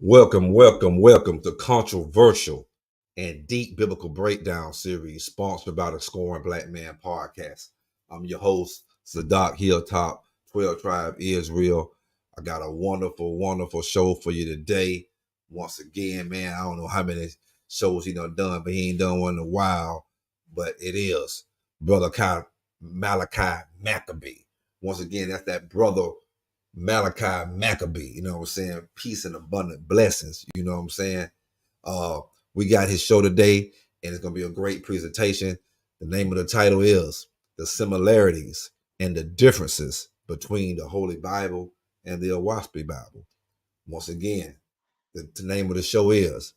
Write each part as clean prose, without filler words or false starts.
Welcome to Controversial and Deep Biblical Breakdown series sponsored by the Scoring Black Man Podcast. I'm your host, Sadak Hilltop, 12 Tribe Israel. I got a wonderful show for you today. Once again, man, I don't know how many shows he done, but he ain't done one in a while. But it is Brother MALAKI MACABEE. Once again, that's that brother MALAKI MACABEE, you know what I'm saying? Peace and abundant blessings, you know what I'm saying? We got his show today, and it's going to be a great presentation. The name of the title is The Similarities and the Differences Between the Holy Bible and the Oahspe Bible. Once again, the name of the show is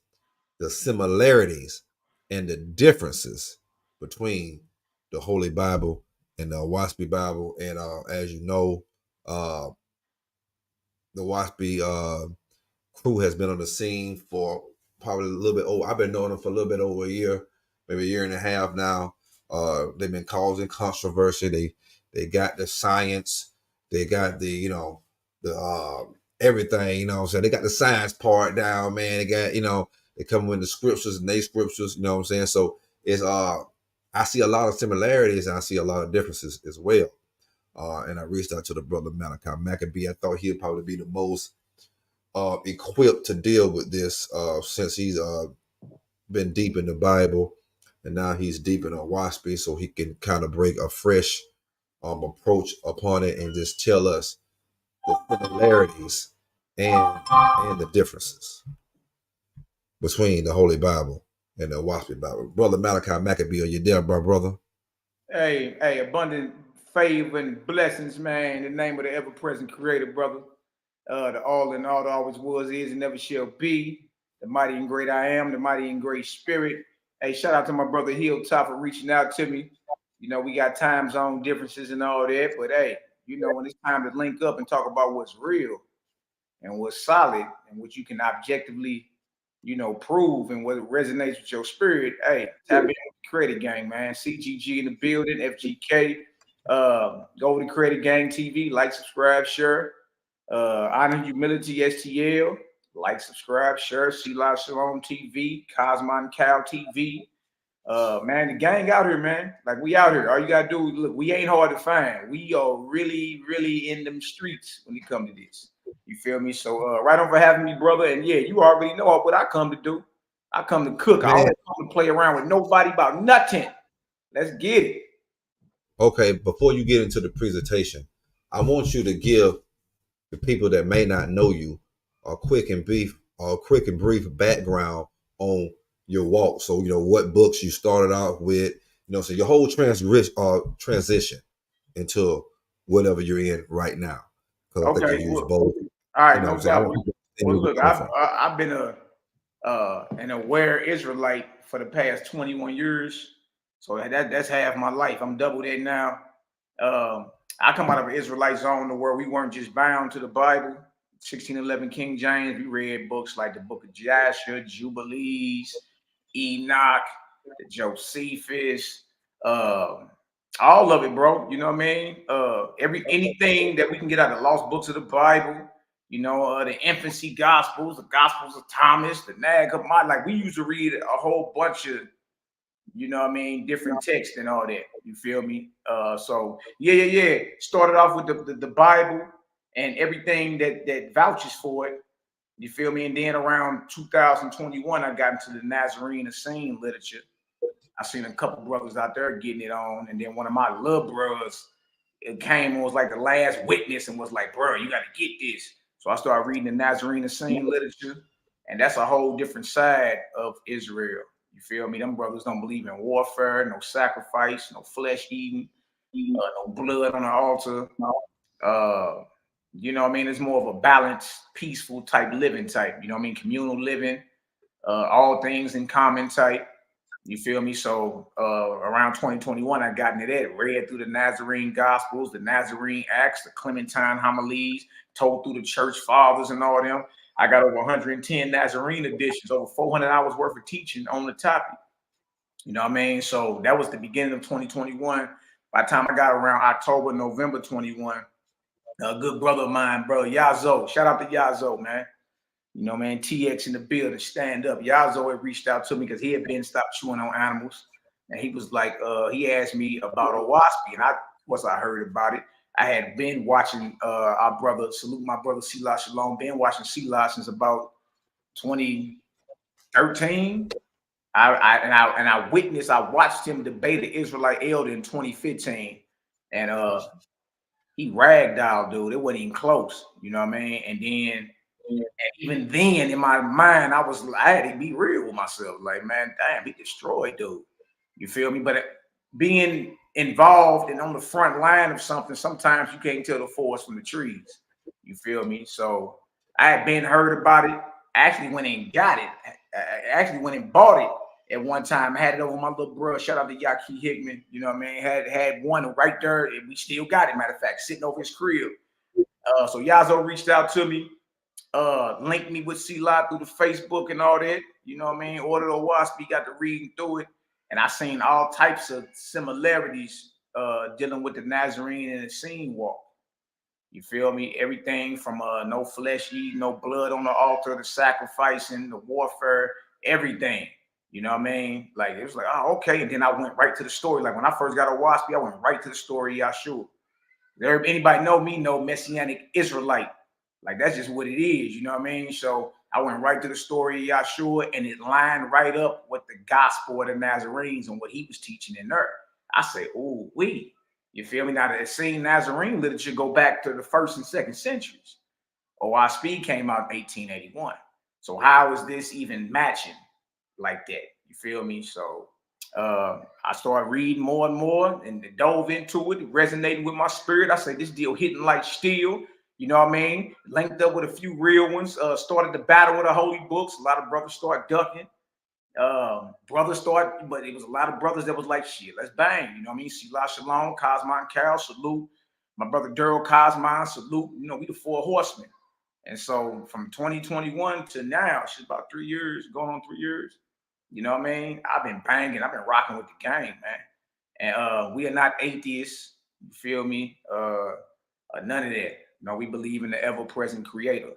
The Similarities and the Differences Between the Holy Bible and the Oahspe Bible. And as you know, the Oahspe crew has been on the scene for probably a little bit over. I've been knowing them for a little bit over a year, maybe a year and a half now. They've been causing controversy. They got the science, they got the everything. You know what I'm saying? They got the science part down, man. They got they come with the scriptures and they scriptures. You know what I'm saying? So it's I see a lot of similarities and I see a lot of differences as well. And I reached out to the brother MALAKI MACABEE. I thought he'd probably be the most equipped to deal with this since he's been deep in the Bible and now he's deep in Oahspe, so he can kind of bring a fresh approach upon it and just tell us the similarities and the differences between the Holy Bible and the Oahspe Bible. Brother MALAKI MACABEE, are you there, my brother? Hey, abundant favor and blessings, man. In the name of the ever-present Creator, brother. The all in all, that always was, is, and never shall be. The mighty and great I am, the mighty and great Spirit. Hey, shout out to my brother Hilltop for reaching out to me. You know, we got time zone differences and all that, but hey, you know, when it's time to link up and talk about what's real and what's solid and what you can objectively, prove and what resonates with your spirit, hey, tap in with the Credit Gang, man. CGG in the building, FGK. Go over to Credit Gang TV, like, subscribe, share. Honor Humility STL, like, subscribe, share. See Live Shalom TV, Cosmon Cow TV. Man, the gang out here, man. Like, we out here. All you gotta do, look, we ain't hard to find. We are really in them streets when it come to this. You feel me? So right on for having me, brother. And yeah, you already know what I come to do. I come to cook. Man. I don't come to play around with nobody about nothing. Let's get it. Okay, before you get into the presentation, I want you to give the people that may not know you a quick and brief background on your walk. So what books you started out with, so your whole transition into whatever you're in right now. Okay, I think you use both. All right, no doubt. Well, look, I've been an aware Israelite for the past 21 years. So that's half my life. I'm double that now. I come out of an Israelite zone to where we weren't just bound to the Bible, 1611 King James. We read books like the Book of Joshua, Jubilees, Enoch, the Josephus, all of it, bro. You know what I mean? Anything that we can get out of the lost books of the Bible. The infancy gospels, the Gospels of Thomas, the Nag Hammadi. Like, we used to read a whole bunch of, different texts and all that. You feel me? So yeah. Started off with the Bible and everything that vouches for it. You feel me? And then around 2021, I got into the Nazarene Essene literature. I seen a couple brothers out there getting it on, and then one of my little brothers, it came and was like the last witness and was like, bro, you got to get this. So I started reading the Nazarene Essene literature, and that's a whole different side of Israel. You feel me? Them brothers don't believe in warfare, no sacrifice, no flesh eating, no blood on the altar. It's more of a balanced, peaceful type living type. Communal living, all things in common type. You feel me? So around 2021, I got into that, read through the Nazarene Gospels, the Nazarene Acts, the Clementine Homilies, told through the church fathers and all them. I got over 110 Nazarene editions, over 400 hours worth of teaching on the topic. You know what I mean? So that was the beginning of 2021. By the time I got around October, November 21, a good brother of mine, bro, Yazo. Shout out to Yazo, man. You know, man, TX in the building, stand up. Yazoo had reached out to me because he had been stopped chewing on animals. And he was like, he asked me about Oahspe. And I heard about it. I had been watching our brother, salute my brother Selah Shalom, been watching Selah since about 2013. I watched him debate the Israelite elder in 2015. And he ragdolled, dude. It wasn't even close. You know what I mean? And even then, in my mind, I had to be real with myself. Like, man, damn, he destroyed, dude. You feel me? But being involved and on the front line of something, sometimes you can't tell the forest from the trees. You feel me? So I had been heard about it. I actually went and got it. I actually went and bought it at one time. I had it over my little bro. Shout out to Yaki Hickman. You know what I mean? Had one right there, and we still got it. Matter of fact, sitting over his crib. So Yazoo reached out to me, linked me with Selah through the Facebook and all that. You know what I mean? Ordered Oahspe, got to reading through it, and I seen all types of similarities dealing with the Nazarene and the scene walk. You feel me? Everything from no flesh eating, no blood on the altar, the sacrificing, the warfare, everything. You know what I mean? Like, it was like, oh, okay. And then I went right to the story. Like, when I first got Oahspe, I went right to the story, Yahshua. Anybody know me, know Messianic Israelite. Like, that's just what it is. You know what I mean? So I went right to the story of Yahshua, and it lined right up with the gospel of the Nazarenes and what he was teaching in there. I say, ooh, we. You feel me? Now, the same Nazarene literature go back to the 1st and 2nd centuries. Oahspe came out in 1881. So how is this even matching like that? You feel me? So I started reading more and more and dove into it, resonating with my spirit. I say, this deal hitting like steel. You know what I mean? Linked up with a few real ones. Started the battle with the holy books. A lot of brothers start ducking. But it was a lot of brothers that was like, shit, let's bang. You know what I mean? Selah Shalom, Cosmon Carol, salute. My brother Daryl Cosmon, salute. You know, we the 4 horsemen. And so from 2021 to now, it's about 3 years, going on 3 years. You know what I mean? I've been banging. I've been rocking with the game, man. And we are not atheists. You feel me? None of that. No, we believe in the ever-present creator.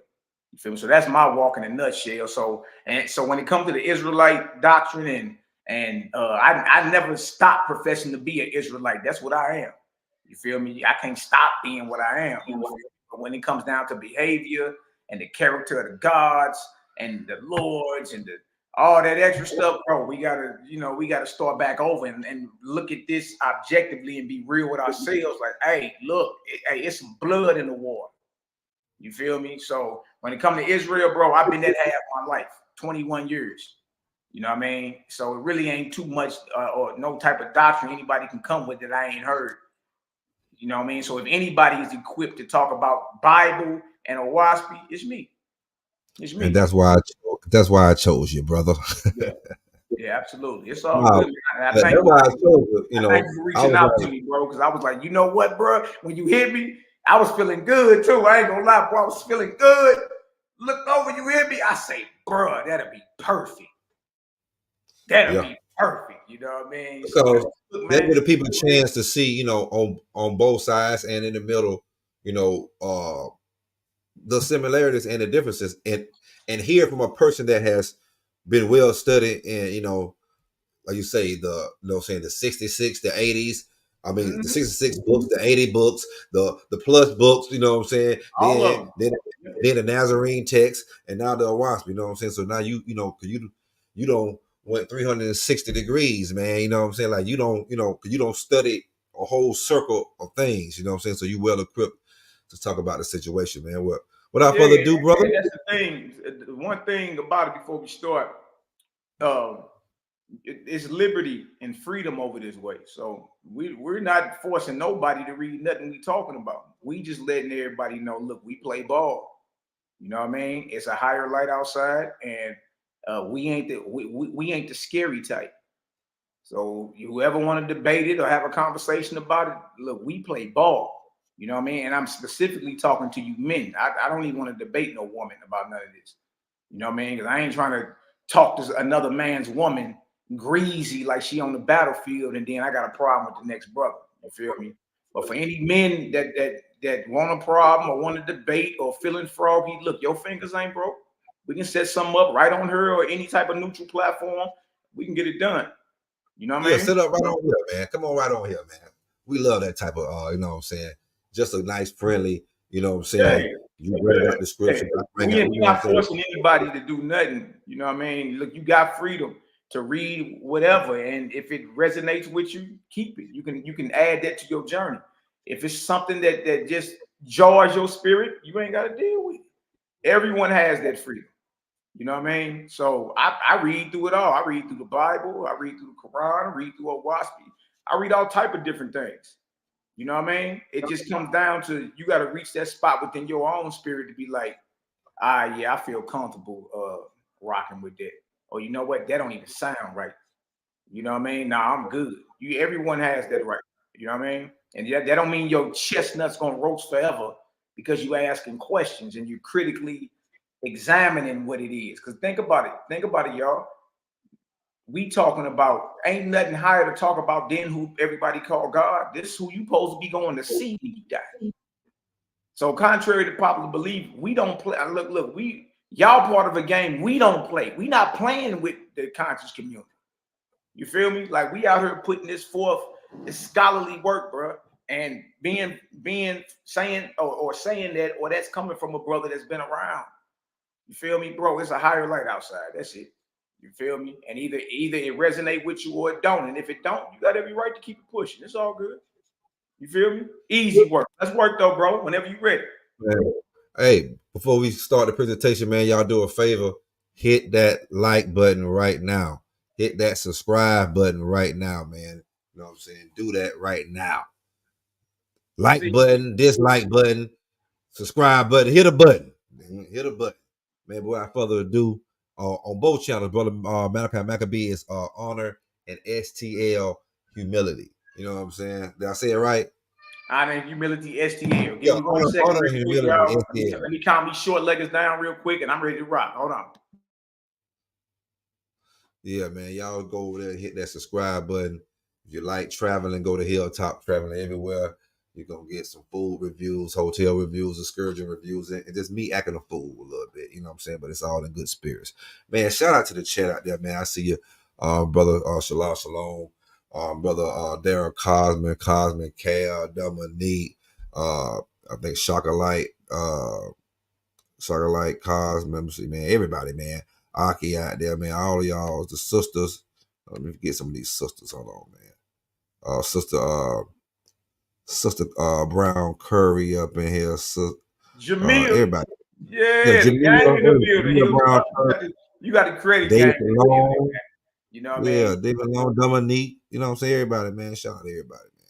You feel me? So that's my walk in a nutshell. So when it comes to the Israelite doctrine, I never stopped professing to be an Israelite. That's what I am. You feel me? I can't stop being what I am. But when it comes down to behavior and the character of the gods and the lords and all that extra stuff, bro, we gotta start back over and look at this objectively and be real with ourselves. Like, hey, look, it's some blood in the war. You feel me? So when it comes to Israel, bro, I've been that half my life, 21 years. You know what I mean? So it really ain't too much or no type of doctrine anybody can come with that I ain't heard. You know what I mean? So if anybody is equipped to talk about Bible and Oahspe, it's me. It's me. And that's why I chose you, brother. Yeah, absolutely. It's all good. That's why I chose you. You know, thank you for reaching out to me, bro, because I was like, you know what, bro? When you hit me, I was feeling good too. I ain't gonna lie, bro. I was feeling good. Looked over, you hit me. I say, bro, that'll be perfect. That'll be perfect. You know what I mean? So that give the people a chance to see, you know, on both sides and in the middle, you know, the similarities and the differences, and hear from a person that has been well studied and, you know, like you say, the saying the 66, the 80s. I mean, the 66 books, the 80 books, the plus books, you know what I'm saying? Then the Nazarene text, and now the Oahspe, you know what I'm saying? So now you don't went 360 degrees, man. You know what I'm saying? Like you don't study a whole circle of things, you know what I'm saying? So you well equipped to talk about the situation, man. Without further ado, brother. That's the thing. One thing about it before we start, it's liberty and freedom over this way. So we're not forcing nobody to read nothing we talking about. We just letting everybody know, look, we play ball. You know what I mean? It's a higher light outside, and we ain't the scary type. So whoever want to debate it or have a conversation about it, look, we play ball. You know what I mean? And I'm specifically talking to you men. I don't even want to debate no woman about none of this. You know what I mean? Because I ain't trying to talk to another man's woman greasy like she on the battlefield, and then I got a problem with the next brother. You feel me? But for any men that want a problem or want to debate or feeling froggy, look, your fingers ain't broke. We can set something up right on her or any type of neutral platform. We can get it done. You know what I mean? Set up right on here, man. Come on right on here, man. We love that type of, you know what I'm saying? Just a nice, friendly, you know what I'm saying? Yeah. You bring out the scripture. We're not forcing anybody to do nothing. You know what I mean? Look, you got freedom to read whatever, and if it resonates with you, keep it. You can add that to your journey. If it's something that just jars your spirit, you ain't got to deal with it. Everyone has that freedom. You know what I mean? So I read through it all. I read through the Bible. I read through the Quran. I read through Oahspe. I read all type of different things. You know what I mean? It just comes down to you got to reach that spot within your own spirit to be like, yeah, I feel comfortable rocking with that. Or you know what? That don't even sound right. You know what I mean? Nah, I'm good. Everyone has that right. You know what I mean? And that don't mean your chestnut's gonna roast forever because you asking questions and you critically examining what it is. Because think about it. Think about it, y'all. We talking about ain't nothing higher to talk about than who everybody call God. This is who you supposed to be going to see when you die. So contrary to popular belief, we don't play. Look, y'all part of a game. We don't play. We not playing with the conscious community. You feel me? Like we out here putting this forth, this scholarly work, bro, and being saying or saying that, or that's coming from a brother that's been around. You feel me, bro? It's a higher light outside. That's it. You feel me? And either it resonate with you or it don't. And if it don't, you got every right to keep it pushing. It's all good. You feel me? Easy work. Let's work though, bro. Whenever you ready. Hey, before we start the presentation, man, y'all do a favor. Hit that like button right now. Hit that subscribe button right now, man. You know what I'm saying? Do that right now. Like button, dislike button, subscribe button. Hit a button. Hit a button. Man, without further ado, on both channels, brother MALAKI MACABEE is honor and STL humility. You know what I'm saying? Did I say it right? Honor and humility, STL. Give me 1 second. Honor and humility, STL. Let me count these short leggers down real quick, and I'm ready to rock. Hold on. Yeah, man. Y'all go over there and hit that subscribe button. If you like traveling, go to Hilltop Traveling Everywhere. You're going to get some food reviews, hotel reviews, excursion reviews, and just me acting a fool a little bit. You know what I'm saying? But it's all in good spirits. Man, shout out to the chat out there, man. I see you, brother Shalom, brother Darren Cosmic, Cal, Dominique, I think Chocolate, Cosmic, man, everybody, man. Aki out there, man. All of y'all, the sisters. Let me get some of these sisters. Hold on, man. Sister Brown Curry up in here. Jamil. Everybody. Yeah, Jamil in the building. Brown Curry. You got to create a gang. You know what I mean? Yeah, David Long, Dominique. You know what I'm saying? Everybody, man. Shout out to everybody, man.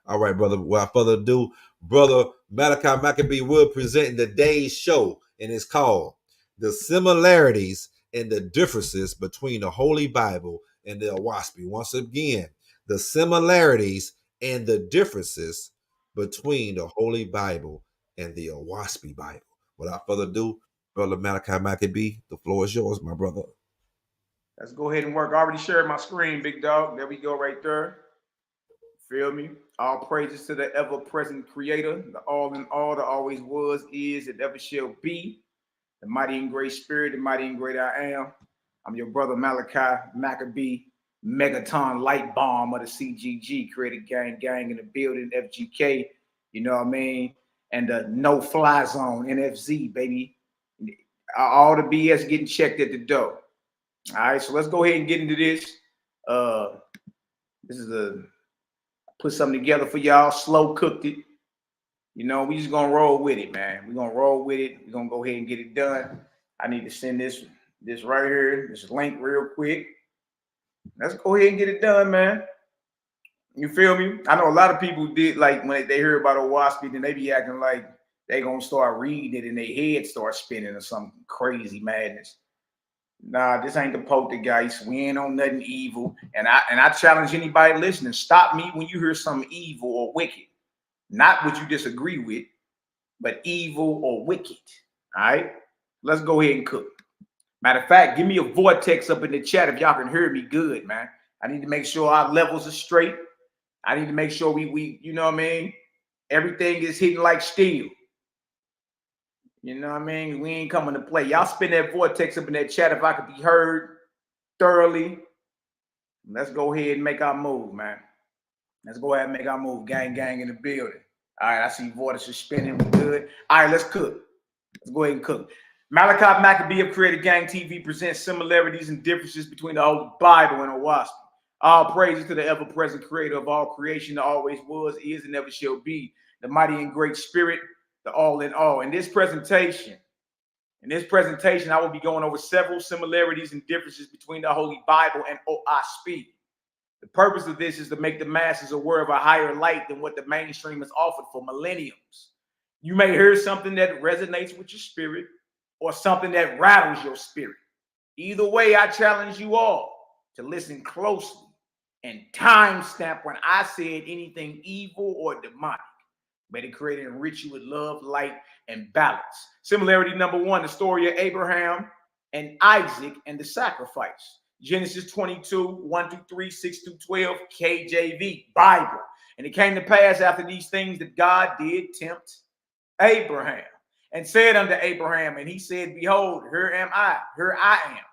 All right, brother. Without further ado, brother MALAKI MACABEE will present today's show, and it's called The Similarities and the Differences Between the Holy Bible and the Oahspe. Once again, the similarities and the differences between the Holy Bible and the Oahspe Bible. Without further ado, brother MALAKI MACABEE, the floor is yours, my brother. Let's go ahead and work. I already shared my screen, big dog. There we go right there. Feel me? All praises to the ever-present creator, the all in all, the always was, is, and ever shall be, the mighty and great spirit, the mighty and great I am. I'm your brother MALAKI MACABEE, Megaton Light Bomb of the CGG, Creative Gang in the building, FGK, you know what I mean? And the no-fly zone, NFZ, baby. All the BS getting checked at the door. All right, so let's go ahead and get into this. This is put something together for y'all, slow cooked it. You know, we just gonna roll with it, man. We're gonna roll with it. We're gonna go ahead and get it done. I need to send this right here, this link real quick. Let's go ahead and get it done, man. You feel me? I know a lot of people did, like, when they hear about Oahspe, then they be acting like they gonna start reading it and their head start spinning or some crazy madness. Nah, this ain't the poltergeist. We ain't on nothing evil. And I challenge anybody listening, stop me when you hear something evil or wicked. Not what you disagree with, but evil or wicked. All right? Let's go ahead and cook. Matter of fact, give me a vortex up in the chat if y'all can hear me good, man. I need to make sure our levels are straight. I need to make sure we you know what I mean? Everything is hitting like steel. You know what I mean? We ain't coming to play. Y'all spin that vortex up in that chat if I could be heard thoroughly. Let's go ahead and make our move, man. Let's go ahead and make our move. Gang in the building. All right, I see vortex spinning. We good. All right, let's cook. Let's go ahead and cook. MALAKI MACABEE of Creative Gang TV presents similarities and differences between the Holy Bible and Oahspe. All praises to the ever-present creator of all creation, that always was, is, and never shall be, the mighty and great spirit, the all in all. In this presentation, I will be going over several similarities and differences between the Holy Bible and Oahspe. The purpose of this is to make the masses aware of a higher light than what the mainstream has offered for millenniums. You may hear something that resonates with your spirit or something that rattles your spirit. Either way, I challenge you all to listen closely and timestamp when I said anything evil or demonic. May it create and enrich you with love, light, and balance. Similarity number one, the story of Abraham and Isaac and the sacrifice. Genesis 22, 1-3, 6-12, KJV, Bible. And it came to pass after these things that God did tempt Abraham and said unto Abraham, and he said, behold, here I am.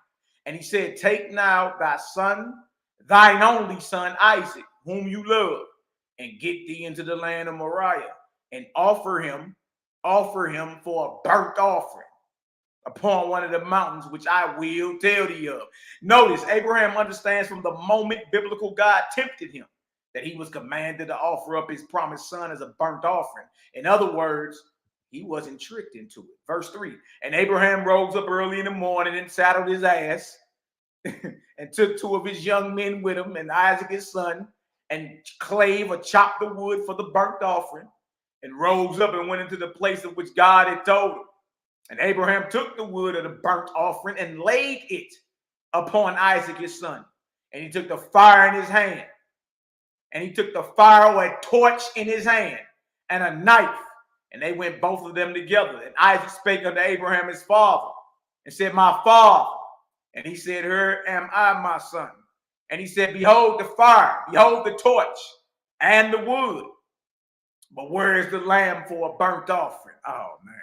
And he said, take now thy son, thine only son Isaac, whom you love, and get thee into the land of Moriah, and offer him for a burnt offering upon one of the mountains which I will tell thee of. Notice, Abraham understands from the moment biblical God tempted him that he was commanded to offer up his promised son as a burnt offering. In other words, he wasn't tricked into it. Verse 3, and Abraham rose up early in the morning and saddled his ass and took 2 of his young men with him and Isaac his son, and clave or chopped the wood for the burnt offering, and rose up and went into the place of which God had told him. And Abraham took the wood of the burnt offering and laid it upon Isaac his son. And he took the fire in his hand. And he took the fire or a torch in his hand and a knife. And they went both of them together. And Isaac spake unto Abraham his father and said, my father. And he said, here am I, my son. And he said, behold the fire, behold the torch and the wood. But where is the lamb for a burnt offering? Oh, man.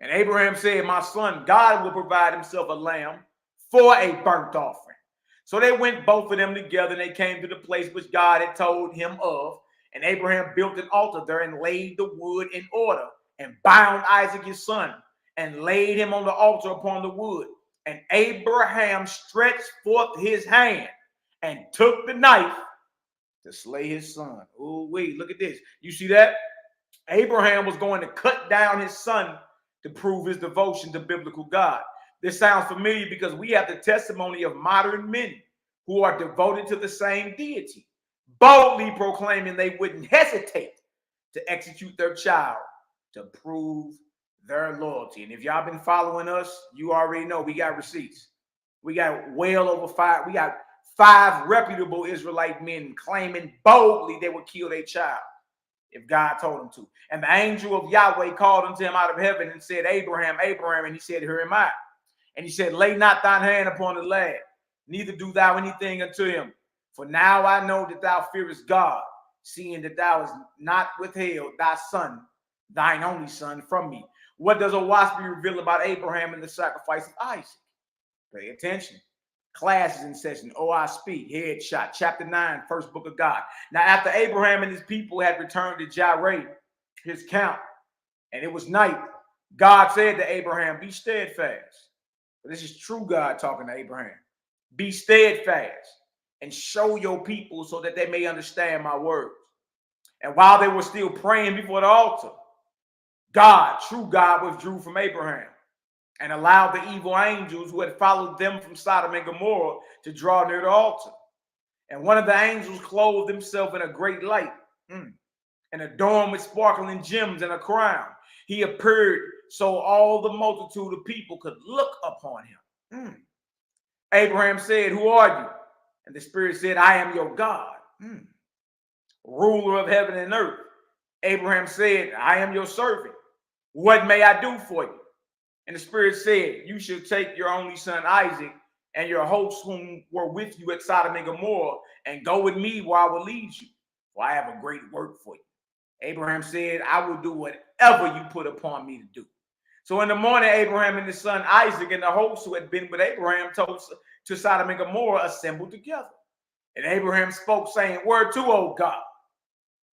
And Abraham said, my son, God will provide himself a lamb for a burnt offering. So they went both of them together, and they came to the place which God had told him of. And Abraham built an altar there and laid the wood in order and bound Isaac his son and laid him on the altar upon the wood. And Abraham stretched forth his hand and took the knife to slay his son. Oh, wait, look at this. You see that? Abraham was going to cut down his son to prove his devotion to biblical God. This sounds familiar because we have the testimony of modern men who are devoted to the same deity, boldly proclaiming they wouldn't hesitate to execute their child to prove their loyalty. And if y'all been following us, you already know we got receipts. We got well over 5. We got 5 reputable Israelite men claiming boldly they would kill their child if God told him to. And the angel of Yahweh called unto him out of heaven and said, Abraham, Abraham. And he said, here am I. And he said, lay not thine hand upon the lad, neither do thou anything unto him. For now I know that thou fearest God, seeing that thou hast not withheld thy son, thine only son, from me. What does Oahspe reveal about Abraham and the sacrifice of Isaac? Pay attention. Classes in session, Oahspe, headshot, chapter 9, first book of God. Now, after Abraham and his people had returned to Jireh, his camp, and it was night, God said to Abraham, be steadfast. This is true God talking to Abraham. Be steadfast and show your people so that they may understand my words. And while they were still praying before the altar, God, true God, withdrew from Abraham and allowed the evil angels who had followed them from Sodom and Gomorrah to draw near the altar. And one of the angels clothed himself in a great light and adorned with sparkling gems and a crown. He appeared so all the multitude of people could look upon him. Abraham said, who are you? And the Spirit said, I am your God, ruler of heaven and earth. Abraham said, I am your servant. What may I do for you? And the Spirit said, you should take your only son Isaac and your hosts whom were with you at Sodom and Gomorrah and go with me where I will lead you, for I have a great work for you. Abraham said, I will do whatever you put upon me to do. So in the morning, Abraham and his son Isaac and the host who had been with Abraham told to Sodom and Gomorrah assembled together. And Abraham spoke, saying, "Where to, O God?"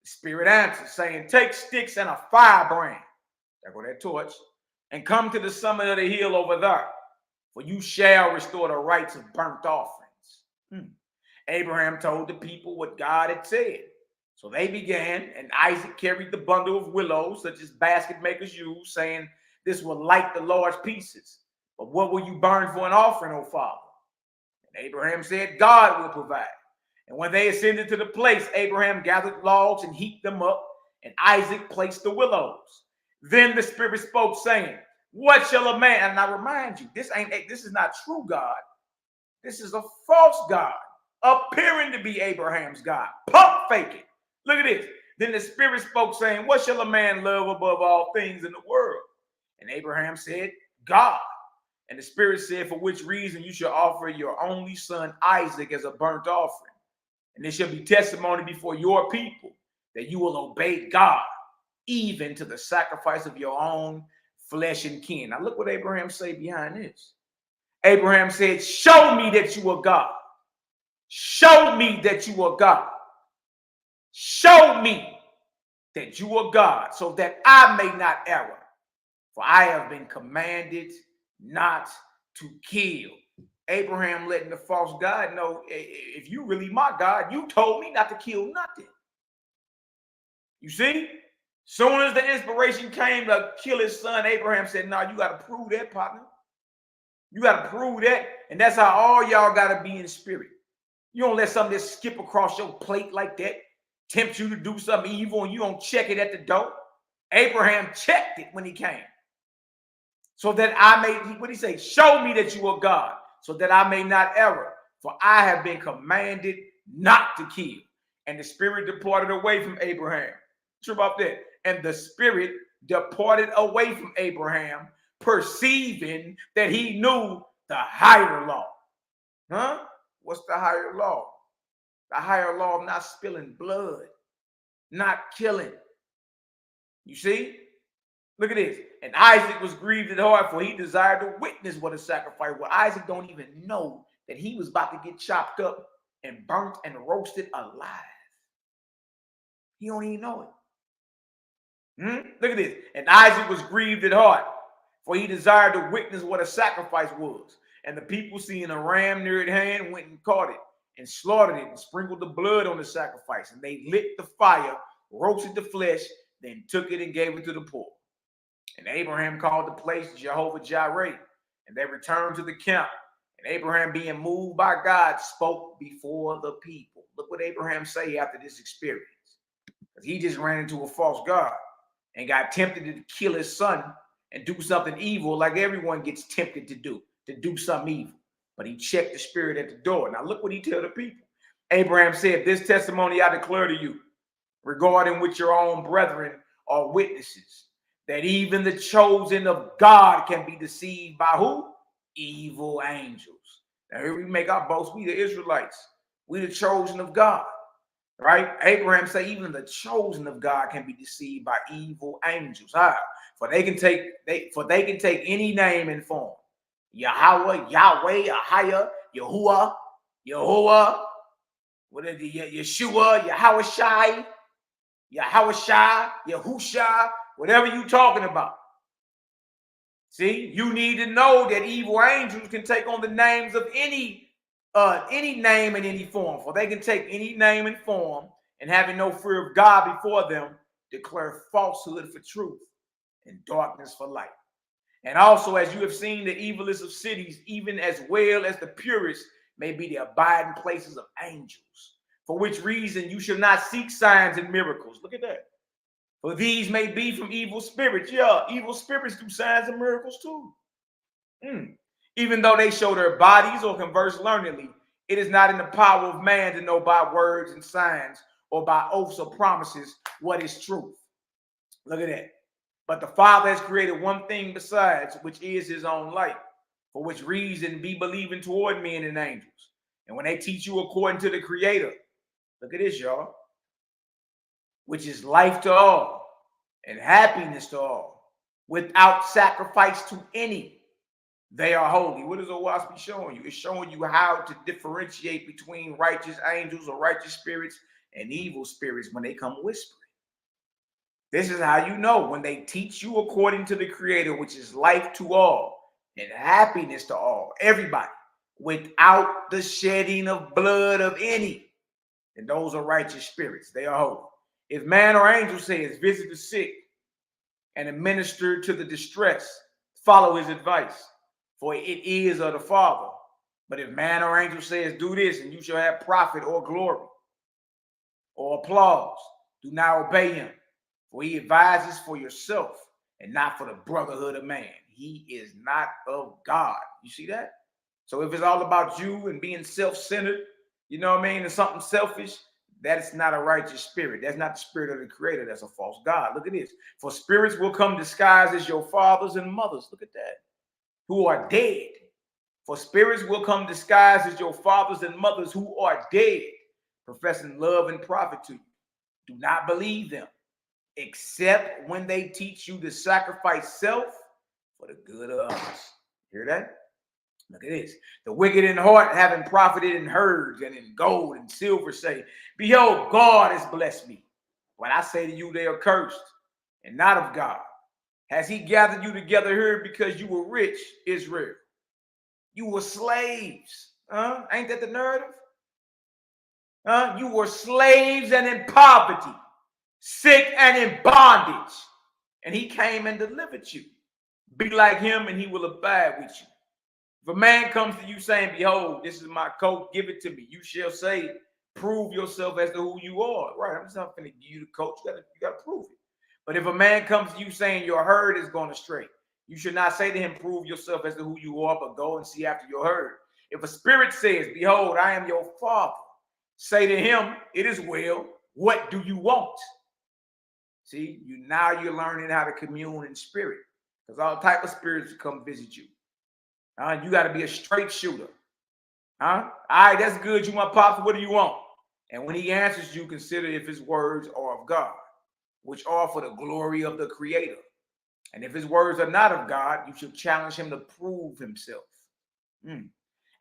The Spirit answered, saying, "Take sticks and a firebrand," there go that torch, "and come to the summit of the hill over there, for you shall restore the rights of burnt offerings." Abraham told the people what God had said. So they began, and Isaac carried the bundle of willows, such as basket makers use, saying, "This will light the large pieces. But what will you burn for an offering, O Father?" And Abraham said, "God will provide." And when they ascended to the place, Abraham gathered logs and heaped them up, and Isaac placed the willows. Then the Spirit spoke, saying, "What shall a man," and I remind you, this is not true God. This is a false God, appearing to be Abraham's God. Pump fake it. Look at this. Then the Spirit spoke, saying, "What shall a man love above all things in the world?" And Abraham said, "God." And the Spirit said, "For which reason you shall offer your only son Isaac as a burnt offering. And this shall be testimony before your people that you will obey God, even to the sacrifice of your own flesh and kin." Now look what Abraham say behind this. Abraham said, "Show me that you are God. Show me that you are God. Show me that you are God, so that I may not err. For I have been commanded not to kill." Abraham letting the false God know, if you really my God, you told me not to kill nothing. You see? Soon as the inspiration came to kill his son, Abraham said, "No, you got to prove that, partner. You got to prove that." And that's how all y'all got to be in spirit. You don't let something just skip across your plate like that, tempt you to do something evil, and you don't check it at the door. Abraham checked it when he came. So that I may, what did he say? "Show me that you are God, so that I may not err. For I have been commanded not to kill." And the Spirit departed away from Abraham. True about that. And the Spirit departed away from Abraham, perceiving that he knew the higher law. Huh? What's the higher law? The higher law of not spilling blood, not killing. You see? Look at this. And Isaac was grieved at heart, for he desired to witness what a sacrifice. Well, Isaac don't even know that he was about to get chopped up and burnt and roasted alive. He don't even know it. Look at this. And Isaac was grieved at heart, for he desired to witness what a sacrifice was. And the people, seeing a ram near at hand, went and caught it and slaughtered it and sprinkled the blood on the sacrifice. And they lit the fire, roasted the flesh, then took it and gave it to the poor. And Abraham called the place Jehovah Jireh. And they returned to the camp. And Abraham, being moved by God, spoke before the people. Look what Abraham say after this experience. Because he just ran into a false God and got tempted to kill his son and do something evil like everyone gets tempted to do something evil. But he checked the Spirit at the door. Now look what he tell the people. Abraham said, "This testimony I declare to you, regarding which your own brethren are witnesses, that even the chosen of God can be deceived by who? Evil angels." Now here we make our boast. We the Israelites. We the chosen of God. Right? Abraham say even the chosen of God can be deceived by evil angels. For they can take any name and form. Yahweh, Yahweh, Ahia, Yahuwah, what is it? Yeshua, Yahushai, Yahusha, whatever you talking about. See, you need to know that evil angels can take on the names of any name in any form. For they can take any name and form, and having no fear of God before them, declare falsehood for truth and darkness for light. And also, as you have seen, the evilest of cities, even as well as the purest, may be the abiding places of angels. For which reason you shall not seek signs and miracles. Look at that. For these may be from evil spirits. Yeah, evil spirits do signs and miracles too. Even though they show their bodies or converse learnedly, it is not in the power of man to know by words and signs or by oaths or promises what is truth. Look at that. But the Father has created one thing besides, which is his own light, for which reason be believing toward men and angels. And when they teach you according to the Creator, look at this, y'all, which is life to all and happiness to all, without sacrifice to any. They are holy. What is Oahspe showing you? It's showing you how to differentiate between righteous angels or righteous spirits and evil spirits when they come whispering. This is how you know when they teach you according to the Creator, which is life to all and happiness to all, everybody, without the shedding of blood of any. And those are righteous spirits. They are holy. If man or angel says, visit the sick and administer to the distress, follow his advice, for it is of the Father. But if man or angel says, do this, and you shall have profit or glory or applause, do not obey him, for he advises for yourself and not for the brotherhood of man. He is not of God. You see that? So if it's all about you and being self-centered, you know what I mean, and something selfish, that is not a righteous spirit. That's not the spirit of the Creator. That's a false God. Look at this. For spirits will come disguised as your fathers and mothers. Look at that. Who are dead. For spirits will come disguised as your fathers and mothers who are dead, professing love and profit to you. Do not believe them, except when they teach you to sacrifice self for the good of others. Hear that? Look at this. The wicked in heart, having profited in herds and in gold and silver, say, behold, God has blessed me. When I say to you, they are cursed and not of God. Has he gathered you together here because you were rich, Israel? You were slaves. Ain't that the narrative? You were slaves and in poverty, sick and in bondage. And he came and delivered you. Be like him and he will abide with you. If a man comes to you saying, behold, this is my coat, give it to me, you shall say, prove yourself as to who you are. Right, I'm just not going to give you the coat. You got to prove it. But if a man comes to you saying your herd is going astray, you should not say to him, prove yourself as to who you are, but go and see after your herd. If a spirit says, behold, I am your father, say to him, it is well, what do you want? See, now you're learning how to commune in spirit, because all type of spirits come visit you. You got to be a straight shooter. All right, that's good. You my pops, what do you want? And when he answers you, consider if his words are of God, which are for the glory of the Creator. And if his words are not of God, you should challenge him to prove himself.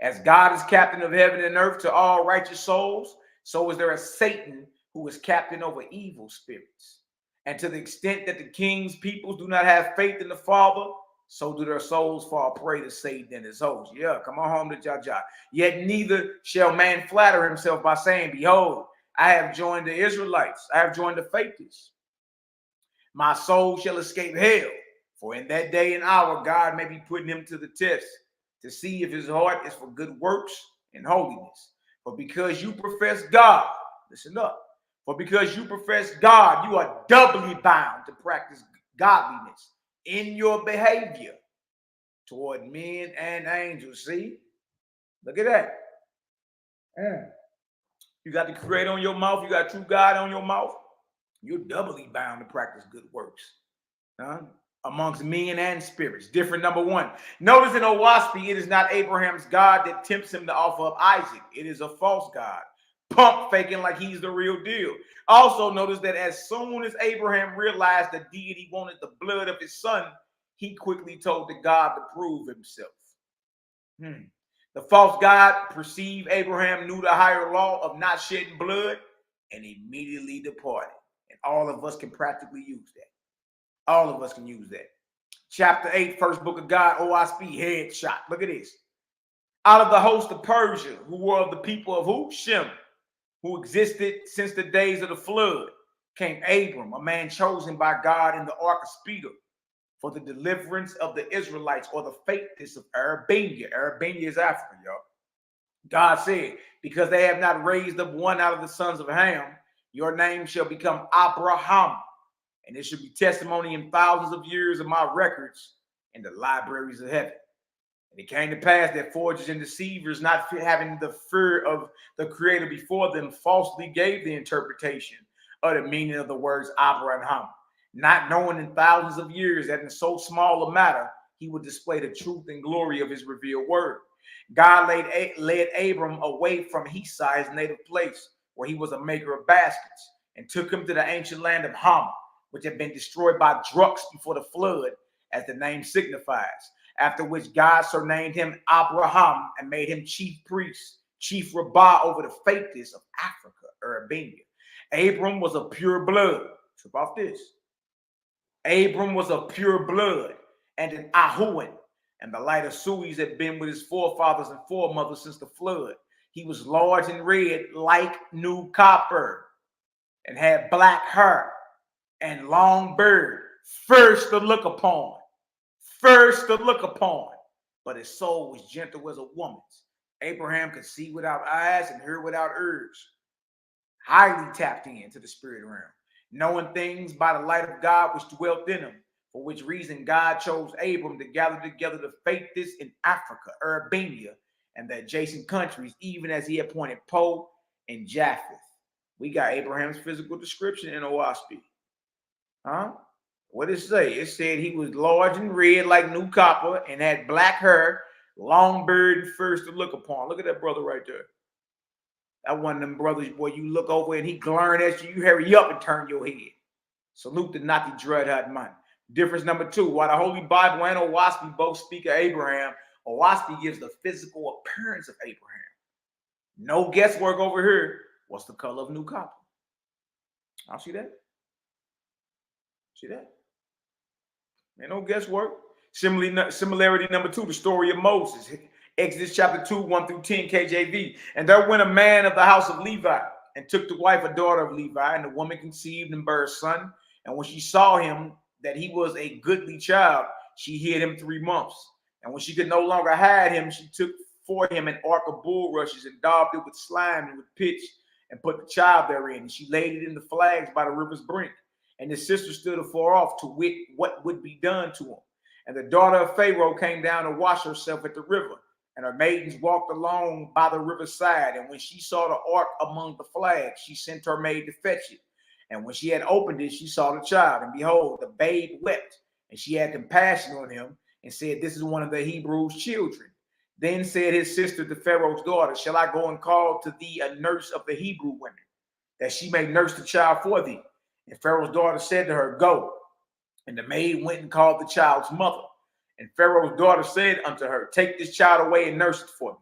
As God is captain of heaven and earth to all righteous souls, so is there a Satan who is captain over evil spirits. And to the extent that the king's peoples do not have faith in the Father, so do their souls fall prey to Satan and his hosts. Yeah, come on home to Jaja. Yet neither shall man flatter himself by saying, behold, I have joined the Israelites. I have joined the faithless. My soul shall escape hell. For in that day and hour, God may be putting him to the test to see if his heart is for good works and holiness. For because you profess God, listen up. For because you profess God, you are doubly bound to practice godliness in your behavior toward men and angels. See? Look at that. You got the Creator on your mouth. You got true God on your mouth. You're doubly bound to practice good works amongst men and spirits. Different number one. Notice in Oahspe, it is not Abraham's God that tempts him to offer up Isaac. It is a false God, pump faking like he's the real deal. Also notice that as soon as Abraham realized the deity wanted the blood of his son, he quickly told the God to prove himself. The false God perceived Abraham knew the higher law of not shedding blood and immediately departed. And all of us can practically use that. All of us can use that. Chapter 8, first book of God, Oahspe, headshot. Look at this. Out of the host of Persia, who were of the people of who? Shem, who existed since the days of the flood, came Abram, a man chosen by God in the Oahspe for the deliverance of the Israelites, or the faithless of Arabia. Arabia is Africa, y'all. God said, because they have not raised up one out of the sons of Ham, your name shall become Abraham, and it shall be testimony in thousands of years of my records in the libraries of heaven. And it came to pass that forgers and deceivers, not having the fear of the Creator before them, falsely gave the interpretation of the meaning of the words Abraham, not knowing in thousands of years that in so small a matter he would display the truth and glory of his revealed word. God led Abram away from Hesai, his native place, where he was a maker of baskets, and took him to the ancient land of Ham, which had been destroyed by droughts before the flood, as the name signifies, after which God surnamed him Abraham and made him chief priest, chief rabbah over the faithless of Africa, Arabia. Abram was of pure blood. Trip off this. Abram was of pure blood and an Ahuan, and the light of Suis had been with his forefathers and foremothers since the flood. He was large and red like new copper, and had black hair and long beard, first to look upon. But his soul was gentle as a woman's. Abraham could see without eyes and hear without ears. Highly tapped into the spirit realm, knowing things by the light of God which dwelt in him, for which reason God chose Abram to gather together the faithless in Africa, Arabia, and the adjacent countries, even as he appointed Poe and Japheth. We got Abraham's physical description in Oahspe. Huh? What did it say? It said he was large and red like new copper and had black hair, long beard, and first to look upon. Look at that brother right there. That one of them brothers, boy, you look over and he glaring at you, you hurry up and turn your head. Salute the Nati Dreadheart man. Difference number two, while the Holy Bible and Oahspe both speak of Abraham, Oahspe gives the physical appearance of Abraham. No guesswork over here. What's the color of new copper? I'll see that. See that? Ain't no guesswork. Similarity number two, the story of Moses. Exodus chapter 2, 1 through 10, KJV. And there went a man of the house of Levi and took to wife a daughter of Levi, and the woman conceived and bare a son. And when she saw him, that he was a goodly child, she hid him 3 months. And when she could no longer hide him, she took for him an ark of bulrushes and daubed it with slime and with pitch and put the child therein. And she laid it in the flags by the river's brink. And his sister stood afar off to wit what would be done to him. And the daughter of Pharaoh came down to wash herself at the river. And her maidens walked along by the riverside. And when she saw the ark among the flags, she sent her maid to fetch it. And when she had opened it, she saw the child. And behold, the babe wept. And she had compassion on him and said, this is one of the Hebrews' children. Then said his sister to Pharaoh's daughter, shall I go and call to thee a nurse of the Hebrew women, that she may nurse the child for thee? And Pharaoh's daughter said to her, go. And the maid went and called the child's mother. And Pharaoh's daughter said unto her, take this child away and nurse it for me,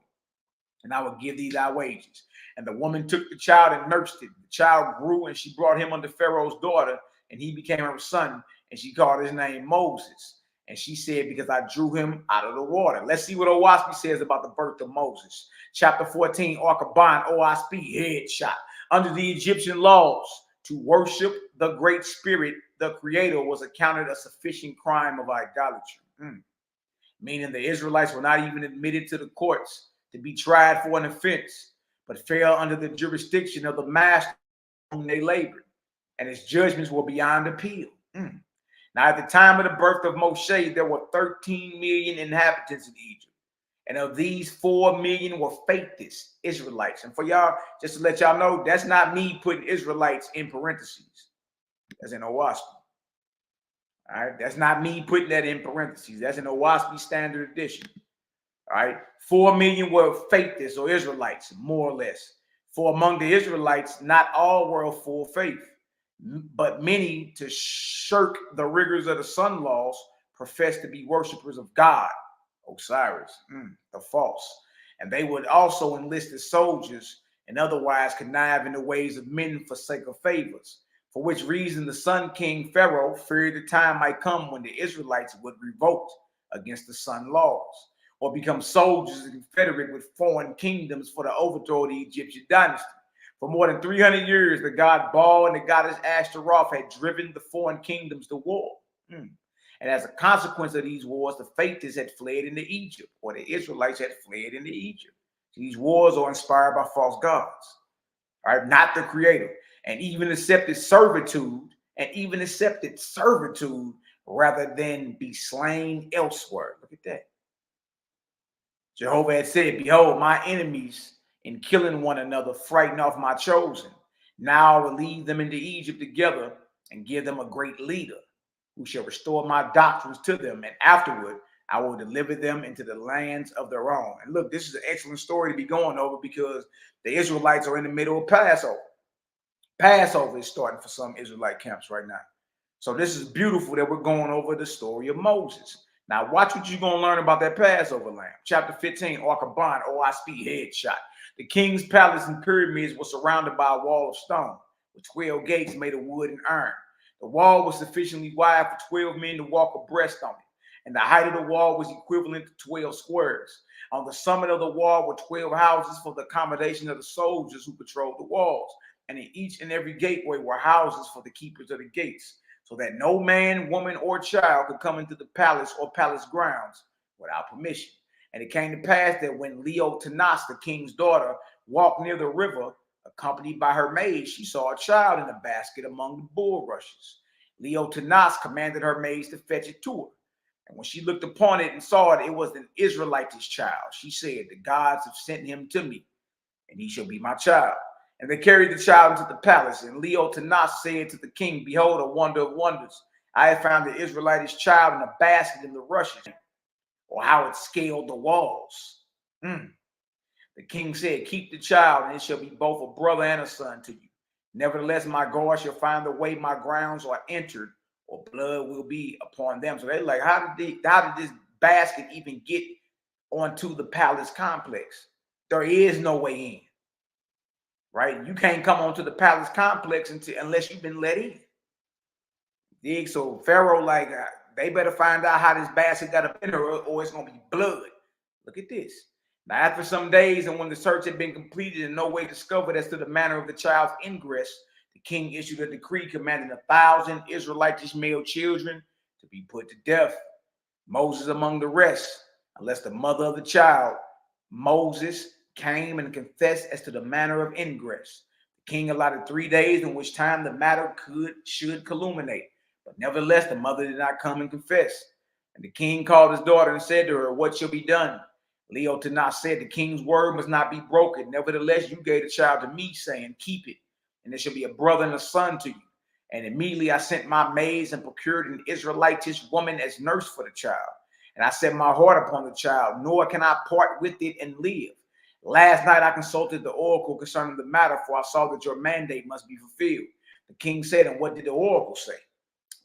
and I will give thee thy wages. And the woman took the child and nursed it. The child grew, and she brought him unto Pharaoh's daughter, and he became her son, and she called his name Moses. And she said, because I drew him out of the water. Let's see what Oahspe says about the birth of Moses. Chapter 14, Ark of Bond, Oahspe, headshot. Under the Egyptian laws, to worship the Great Spirit, the Creator, was accounted a sufficient crime of idolatry. Meaning the Israelites were not even admitted to the courts to be tried for an offense, but fell under the jurisdiction of the master whom they labored, and his judgments were beyond appeal. Now, at the time of the birth of Moshe, there were 13 million inhabitants in Egypt, and of these 4 million were faithless Israelites. And for y'all, just to let y'all know, that's not me putting Israelites in parentheses. That's in Oahspe. All right, that's not me putting that in parentheses. That's an Oahspe Standard Edition. All right, 4 million were faithless or Israelites, more or less. For among the Israelites, not all were of full faith, but many, to shirk the rigors of the sun laws, professed to be worshipers of God, Osiris, the false. And they would also enlist as soldiers and otherwise connive in the ways of men for sake of favors. For which reason the Sun King Pharaoh feared the time might come when the Israelites would revolt against the sun laws, or become soldiers and confederate with foreign kingdoms for the overthrow of the Egyptian dynasty. For more than 300 years, the god Baal and the goddess Ashtaroth had driven the foreign kingdoms to war. And as a consequence of these wars, the faithless had fled into Egypt, or the Israelites had fled into Egypt. These wars are inspired by false gods, all right, not the Creator. And even accepted servitude, rather than be slain elsewhere. Look at that. Jehovah had said, behold, my enemies in killing one another frighten off my chosen. Now I will lead them into Egypt together and give them a great leader who shall restore my doctrines to them. And afterward, I will deliver them into the lands of their own. And look, this is an excellent story to be going over because the Israelites are in the middle of Passover. Passover is starting for some Israelite camps right now. So this is beautiful that we're going over the story of Moses. Now watch what you're going to learn about that Passover lamb. Chapter 15, Arkaban, Oahspe headshot. The king's palace and pyramids were surrounded by a wall of stone with 12 gates made of wood and iron. The wall was sufficiently wide for 12 men to walk abreast on it, and the height of the wall was equivalent to 12 squares. On the summit of the wall were 12 houses for the accommodation of the soldiers who patrolled the walls, and in each and every gateway were houses for the keepers of the gates, so that no man, woman, or child could come into the palace or palace grounds without permission. And it came to pass that when Leotanas, the king's daughter, walked near the river, accompanied by her maid, she saw a child in a basket among the bulrushes. Leotanas commanded her maids to fetch it to her. And when she looked upon it and saw it, it was an Israelite's child. She said, the gods have sent him to me, and he shall be my child. And they carried the child into the palace. And Leotanas said to the king, behold, a wonder of wonders. I have found the Israelite's child in a basket in the rushes, or how it scaled the walls. The king said, keep the child, and it shall be both a brother and a son to you. Nevertheless, my guard shall find the way my grounds are entered, or blood will be upon them. So they're like, how did this basket even get onto the palace complex? There is no way in, right? You can't come onto the palace complex unless you've been let in. Dig? So Pharaoh, like, they better find out how this basket got up in her, or it's gonna be blood. Look at this. Now, after some days, and when the search had been completed and no way discovered as to the manner of the child's ingress, the king issued a decree commanding 1,000 Israelitish male children to be put to death, Moses among the rest, unless the mother of the child, Moses, came and confessed as to the manner of ingress. The king allotted 3 days in which time the matter should culminate, but nevertheless the mother did not come and confess. And the king called his daughter and said to her, what shall be done? Leotanas said, the king's word must not be broken. Nevertheless, you gave the child to me, saying, keep it, and there shall be a brother and a son to you. And immediately I sent my maids and procured an Israelitish woman as nurse for the child. And I set my heart upon the child, nor can I part with it and live. Last night I consulted the oracle concerning the matter, for I saw that your mandate must be fulfilled. The king said, and what did the oracle say?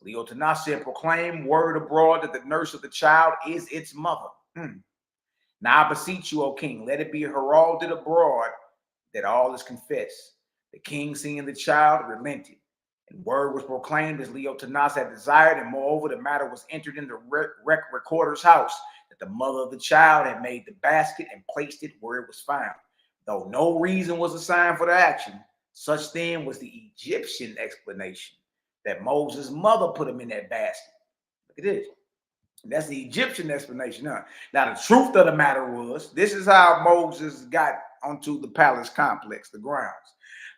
Leotanas said, proclaim word abroad that the nurse of the child is its mother. Now I beseech you, O king, let it be heralded abroad that all is confessed. The king, seeing the child, relented, and word was proclaimed as Leotanas had desired, and moreover the matter was entered in the recorder's house, that the mother of the child had made the basket and placed it where it was found. Though no reason was assigned for the action, such then was the Egyptian explanation, that Moses' mother put him in that basket. Look at this. That's the Egyptian explanation. Now, the truth of the matter was, this is how Moses got onto the palace complex, the grounds.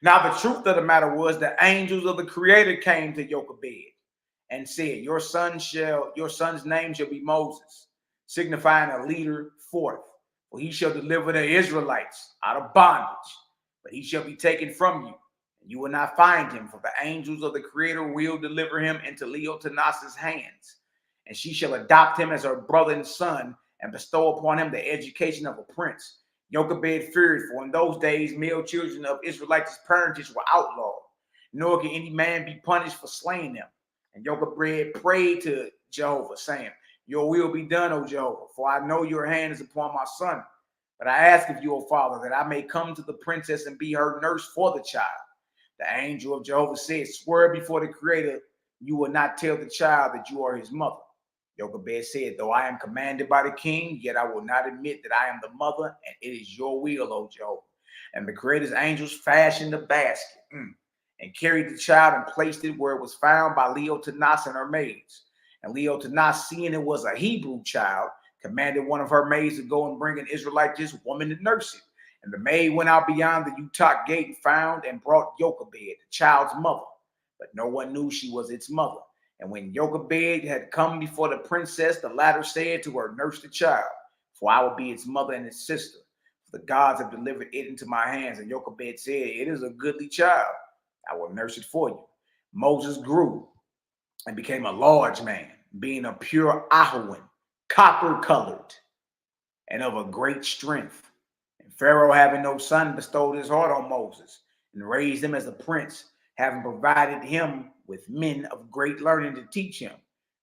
Now, the truth of the matter was, the angels of the Creator came to Jochebed and said, your son's name shall be Moses, signifying a leader forth. For he shall deliver the Israelites out of bondage, but he shall be taken from you, and you will not find him, for the angels of the Creator will deliver him into Leotanas's hands. And she shall adopt him as her brother and son, and bestow upon him the education of a prince. Jochebed feared, for in those days male children of Israelites' parentage were outlawed, nor can any man be punished for slaying them. And Jochebed prayed to Jehovah, saying, your will be done, O Jehovah, for I know your hand is upon my son. But I ask of you, O Father, that I may come to the princess and be her nurse for the child. The angel of Jehovah said, swear before the Creator, you will not tell the child that you are his mother. Jochebed said, though I am commanded by the king, yet I will not admit that I am the mother, and it is your will, O Jehovah. And the Creator's angels fashioned the basket and carried the child and placed it where it was found by Leotanas and her maids. And Leotanas, seeing it was a Hebrew child, commanded one of her maids to go and bring an Israelitish woman to nurse it. And the maid went out beyond the Utak gate and found and brought Jochebed, the child's mother. But no one knew she was its mother. And when Jochebed had come before the princess, the latter said to her, nurse the child, for I will be its mother and its sister. For the gods have delivered it into my hands. And Jochebed said, it is a goodly child. I will nurse it for you. Moses grew and became a large man, being a pure Ahawan, copper-colored, and of a great strength. And Pharaoh, having no son, bestowed his heart on Moses and raised him as a prince. having provided him with men of great learning to teach him.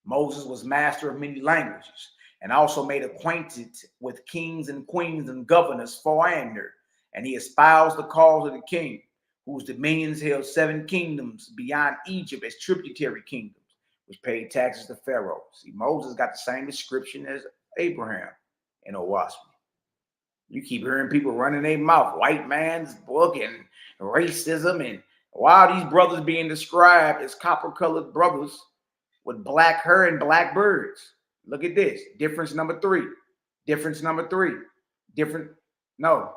Moses was master of many languages, and also made acquainted with kings and queens and governors far and near. And he espoused the cause of the king, whose dominions held 7 kingdoms beyond Egypt as tributary kingdoms, which paid taxes to Pharaoh. See, Moses got the same description as Abraham in Oahspe. You keep hearing people running their mouth, white man's book and racism, and why are these brothers being described as copper-colored brothers with black hair and black birds? Look at this. Difference number 3. Difference number 3. No.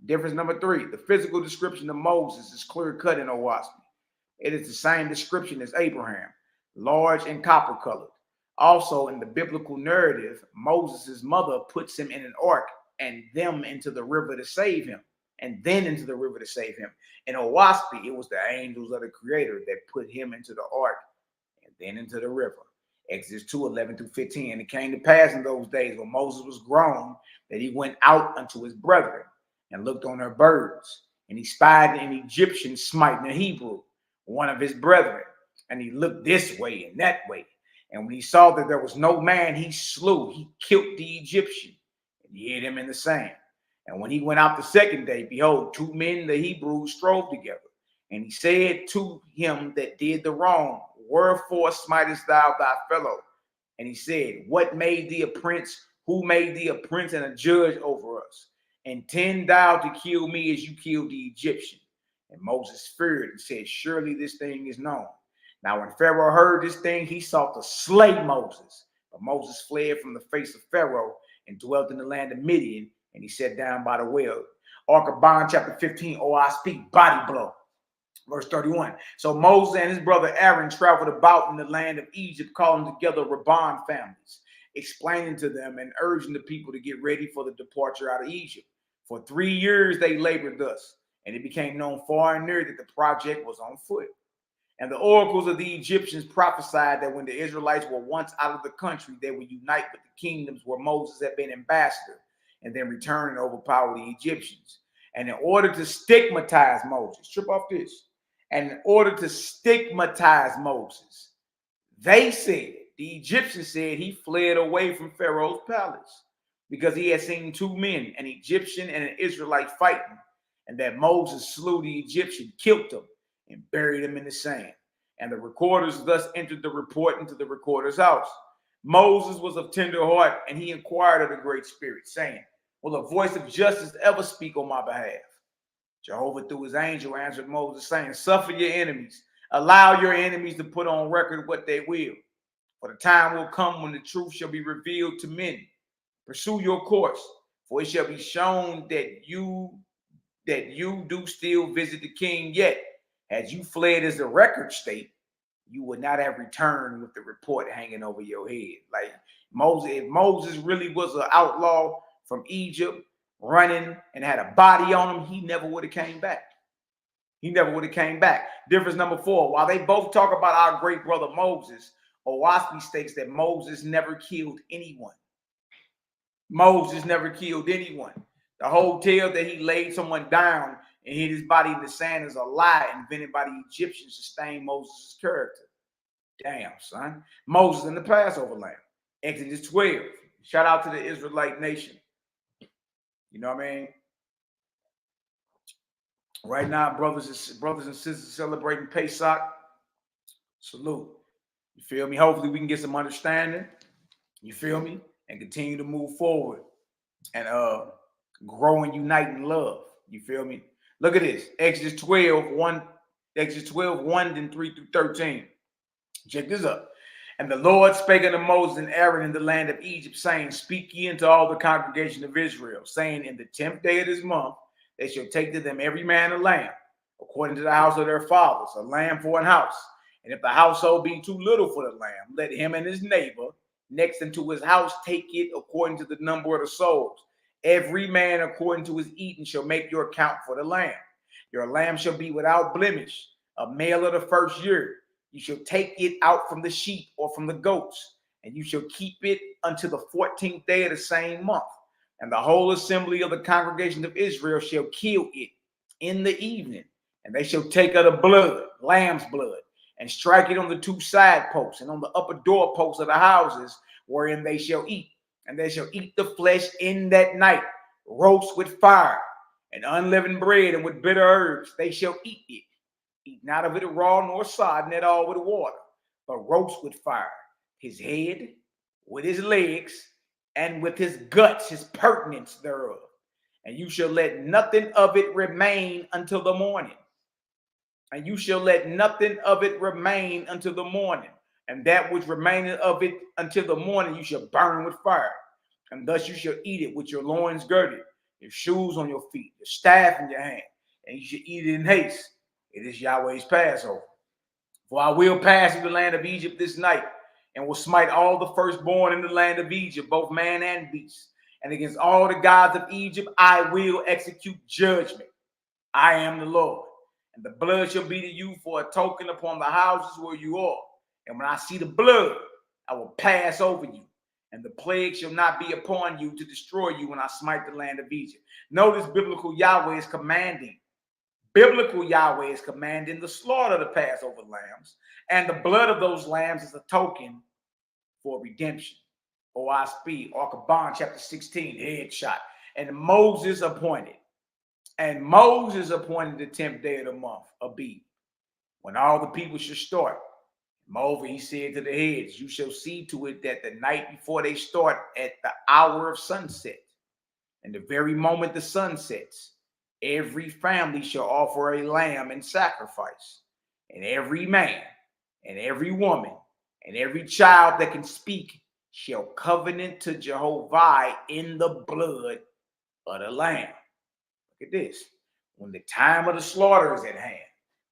Difference number 3. The physical description of Moses is clear-cut in Oahspe. It is the same description as Abraham, large and copper-colored. Also, in the biblical narrative, Moses' mother puts him in an ark and them into the river to save him, and then into the river to save him. In Oahspe, it was the angels of the Creator that put him into the ark and then into the river. Exodus 2:11-15. And it came to pass in those days when Moses was grown that he went out unto his brethren and looked on their birds. And he spied an Egyptian smiting a Hebrew, one of his brethren. And he looked this way and that way. And when he saw that there was no man, he killed the Egyptian, and he hid him in the sand. And when he went out the second day, behold, 2 men, the Hebrews, strove together. And he said to him that did the wrong, wherefore smitest thou thy fellow? And he said, what made thee a prince? Who made thee a prince and a judge over us? Intend thou to kill me as you killed the Egyptian? And Moses feared and said, surely this thing is known. Now, when Pharaoh heard this thing, he sought to slay Moses. But Moses fled from the face of Pharaoh and dwelt in the land of Midian, and he sat down by the well. Ark of Bond, chapter 15, Oahspe, body blow. Verse 31. So Moses and his brother Aaron traveled about in the land of Egypt, calling together Rabban families, explaining to them and urging the people to get ready for the departure out of Egypt. For 3 years they labored thus, and it became known far and near that the project was on foot. And the oracles of the Egyptians prophesied that when the Israelites were once out of the country, they would unite with the kingdoms where Moses had been ambassador, and then return and overpower the Egyptians. And in order to stigmatize Moses, strip off this, and in order to stigmatize Moses, they said, the Egyptians said he fled away from Pharaoh's palace because he had seen 2 men, an Egyptian and an Israelite, fighting, and that Moses slew the Egyptian, killed him, and buried him in the sand. And the recorders thus entered the report into the recorder's house. Moses was of tender heart, and he inquired of the Great Spirit, saying, will a voice of justice ever speak on my behalf? Jehovah through his angel answered Moses, saying, suffer your enemies. Allow your enemies to put on record what they will. For the time will come when the truth shall be revealed to many. Pursue your course, for it shall be shown that you do still visit the king yet. Had you fled as the record state, you would not have returned with the report hanging over your head. Like Moses, if Moses really was an outlaw from Egypt, running and had a body on him, he never would have came back. He never would have came back. Difference number 4, while they both talk about our great brother Moses, Oahspe states that Moses never killed anyone. Moses never killed anyone. The whole tale that he laid someone down and hid his body in the sand is a lie invented by the Egyptians to stain Moses' character. Damn, son. Moses in the Passover lamb. Exodus 12. Shout out to the Israelite nation. You know what I mean? Right now, brothers and sisters celebrating Pesach. Salute. You feel me? Hopefully we can get some understanding. You feel me? And continue to move forward and grow and unite in love. You feel me? Look at this. Exodus 12:1, then 3-13. Check this up. And the Lord spake unto Moses and Aaron in the land of Egypt, saying, speak ye unto all the congregation of Israel, saying, in the 10th day of this month, they shall take to them every man a lamb, according to the house of their fathers, a lamb for an house. And if the household be too little for the lamb, let him and his neighbor next unto his house take it according to the number of the souls. Every man according to his eating shall make your account for the lamb. Your lamb shall be without blemish, a male of the first year. You shall take it out from the sheep or from the goats, and you shall keep it until the 14th day of the same month. And the whole assembly of the congregation of Israel shall kill it in the evening, And they shall take of the blood, lamb's blood, and strike it on the 2 side posts and on the upper door posts of the houses wherein they shall eat. And they shall eat the flesh in that night, roast with fire, and unleavened bread, and with bitter herbs. They shall eat it. Eat not of it raw nor sodden at all with water, but roast with fire, his head, with his legs, and with his guts, his purtenance thereof. And you shall let nothing of it remain until the morning. And you shall let nothing of it remain until the morning. And that which remaineth of it until the morning you shall burn with fire. And thus you shall eat it with your loins girded, your shoes on your feet, your staff in your hand. And you shall eat it in haste. It is Yahweh's Passover. For I will pass through the land of Egypt this night, and will smite all the firstborn in the land of Egypt, both man and beast. And against all the gods of Egypt I will execute judgment. I am the Lord. And the blood shall be to you for a token upon the houses where you are. And when I see the blood, I will pass over you. And the plague shall not be upon you to destroy you when I smite the land of Egypt. Notice biblical Yahweh is commanding. Biblical Yahweh is commanding the slaughter of the Passover lambs. And the blood of those lambs is a token for redemption. Oahspe, Arkaban, chapter 16, headshot. And Moses appointed. And Moses appointed the 10th day of the month, Abib, when all the people should start. Moreover, he said to the heads, you shall see to it that the night before they start at the hour of sunset, and the very moment the sun sets, every family shall offer a lamb in sacrifice, and every man and every woman and every child that can speak shall covenant to Jehovah in the blood of the lamb. Look at this. When the time of the slaughter is at hand,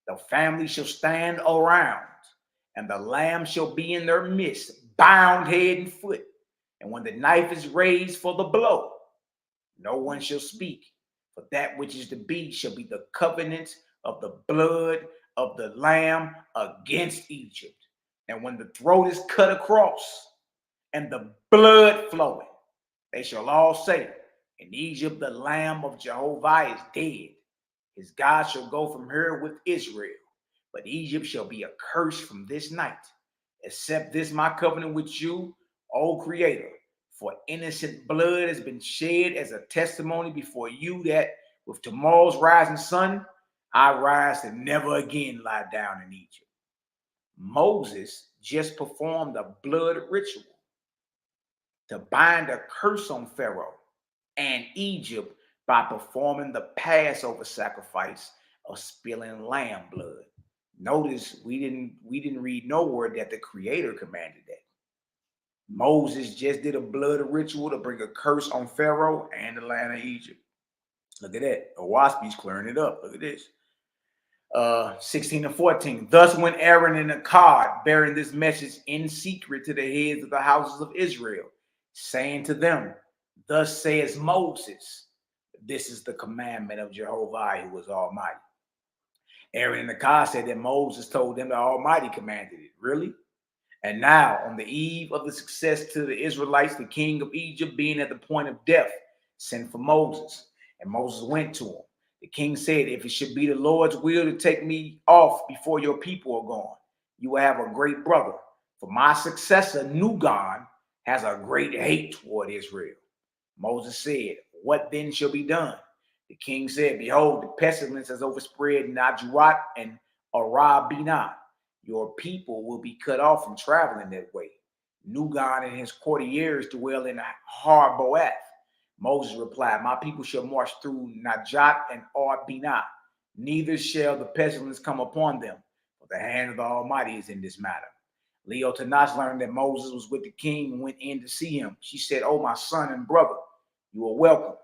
the family shall stand around, and the lamb shall be in their midst, bound head and foot. And when the knife is raised for the blow, no one shall speak, for that which is to be shall be the covenant of the blood of the lamb against Egypt. And when the throat is cut across, and the blood flowing, they shall all say, in Egypt the lamb of Jehovah is dead. His God shall go from her with Israel. But Egypt shall be accursed from this night. Accept this my covenant with you, O Creator. For innocent blood has been shed as a testimony before you that with tomorrow's rising sun, I rise to never again lie down in Egypt. Moses just performed a blood ritual to bind a curse on Pharaoh and Egypt by performing the Passover sacrifice of spilling lamb blood. Notice we didn't read nowhere that the Creator commanded that. Moses just did a blood ritual to bring a curse on Pharaoh and the land of Egypt. Look at that. Oahspe's clearing it up. Look at this. 16 and 14. Thus went Aaron and Akkad, bearing this message in secret to the heads of the houses of Israel, saying to them, thus says Moses, this is the commandment of Jehovah, who was Almighty. Aaron and Akkad said that Moses told them the Almighty commanded it. Really? And now, on the eve of the success to the Israelites, the king of Egypt, being at the point of death, sent for Moses. And Moses went to him. The king said, if it should be the Lord's will to take me off before your people are gone, you will have a great brother. For my successor, Nugan, has a great hate toward Israel. Moses said, what then shall be done? The king said, behold, the pestilence has overspread Najuat and Arabina. Your people will be cut off from traveling that way. Nugan and his courtiers dwell in Har-Boath. Moses replied, my people shall march through Najat and Arbina. Neither shall the pestilence come upon them, for the hand of the Almighty is in this matter. Leotanas learned that Moses was with the king and went in to see him. She said, oh, my son and brother, you are welcome.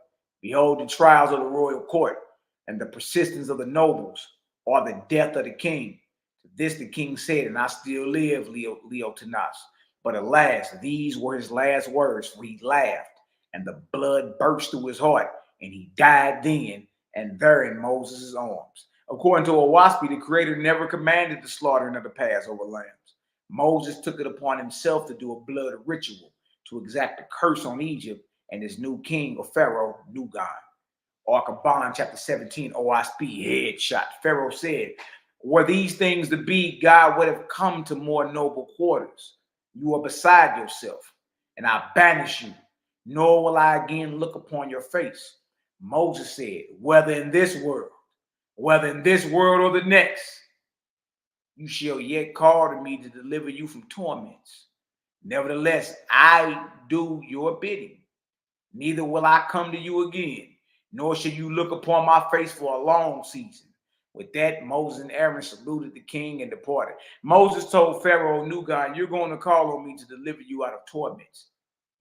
Behold, the trials of the royal court and the persistence of the nobles are the death of the king. To this the king said, and I still live, Leotanas. But alas, these were his last words, for he laughed, and the blood burst through his heart, and he died then and there in Moses' arms. According to Oahspe, the Creator never commanded the slaughtering of the Passover lambs. Moses took it upon himself to do a blood ritual to exact a curse on Egypt and his new king or Pharaoh, Nugan. Ark of Bond, chapter 17, Oahspe, headshot. Pharaoh said, were these things to be, God would have come to more noble quarters. You are beside yourself, and I banish you, nor will I again look upon your face. Moses said, whether in this world or the next, you shall yet call to me to deliver you from torments. Nevertheless, I do your bidding. Neither will I come to you again, nor shall you look upon my face for a long season. With that, Moses and Aaron saluted the king and departed. Moses told Pharaoh, new God, you're going to call on me to deliver you out of torments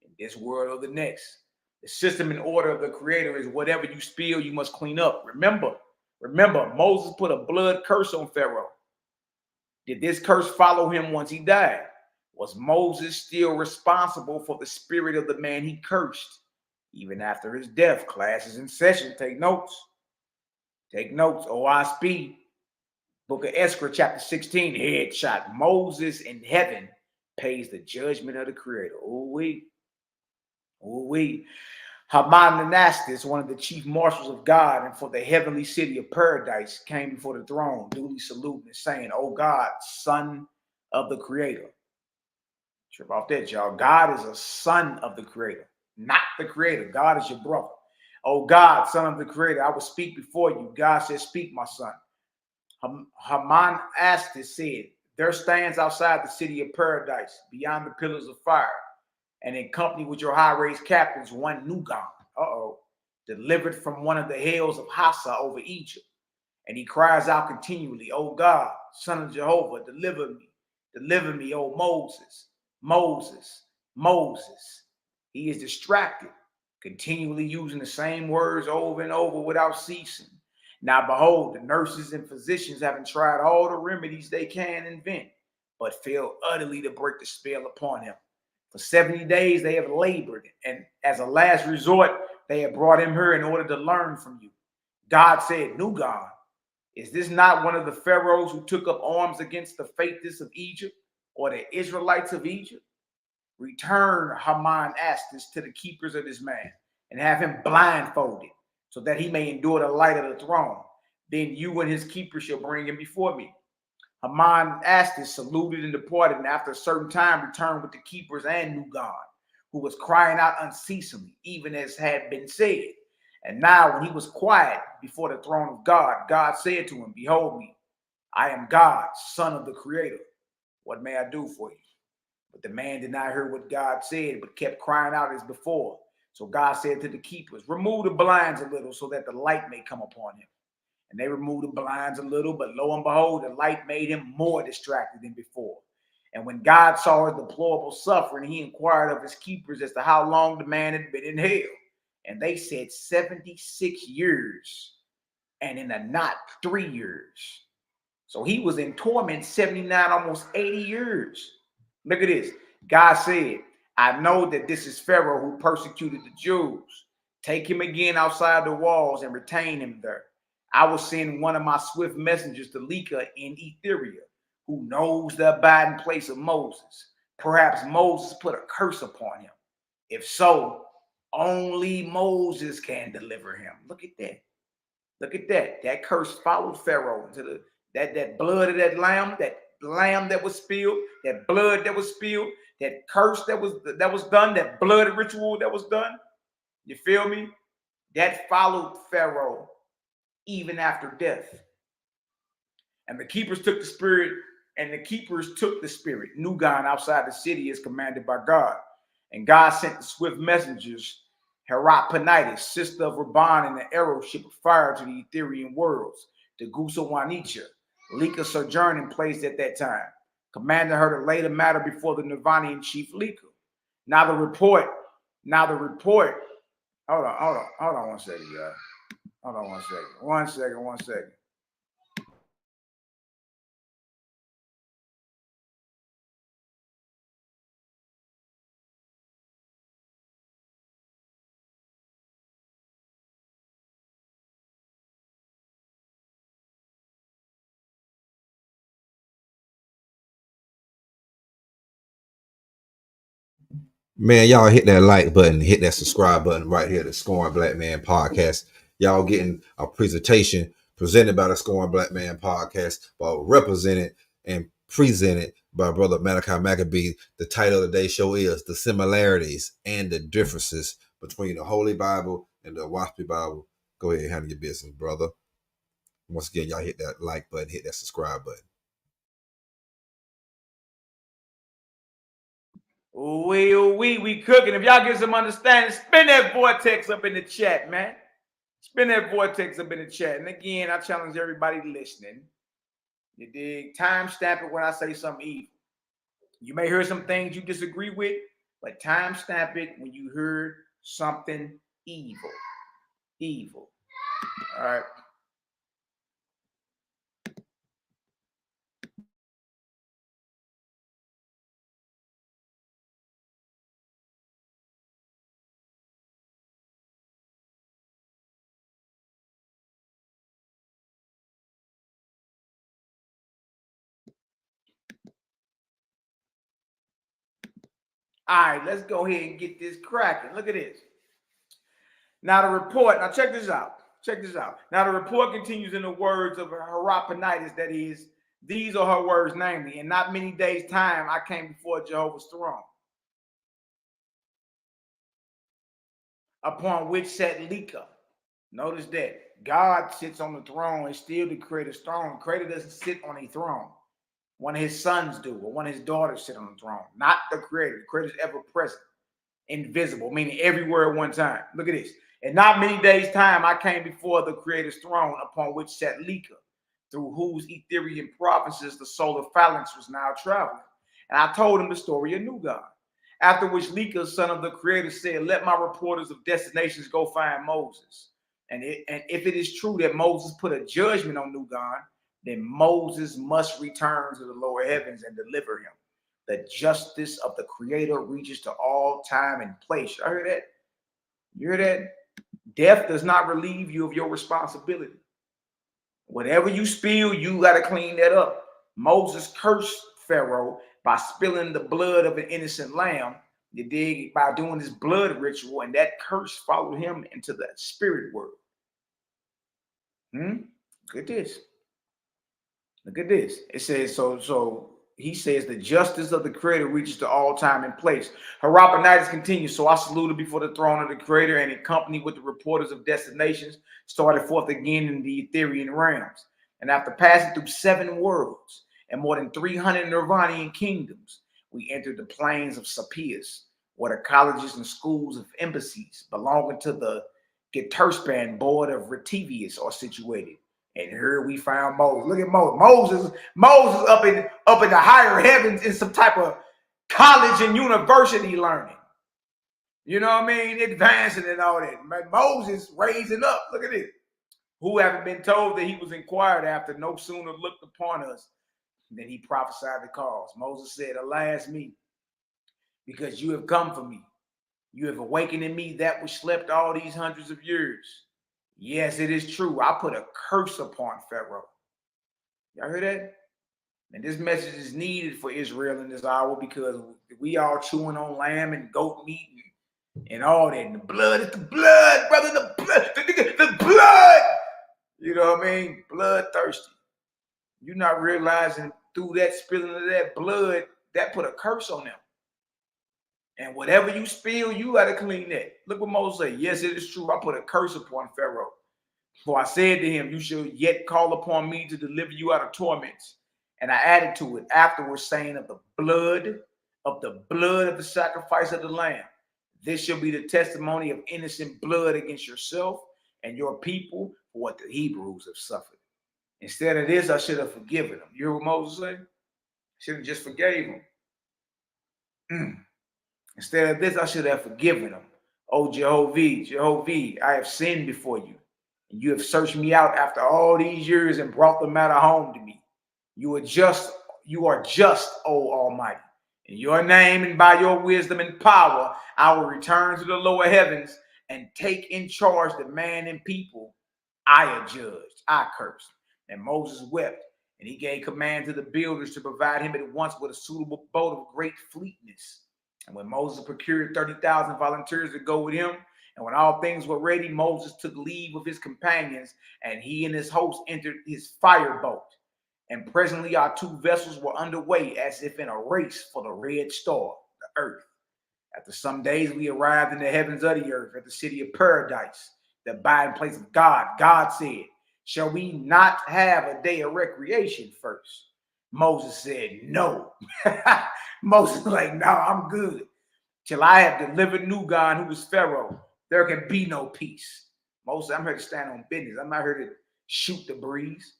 in this world or the next. The system and order of the Creator is whatever you spill, you must clean up. Remember, Moses put a blood curse on Pharaoh. Did this curse follow him once he died? Was Moses still responsible for the spirit of the man he cursed? Even after his death, class is in session. Take notes. Take notes. Oahspe, book of Ezra, chapter 16, headshot. Moses in heaven pays the judgment of the Creator. Ooh-wee. Ooh-wee. Haman, one of the chief marshals of God and for the heavenly city of paradise, came before the throne, duly saluting and saying, O God, son of the Creator. Trip off that, y'all. God is a son of the Creator, not the Creator. God is your brother. Oh God, son of the Creator, I will speak before you. God said, speak, my son. Haman said, there stands outside the city of paradise, beyond the pillars of fire, and in company with your high-raised captains, one Nugan, delivered from one of the hells of Hassa over Egypt. And he cries out continually, O God, son of Jehovah, deliver me, O Moses. Moses, Moses. He is distracted, continually using the same words over and over without ceasing. Now behold, the nurses and physicians having tried all the remedies they can invent, but failed utterly to break the spell upon him. For 70 days they have labored, and as a last resort, they have brought him here in order to learn from you. God said, Nugan, is this not one of the pharaohs who took up arms against the faithless of Egypt, or the Israelites of Egypt? Return, Haman asked this to the keepers of this man, and have him blindfolded, so that he may endure the light of the throne. Then you and his keepers shall bring him before me. Haman asked this, saluted and departed, and after a certain time returned with the keepers and Nugan, who was crying out unceasingly, even as had been said. And now when he was quiet before the throne of God, God said to him, behold me, I am God, son of the Creator. What may I do for you? But the man did not hear what God said, but kept crying out as before. So God said to the keepers, remove the blinds a little so that the light may come upon him. And they removed the blinds a little, but lo and behold, the light made him more distracted than before. And when God saw his deplorable suffering, he inquired of his keepers as to how long the man had been in hell. And they said 76 years, and in a knot 3 years. So he was in torment 79, almost 80 years. Look at this. God said, I know that this is Pharaoh who persecuted the Jews. Take him again outside the walls and retain him there. I will send one of my swift messengers to Leka in Ethiopia, who knows the abiding place of Moses. Perhaps Moses put a curse upon him. If so, only Moses can deliver him. Look at that. Look at that. That curse followed Pharaoh into that blood of that lamb that was spilled, that blood that was spilled, that curse that was done, that blood ritual that was done. You feel me? That followed Pharaoh even after death. And the keepers took the spirit, Nugan, outside the city as commanded by God. And God sent the swift messengers, Herapanitis, sister of Raban, in the arrow ship of fire to the Etherian worlds, to Gusawanicha, Leka sojourning placed at that time, commanded her to lay the matter before the Nirvanian chief Leka. Now the report, hold on one second, guys. Hold on one second. Man, y'all hit that like button, hit that subscribe button right here, the Scoring Black Man Podcast. Y'all getting a presentation presented by the Scoring Black Man podcast, but represented and presented by Brother MALAKI MACABEE. The title of today's show is The Similarities and the Differences Between the Holy Bible and the Oahspe Bible. Go ahead and handle your business, brother. Once again, y'all hit that like button, hit that subscribe button. We cooking. If y'all get some understanding, spin that vortex up in the chat, man. Spin that vortex up in the chat. And again, I challenge everybody listening. You dig? Timestamp it when I say something evil. You may hear some things you disagree with, but timestamp it when you hear something evil. Evil. All right. All right, let's go ahead and get this cracking. Look at this. Now the report, now check this out. Check this out. Now the report continues in the words of Harapanitis, that is, these are her words, namely, in not many days' time I came before Jehovah's throne, upon which sat Leka. Notice that God sits on the throne and still the Creator's throne. The Creator doesn't sit on a throne. One of his sons do, or one of his daughters sit on the throne. Not the Creator. The Creator is ever present, invisible, meaning everywhere at one time. Look at this. In not many days' time, I came before the Creator's throne, upon which sat Leka, through whose Etherian provinces the solar phalanx was now traveling. And I told him the story of New God. After which Leka, son of the Creator, said, let my reporters of destinations go find Moses. And if it is true that Moses put a judgment on New God, then Moses must return to the lower heavens and deliver him. The justice of the Creator reaches to all time and place. You heard that? You heard that? Death does not relieve you of your responsibility. Whatever you spill, you got to clean that up. Moses cursed Pharaoh by spilling the blood of an innocent lamb. You dig? By doing this blood ritual, and that curse followed him into the spirit world. Look at this. Look at this. It says, so he says the justice of the Creator reaches to all time and place. Harapanitis continues. So I saluted before the throne of the Creator, and in company with the reporters of destinations, started forth again in the Etherian realms. And after passing through 7 worlds and more than 300 Nirvanian kingdoms, we entered the plains of Sapias, where the colleges and schools of embassies belonging to the Geterspan board of Retivius are situated. And here we found Moses. Look at Moses. Moses up in the higher heavens in some type of college and university learning. You know what I mean? Advancing and all that. Moses raising up. Look at this. Who having been told that he was inquired after, no sooner looked upon us than he prophesied the cause. Moses said, alas me, because you have come for me. You have awakened in me that which slept all these hundreds of years. Yes, it is true. I put a curse upon Pharaoh. Y'all hear that? And this message is needed for Israel in this hour, because we all chewing on lamb and goat meat and all that. And the blood is the blood, brother. The blood. The blood. You know what I mean? Bloodthirsty. You're not realizing through that spilling of that blood, that put a curse on them. And whatever you spill, you got to clean that. Look what Moses said. Yes, it is true. I put a curse upon Pharaoh. For I said to him, you shall yet call upon me to deliver you out of torments. And I added to it afterwards, saying of the blood of the sacrifice of the lamb. This shall be the testimony of innocent blood against yourself and your people for what the Hebrews have suffered. Instead of this, I should have forgiven them. You hear what Moses said? Should have just forgave them. Instead of this, I should have forgiven them. Oh, Jehovah, I have sinned before you. And you have searched me out after all these years and brought the matter home to me. You are just, O Almighty. In your name and by your wisdom and power, I will return to the lower heavens and take in charge the man and people I adjudged, I cursed. And Moses wept, and he gave command to the builders to provide him at once with a suitable boat of great fleetness. And when Moses procured 30,000 volunteers to go with him, And when all things were ready, Moses took leave of his companions, and he and his host entered his fireboat. And presently our two vessels were underway as if in a race for the red star, the earth. After some days, we arrived in the heavens of the earth at the city of paradise, the abiding place of God. God said, shall we not have a day of recreation first? Moses said, no. Moses was like, no, I'm good. Till I have delivered Nugon, who was Pharaoh, there can be no peace. Moses, I'm here to stand on business. I'm not here to shoot the breeze.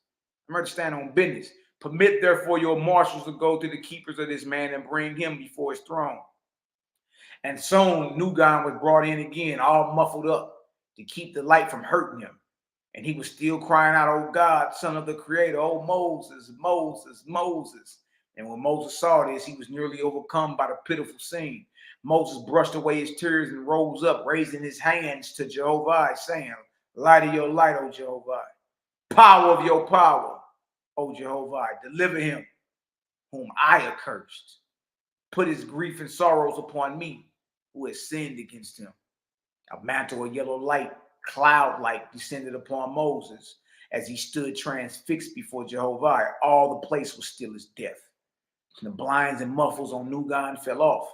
I'm here to stand on business. Permit, therefore, your marshals to go to the keepers of this man and bring him before his throne. And soon Nugon was brought in again, all muffled up, to keep the light from hurting him. And he was still crying out, oh God, son of the Creator, oh Moses, Moses, Moses. And when Moses saw this, he was nearly overcome by the pitiful scene. Moses brushed away his tears and rose up, raising his hands to Jehovah, saying, light of your light, O Jehovah, power of your power, O Jehovah, deliver him whom I accursed. Put his grief and sorrows upon me, who has sinned against him. A mantle of yellow light, cloud-like, descended upon Moses as he stood transfixed before Jehovah. All the place was still as death. The blinds and muffles on Nugon fell off,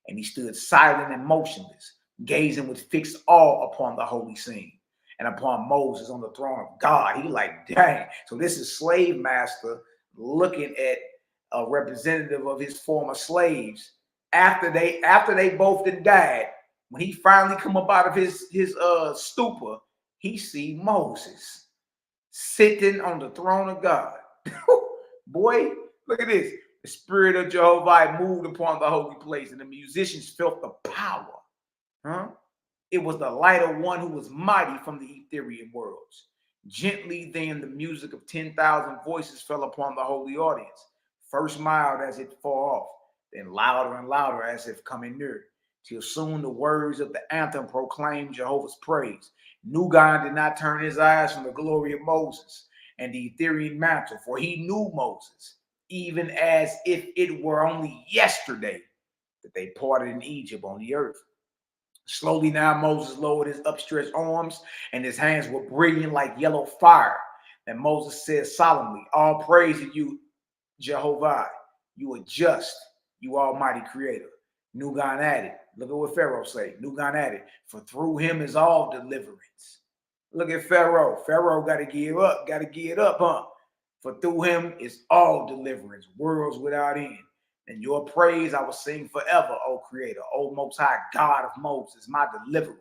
and he stood silent and motionless, gazing with fixed awe upon the holy scene and upon Moses on the throne of God. He like, dang. So this is slave master looking at a representative of his former slaves after they both had died. When he finally come up out of his stupor, he see Moses sitting on the throne of God. Boy, look at this. The spirit of Jehovah moved upon the holy place, and the musicians felt the power. It was the light of one who was mighty from the Ethereal worlds. Gently then the music of 10,000 voices fell upon the holy audience, first mild as it far off, then louder and louder as if coming near, till soon the words of the anthem proclaimed Jehovah's praise. Nugon did not turn his eyes from the glory of Moses and the Ethereal mantle, for he knew Moses, even as if it were only yesterday that they parted in Egypt on the earth. Slowly now Moses lowered his upstretched arms, and his hands were brilliant like yellow fire. And Moses said solemnly, all praise to you, Jehovah. You are just, you almighty creator. Nugon added, look at what Pharaoh said. Nugon added, for through him is all deliverance. Look at Pharaoh. Pharaoh got to give up, huh? For through him is all deliverance, worlds without end. And your praise I will sing forever, O Creator, O Most High God of Moses, my deliverer.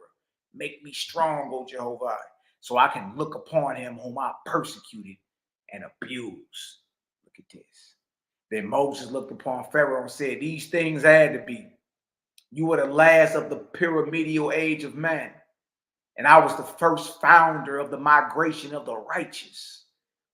Make me strong, O Jehovah, so I can look upon him whom I persecuted and abused. Look at this. Then Moses looked upon Pharaoh and said, these things had to be. You are the last of the pyramidal age of man, and I was the first founder of the migration of the righteous.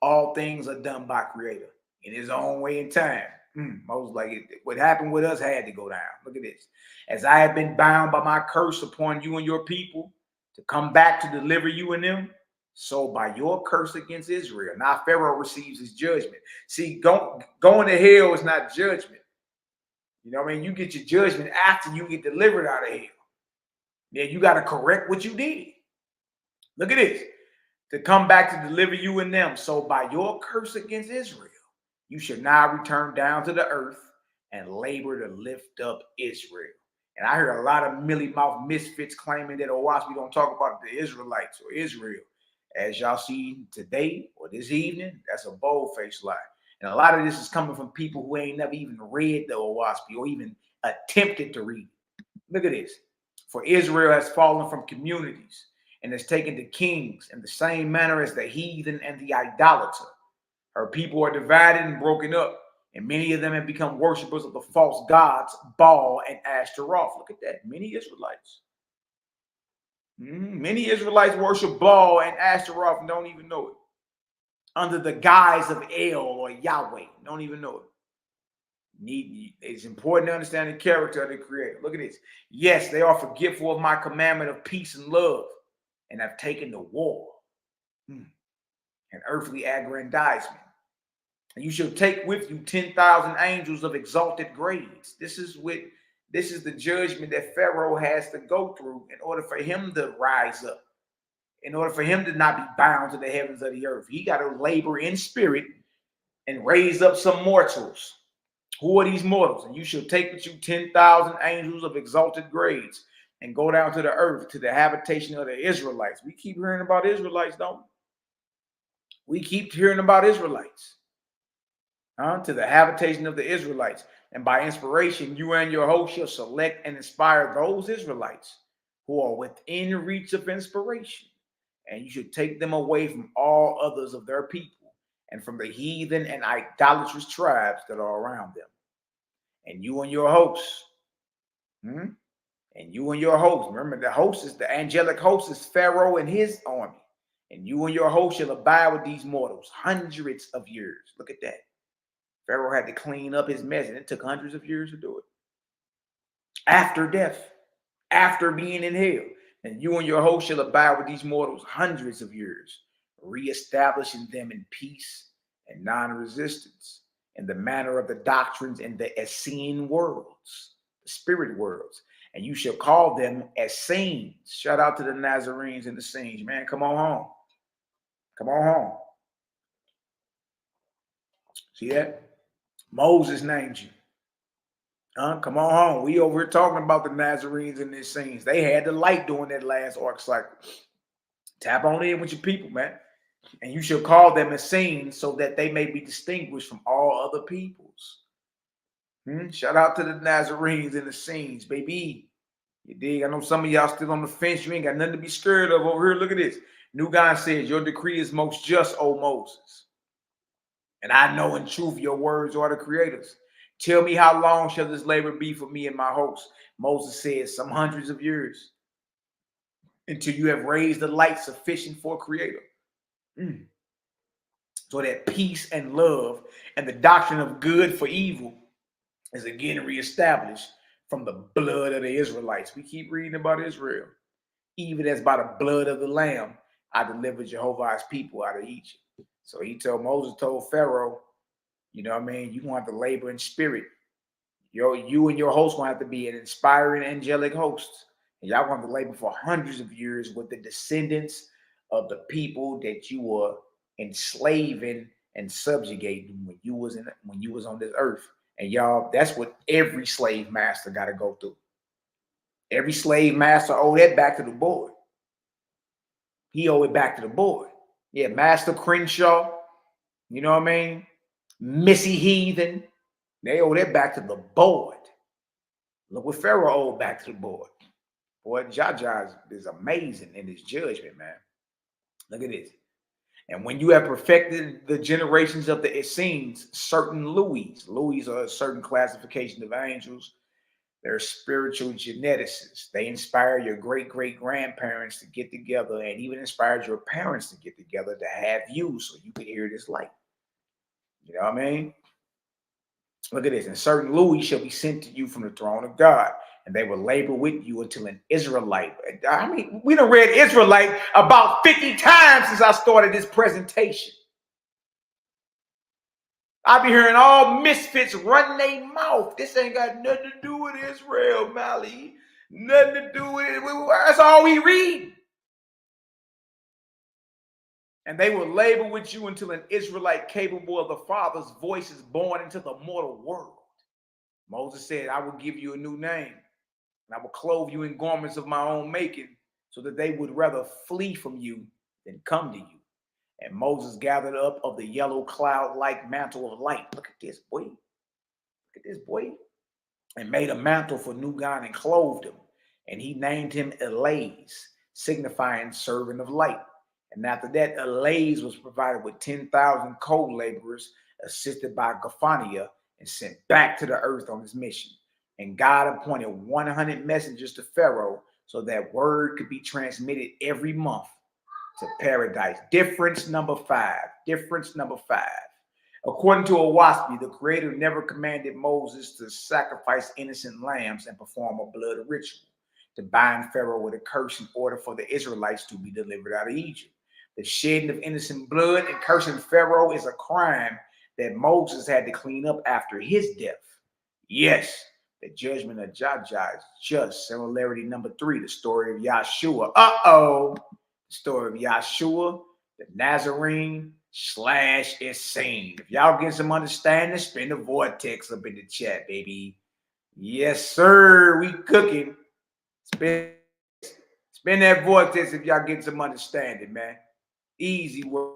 All things are done by Creator in his own way and time. Moses like, what happened with us had to go down. Look at this. As I have been bound by my curse upon you and your people to come back to deliver you and them, so by your curse against Israel, now Pharaoh receives his judgment. See, going to hell is not judgment. You know what I mean? You get your judgment after you get delivered out of hell. Then you got to correct what you did. Look at this. To come back to deliver you and them. So by your curse against Israel, you should now return down to the earth and labor to lift up Israel. And I hear a lot of mealy-mouthed misfits claiming that Oahspe don't talk about the Israelites or Israel. As y'all see today or this evening, that's a bold-faced lie. And a lot of this is coming from people who ain't never even read the Oahspe or even attempted to read it. Look at this. For Israel has fallen from communities and has taken to kings in the same manner as the heathen and the idolater. Her people are divided and broken up, and many of them have become worshipers of the false gods, Baal and Ashtaroth. Look at that. Many Israelites. Many Israelites worship Baal and Ashtaroth and don't even know it. Under the guise of El or Yahweh. Don't even know it. It's important to understand the character of the Creator. Look at this. Yes, they are forgetful of my commandment of peace and love and have taken to war and earthly aggrandizement. And you shall take with you 10,000 angels of exalted grades. This is with This is the judgment that Pharaoh has to go through in order for him to rise up, in order for him to not be bound to the heavens of the earth. He got to labor in spirit and raise up some mortals. Who are these mortals? And you shall take with you 10,000 angels of exalted grades and go down to the earth, to the habitation of the Israelites. We keep hearing about Israelites, don't we? We keep hearing about Israelites. To the habitation of the Israelites. And by inspiration, you and your host shall select and inspire those Israelites who are within reach of inspiration. And you should take them away from all others of their people and from the heathen and idolatrous tribes that are around them. And you and your hosts, and you and your host, remember the host is the angelic host is Pharaoh and his army. And you and your host shall abide with these mortals hundreds of years. Look at that. Pharaoh had to clean up his mess, and it took hundreds of years to do it. After death, after being in hell. And you and your host shall abide with these mortals hundreds of years, reestablishing them in peace and non-resistance in the manner of the doctrines in the Essene worlds, the spirit worlds. And you shall call them Essenes. Shout out to the Nazarenes and the Essenes, man. Come on home. Come on home. See that? Moses named you. Come on home. We over here talking about the Nazarenes and the Essenes. They had the light during that last arc cycle. Tap on in with your people, man. And you shall call them Essenes so that they may be distinguished from all other peoples. Shout out to the Nazarenes and the Essenes, baby. You dig? I know some of y'all still on the fence. You ain't got nothing to be scared of over here. Look at this. New God says, your decree is most just, O Moses. And I know in truth your words are the creators. Tell me how long shall this labor be for me and my host? Moses says, some hundreds of years, until you have raised the light sufficient for a creator. So that peace and love and the doctrine of good for evil is again reestablished from the blood of the Israelites. We keep reading about Israel. Even as by the blood of the Lamb, I delivered Jehovah's people out of Egypt. So Moses told Pharaoh, you know what I mean? You're going to have to labor in spirit. You and your host going to have to be an inspiring angelic host. And y'all going to labor for hundreds of years with the descendants of the people that you were enslaving and subjugating when you was on this earth. And y'all, that's what every slave master got to go through. Every slave master owed that back to the board. He owed it back to the board. Yeah, Master Crenshaw, you know what I mean? Missy Heathen, they owe that back to the board. Look what Pharaoh owed back to the board. Boy, Jaja is amazing in his judgment, man. Look at this. And when you have perfected the generations of the Essenes, certain Louis are a certain classification of angels. They're spiritual geneticists. They inspire your great-great-grandparents to get together and even inspired your parents to get together to have you so you can hear this light. You know what I mean? Look at this. And certain Louis shall be sent to you from the throne of God, and they will labor with you until an Israelite. I mean, we done read Israelite about 50 times since I started this presentation. I be hearing all misfits run their mouth. This ain't got nothing to do with Israel, Mali. Nothing to do with it. That's all we read. And they will labor with you until an Israelite capable of the Father's voice is born into the mortal world. Moses said, I will give you a new name, and I will clothe you in garments of my own making, so that they would rather flee from you than come to you. And Moses gathered up of the yellow cloud-like mantle of light. Look at this, boy. Look at this, boy. And made a mantle for Nugan and clothed him. And he named him Elais, signifying servant of light. And after that, Elais was provided with 10,000 co-laborers, assisted by Gaphania, and sent back to the earth on his mission. And God appointed 100 messengers to Pharaoh, so that word could be transmitted every month to paradise. Difference number 5. Difference number 5. According to Oahspe, the Creator never commanded Moses to sacrifice innocent lambs and perform a blood ritual to bind Pharaoh with a curse in order for the Israelites to be delivered out of Egypt. The shedding of innocent blood and cursing Pharaoh is a crime that Moses had to clean up after his death. Yes, The judgment of Jaja is just. Similarity number 3, the story of Yahshua. The story of Yahshua, the Nazarene / Essene. If y'all get some understanding, spin the vortex up in the chat, baby. Yes, sir. We cooking. Spin that vortex if y'all get some understanding, man. Easy work.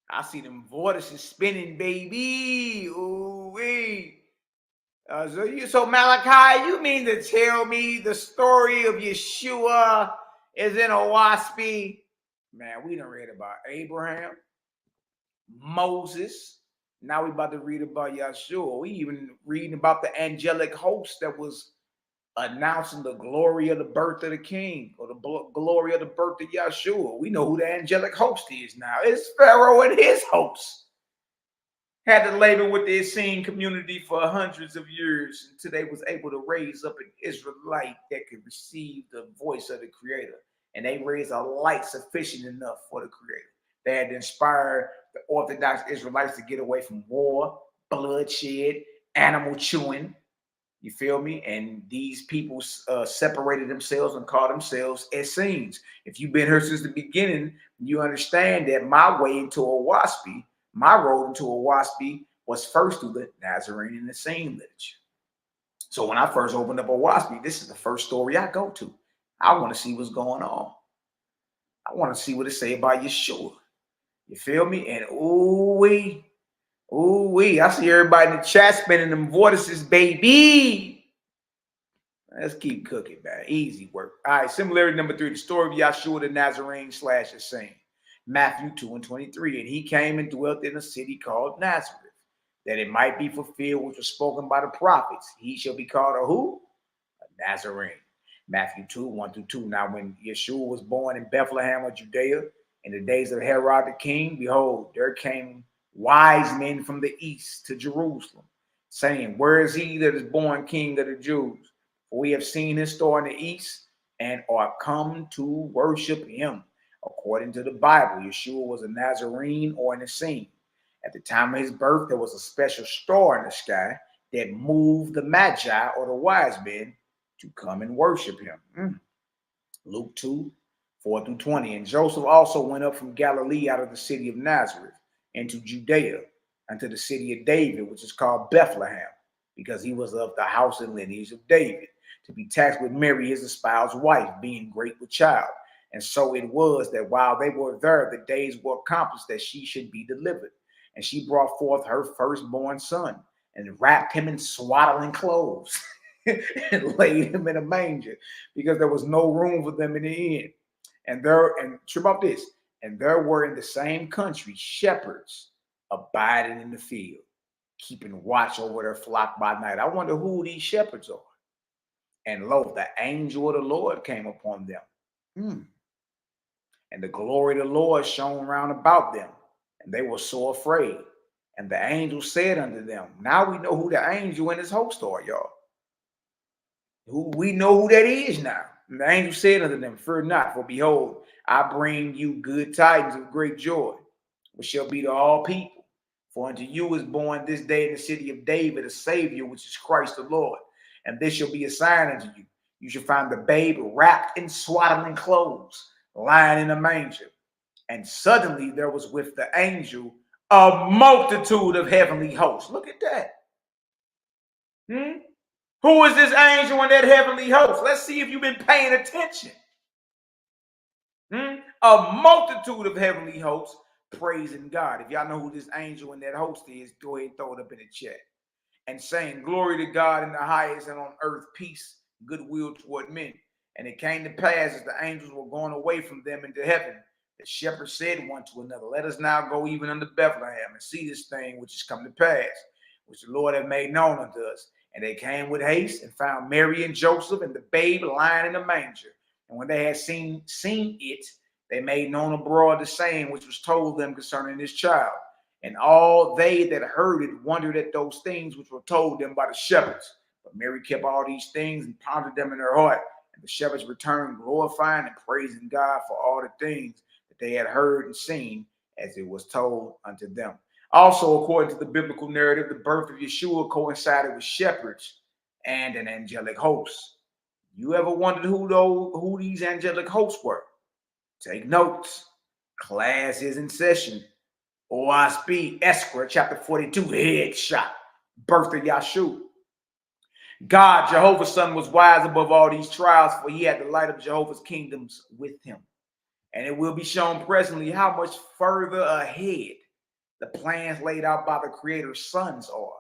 I see them vortices spinning, baby. Ooh-wee. So Malachi, you mean to tell me the story of Yeshua is in Oahspe? Man, we done read about Abraham, Moses. Now we about to read about Yeshua. We even reading about the angelic host that was announcing the glory of the birth of the king, or the glory of the birth of Yeshua. We know who the angelic host is now. It's Pharaoh and his hosts. Had to labor with the Essene community for hundreds of years until they was able to raise up an Israelite that could receive the voice of the Creator. And they raised a light sufficient enough for the Creator. They had inspired the Orthodox Israelites to get away from war, bloodshed, animal chewing. You feel me? And these people separated themselves and called themselves Essenes. If you've been here since the beginning, you understand that my way into Oahspe, my road into Oahspe, was first through the Nazarene and Essene lineage. So when I first opened up Oahspe, this is the first story I go to. I want to see what's going on. I want to see what it say about Yeshua. You feel me? And ooh-wee. Ooh-wee. I see everybody in the chat spinning them vortices, baby. Let's keep cooking, man. Easy work. All right, similarity number 3, the story of Yahshua the Nazarene / Essene. Matthew 2:23. And he came and dwelt in a city called Nazareth, that it might be fulfilled which was spoken by the prophets. He shall be called a who? A Nazarene. Matthew 2:1-2. Now when Yeshua was born in Bethlehem of Judea, in the days of Herod the king, behold, there came wise men from the east to Jerusalem, saying, where is he that is born King of the Jews? For we have seen his star in the east and are come to worship him. According to the Bible, Yeshua was a Nazarene or an Essene. At the time of his birth, there was a special star in the sky that moved the Magi, or the wise men, to come and worship him. Luke 2:4-20. And Joseph also went up from Galilee out of the city of Nazareth into Judea, unto the city of David, which is called Bethlehem, because he was of the house and lineage of David, to be taxed with Mary, his espoused wife, being great with child. And so it was that while they were there, the days were accomplished that she should be delivered. And she brought forth her firstborn son, and wrapped him in swaddling clothes, and laid him in a manger, because there was no room for them in the inn. And trip about this, and there were in the same country shepherds abiding in the field, keeping watch over their flock by night. I wonder who these shepherds are. And lo, the angel of the Lord came upon them. And the glory of the Lord shone round about them, and they were so afraid. And the angel said unto them, now we know who the angel and his host are, y'all. We know who that is now. And the angel said unto them, fear not, for behold, I bring you good tidings of great joy, which shall be to all people. For unto you is born this day in the city of David a Savior, which is Christ the Lord. And this shall be a sign unto you. You shall find the babe wrapped in swaddling clothes, lying in a manger. And suddenly there was with the angel a multitude of heavenly hosts. Look at that. Who is this angel and that heavenly host? Let's see if you've been paying attention. A multitude of heavenly hosts praising God. If y'all know who this angel and that host is, go ahead and throw it up in the chat. And saying, glory to God in the highest, and on earth peace, goodwill toward men. And it came to pass, as the angels were going away from them into heaven, the shepherds said one to another, let us now go even unto Bethlehem, and see this thing which is come to pass, which the Lord hath made known unto us. And they came with haste, and found Mary and Joseph, and the babe lying in the manger. And when they had seen it, they made known abroad the same which was told them concerning this child. And all they that heard it wondered at those things which were told them by the shepherds. But Mary kept all these things and pondered them in her heart. And the shepherds returned, glorifying and praising God for all the things that they had heard and seen, as it was told unto them. Also, according to the biblical narrative, the birth of Yeshua coincided with shepherds and an angelic host. You ever wondered who these angelic hosts were? Take notes. Class is in session. Oahspe, Escra, chapter 42, headshot. Birth of Yeshua. God, Jehovah's Son, was wise above all these trials, for he had the light of Jehovah's kingdoms with him. And it will be shown presently how much further ahead the plans laid out by the Creator's sons are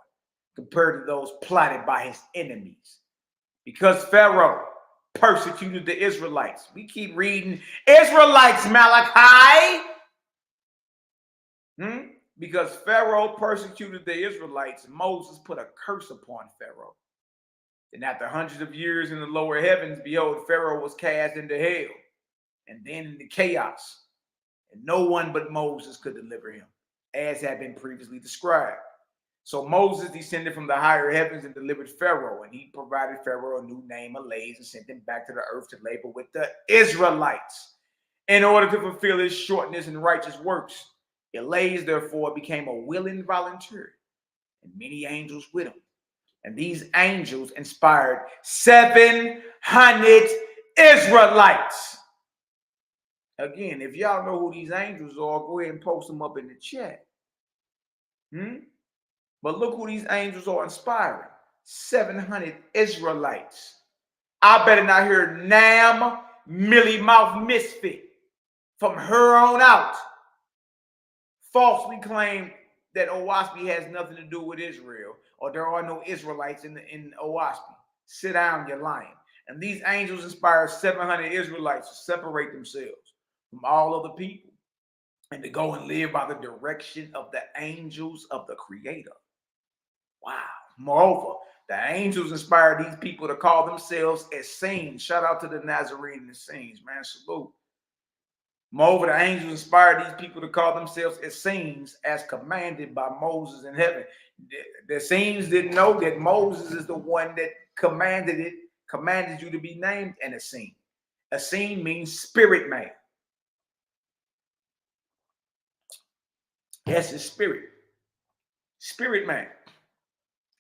compared to those plotted by his enemies. Because Pharaoh persecuted the Israelites. We keep reading Israelites, MALAKI. Because Pharaoh persecuted the Israelites, Moses put a curse upon Pharaoh. And after hundreds of years in the lower heavens, behold, Pharaoh was cast into hell, and then into chaos. And no one but Moses could deliver him, as had been previously described. So Moses descended from the higher heavens and delivered Pharaoh, and he provided Pharaoh a new name, Alays, and sent him back to the earth to labor with the Israelites in order to fulfill his shortness and righteous works. Alays, therefore, became a willing volunteer, and many angels with him. And these angels inspired 700 Israelites. Again, if y'all know who these angels are, go ahead and post them up in the chat. But look who these angels are inspiring. 700 Israelites. I better not hear Nam, Millie Mouth Misfit from her on out falsely claim that Oahspe has nothing to do with Israel, or there are no Israelites in Oahspe. Sit down, you're lying. And these angels inspire 700 Israelites to separate themselves from all other people and to go and live by the direction of the angels of the Creator. Wow. Moreover, the angels inspired these people to call themselves Essenes. Shout out to the Nazarene and Essenes, man. Salute. Moreover, the angels inspired these people to call themselves Essenes as commanded by Moses in heaven. The Essenes didn't know that Moses is the one that commanded you to be named an Essene. Essene means spirit man. Yes, it's spirit. Spirit man.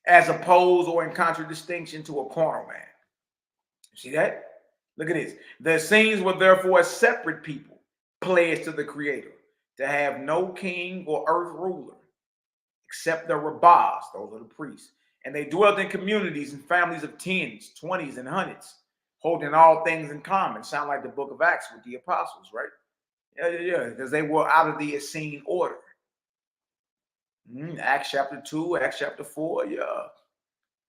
As opposed or in contradistinction to a carnal man. See that? Look at this. The Essenes were therefore a separate people, pledged to the Creator, to have no king or earth ruler, except the Rabbahs, those are the priests. And they dwelt in communities and families of 10s, 20s, and 100s, holding all things in common. Sound like the book of Acts with the apostles, right? Yeah, because they were out of the Essene order. Acts chapter 2, Acts chapter 4,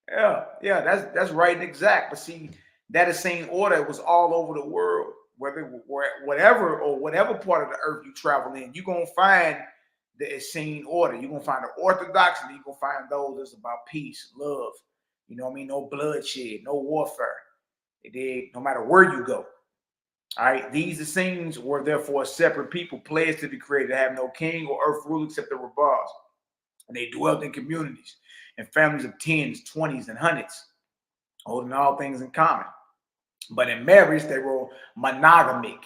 that's right and exact. But see, that Essene order was all over the world. Whatever part of the earth you travel in, you're going to find the Essene order. You're going to find the Orthodox, and you're going to find those that's about peace, love. You know what I mean? No bloodshed, no warfare. No matter where you go. All right. These Essenes were therefore a separate people, pledged to the Creator, to have no king or earth rule except the Rabbahs. And they dwelt in communities and families of 10s, 20s, and 100s, holding all things in common. But in marriage, they were monogamic,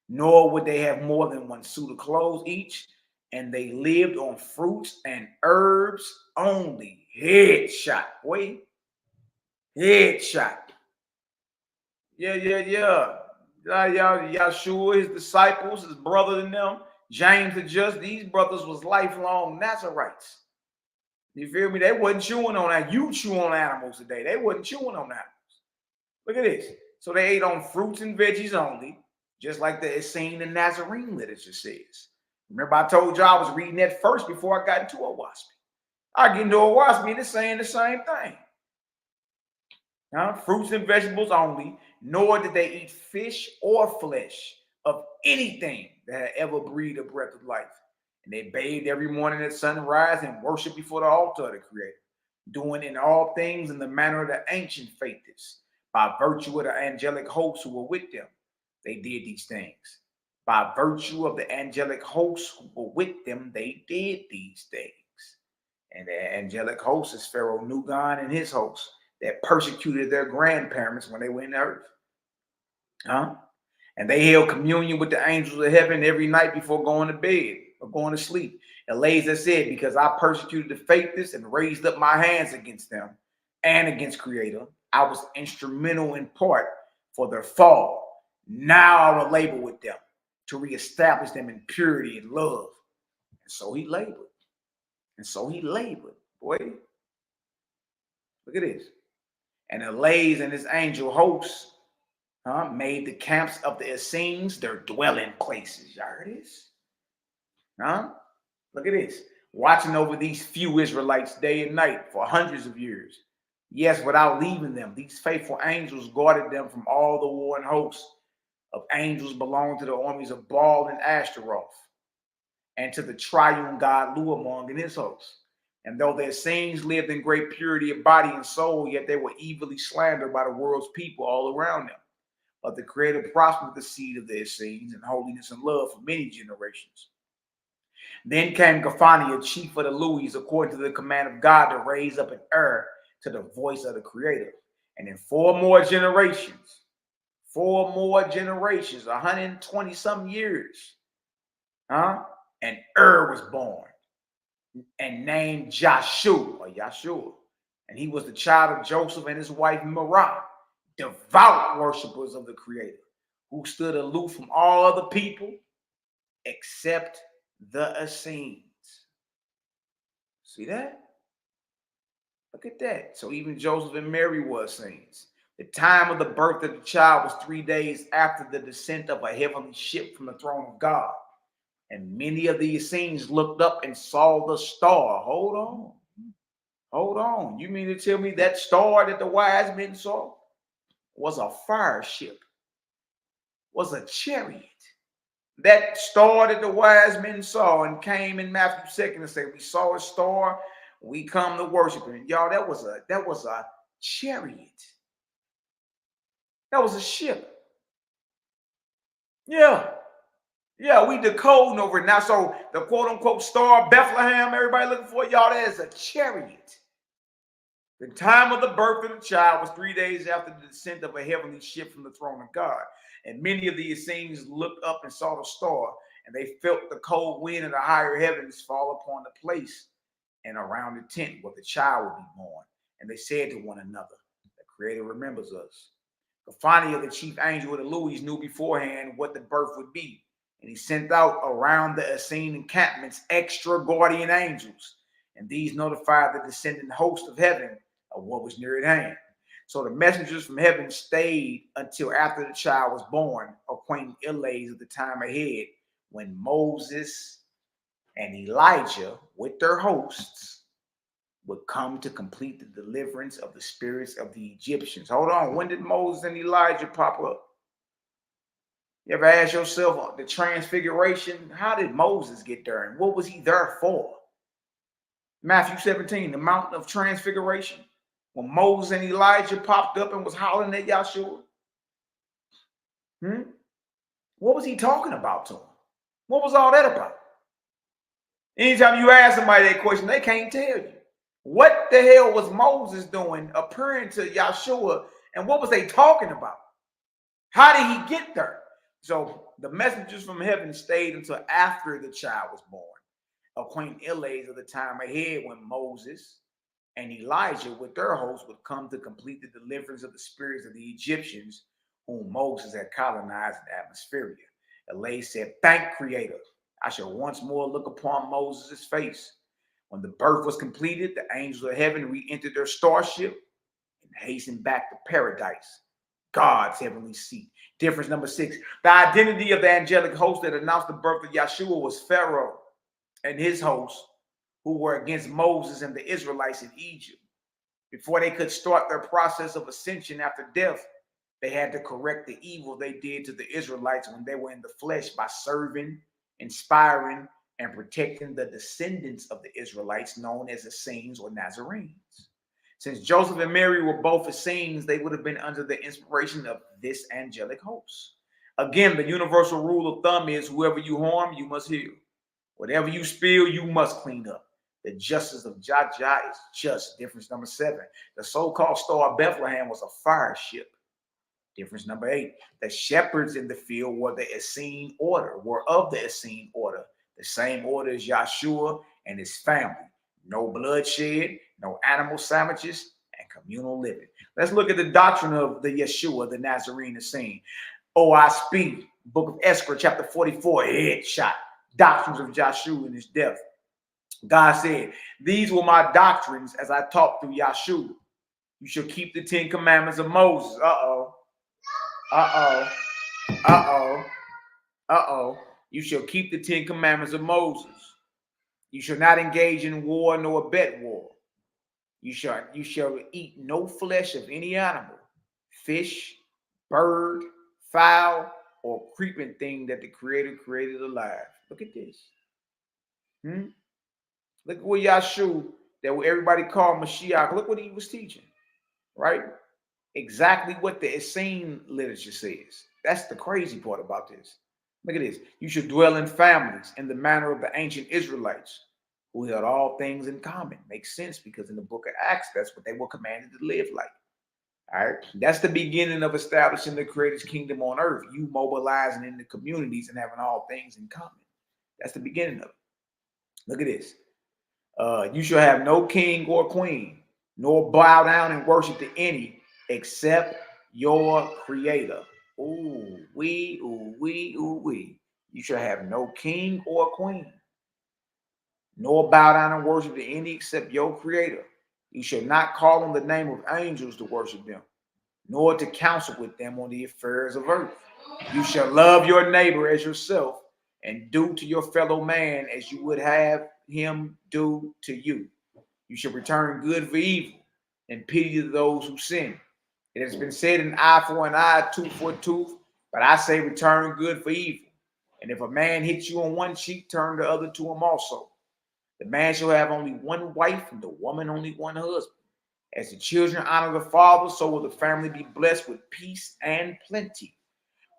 nor would they have more than one suit of clothes each, and they lived on fruits and herbs only. Headshot, boy. Headshot. Yeah. Yeshua, his disciples, his brother and them, James the Just, these brothers was lifelong Nazarites. You feel me? They wasn't chewing on that. You chew on animals today. They wasn't chewing on animals. Look at this. So they ate on fruits and veggies only, just like the Essene and Nazarene literature says. Remember, I told you I was reading that first before I got into Oahspe. I get into Oahspe and it's saying the same thing. Fruits and vegetables only, nor did they eat fish or flesh of anything that had ever breathed a breath of life. And they bathed every morning at sunrise and worshiped before the altar of the Creator, doing in all things in the manner of the ancient faiths, by virtue of the angelic hosts who were with them. they did these things. By virtue of the angelic hosts who were with them, they did these things. And the angelic host is Pharaoh Nugon and his hosts that persecuted their grandparents when they were in the earth. And they held communion with the angels of heaven every night before going to bed or going to sleep. Eliezer said, because I persecuted the faithless and raised up my hands against them and against Creator, I was instrumental in part for their fall. Now I will labor with them to reestablish them in purity and love. And so he labored. And so he labored. Boy, look at this. And Eliezer and his angel hosts made the camps of the Essenes their dwelling places. Y'all heard this? Look at this. Watching over these few Israelites day and night for hundreds of years. Yes, without leaving them, these faithful angels guarded them from all the warring hosts of angels belonging to the armies of Baal and Ashtaroth, and to the triune God Luamong and his hosts. And though the Essenes lived in great purity of body and soul, yet they were evilly slandered by the world's people all around them. But the Creator prospered the seed of the Essenes in holiness and love for many generations. Then came Gaphania, chief of the Louis, according to the command of God, to raise up an heir to the voice of the Creator. And in 4 more generations, 120 some years, an heir was born and named Yahshua. And he was the child of Joseph and his wife Merah, devout worshipers of the Creator, who stood aloof from all other people except the Essenes. See that? Look at that. So even Joseph and Mary were Essenes. The time of the birth of the child was 3 days after the descent of a heavenly ship from the throne of God. And many of the Essenes looked up and saw the star. Hold on. You mean to tell me that star that the wise men saw was a fire ship, was a chariot? That star that the wise men saw and came in Matthew 2 and said, we saw a star, we come to worship him. Y'all, that was a chariot. That was a ship. Yeah, we decoding over it now. So the quote unquote star Bethlehem, everybody looking for, y'all, that is a chariot. The time of the birth of the child was 3 days after the descent of a heavenly ship from the throne of God. And many of the Essenes looked up and saw the star, and they felt the cold wind of the higher heavens fall upon the place and around the tent where the child would be born. And they said to one another, the Creator remembers us. Gaphania, the chief angel of the Louis, knew beforehand what the birth would be. And he sent out around the Essene encampments extra guardian angels. And these notified the descending host of heaven of what was near at hand. So the messengers from heaven stayed until after the child was born, acquainting Eliezer of the time ahead when Moses and Elijah with their hosts would come to complete the deliverance of the spirits of the Egyptians. Hold on. When did Moses and Elijah pop up? You ever ask yourself the transfiguration? How did Moses get there? And what was he there for? Matthew 17, the mountain of transfiguration. When Moses and Elijah popped up and was hollering at Yahshua. What was he talking about to him? What was all that about? Anytime you ask somebody that question, they can't tell you. What the hell was Moses doing appearing to Yahshua, and what was they talking about? How did he get there? So the messengers from heaven stayed until after the child was born, acquainting Eliezer of the time ahead when Moses and Elijah with their hosts would come to complete the deliverance of the spirits of the Egyptians whom Moses had colonized in the atmosphere. Eliezer said, thank Creator, I shall once more look upon Moses' face. When the birth was completed, the angels of heaven re-entered their starship and hastened back to paradise, God's heavenly seat. Difference number 6. The identity of the angelic host that announced the birth of Yahshua was Pharaoh and his hosts, who were against Moses and the Israelites in Egypt. Before they could start their process of ascension after death, they had to correct the evil they did to the Israelites when they were in the flesh by serving, inspiring, and protecting the descendants of the Israelites known as Essenes or Nazarenes. Since Joseph and Mary were both Essenes, they would have been under the inspiration of this angelic host. Again, the universal rule of thumb is whoever you harm, you must heal. Whatever you spill, you must clean up. The justice of Jah is just. Difference number 7. The so-called Star of Bethlehem was a fire ship. Difference number 8. The shepherds in the field were the Essene order, were of the Essene order. The same order as Yahshua and his family. No bloodshed, no animal sandwiches, and communal living. Let's look at the doctrine of the Yeshua, the Nazarene Essene. Oahspe, book of Esther, chapter 44, headshot. Doctrines of Yahshua and his death. God said, these were my doctrines as I taught through Yahshua. You shall keep the 10 commandments of Moses. You shall keep the 10 commandments of Moses. You shall not engage in war nor abet war. You shall eat no flesh of any animal, fish, bird, fowl, or creeping thing that the Creator created alive. Look at this. Look at what Yahshua, that what everybody called Mashiach, look what he was teaching, right? Exactly what the Essene literature says. That's the crazy part about this. Look at this. You should dwell in families in the manner of the ancient Israelites who held all things in common. Makes sense because in the book of Acts, that's what they were commanded to live like. All right. That's the beginning of establishing the Creator's kingdom on earth. You mobilizing in the communities and having all things in common. That's the beginning of it. Look at this. You shall have no king or queen, nor bow down and worship to any except your Creator. Ooh, wee, ooh, wee, ooh, wee. You shall have no king or queen, nor bow down and worship to any except your Creator. You shall not call on the name of angels to worship them, nor to counsel with them on the affairs of earth. You shall love your neighbor as yourself, and do to your fellow man as you would have him do to you. You shall return good for evil, and pity to those who sin. It has been said, an eye for an eye, tooth for a tooth, but I say return good for evil. And if a man hits you on one cheek, turn the other to him also. The man shall have only one wife, and the woman only one husband. As the children honor the father, so will the family be blessed with peace and plenty.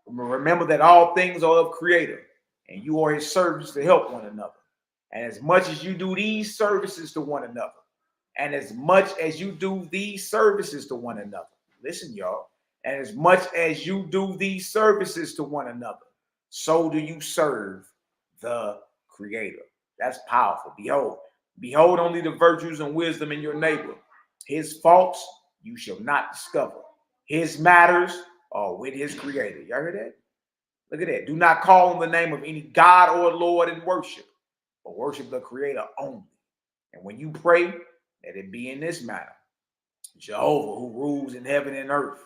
Remember that all things are of Creator, and you are his servants to help one another. And as much as you do these services to one another, listen, y'all, and as much as you do these services to one another, so do you serve the Creator. That's powerful. Behold only the virtues and wisdom in your neighbor. His faults you shall not discover. His matters are with his Creator. Y'all heard that? Look at that. Do not call on the name of any God or Lord in worship, but worship the Creator only. And when you pray, let it be in this manner. Jehovah, who rules in heaven and earth,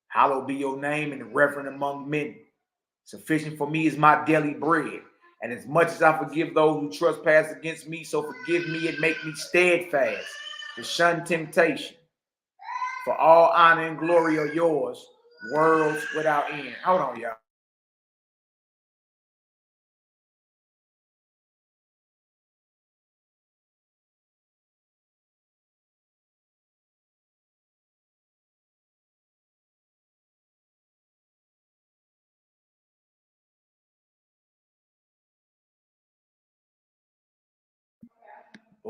hallowed be your name and reverend among men. Sufficient for me is my daily bread. And as much as I forgive those who trespass against me, so forgive me and make me steadfast to shun temptation. For all honor and glory are yours, worlds without end. Hold on, y'all.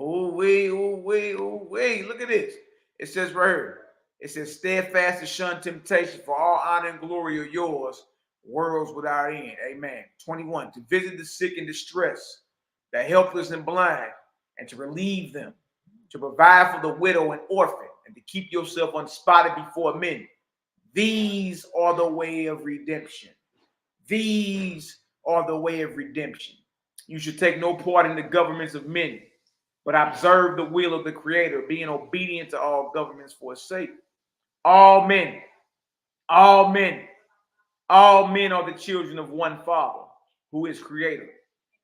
Oh, wait, look at this. It says right here. It says, steadfast to shun temptation, for all honor and glory are yours, worlds without end. Amen. 21, to visit the sick and distress, the helpless and blind, and to relieve them, to provide for the widow and orphan, and to keep yourself unspotted before men. These are the way of redemption. These are the way of redemption. You should take no part in the governments of men, but observe the will of the Creator, being obedient to all governments for his sake. All men are the children of one Father, who is Creator.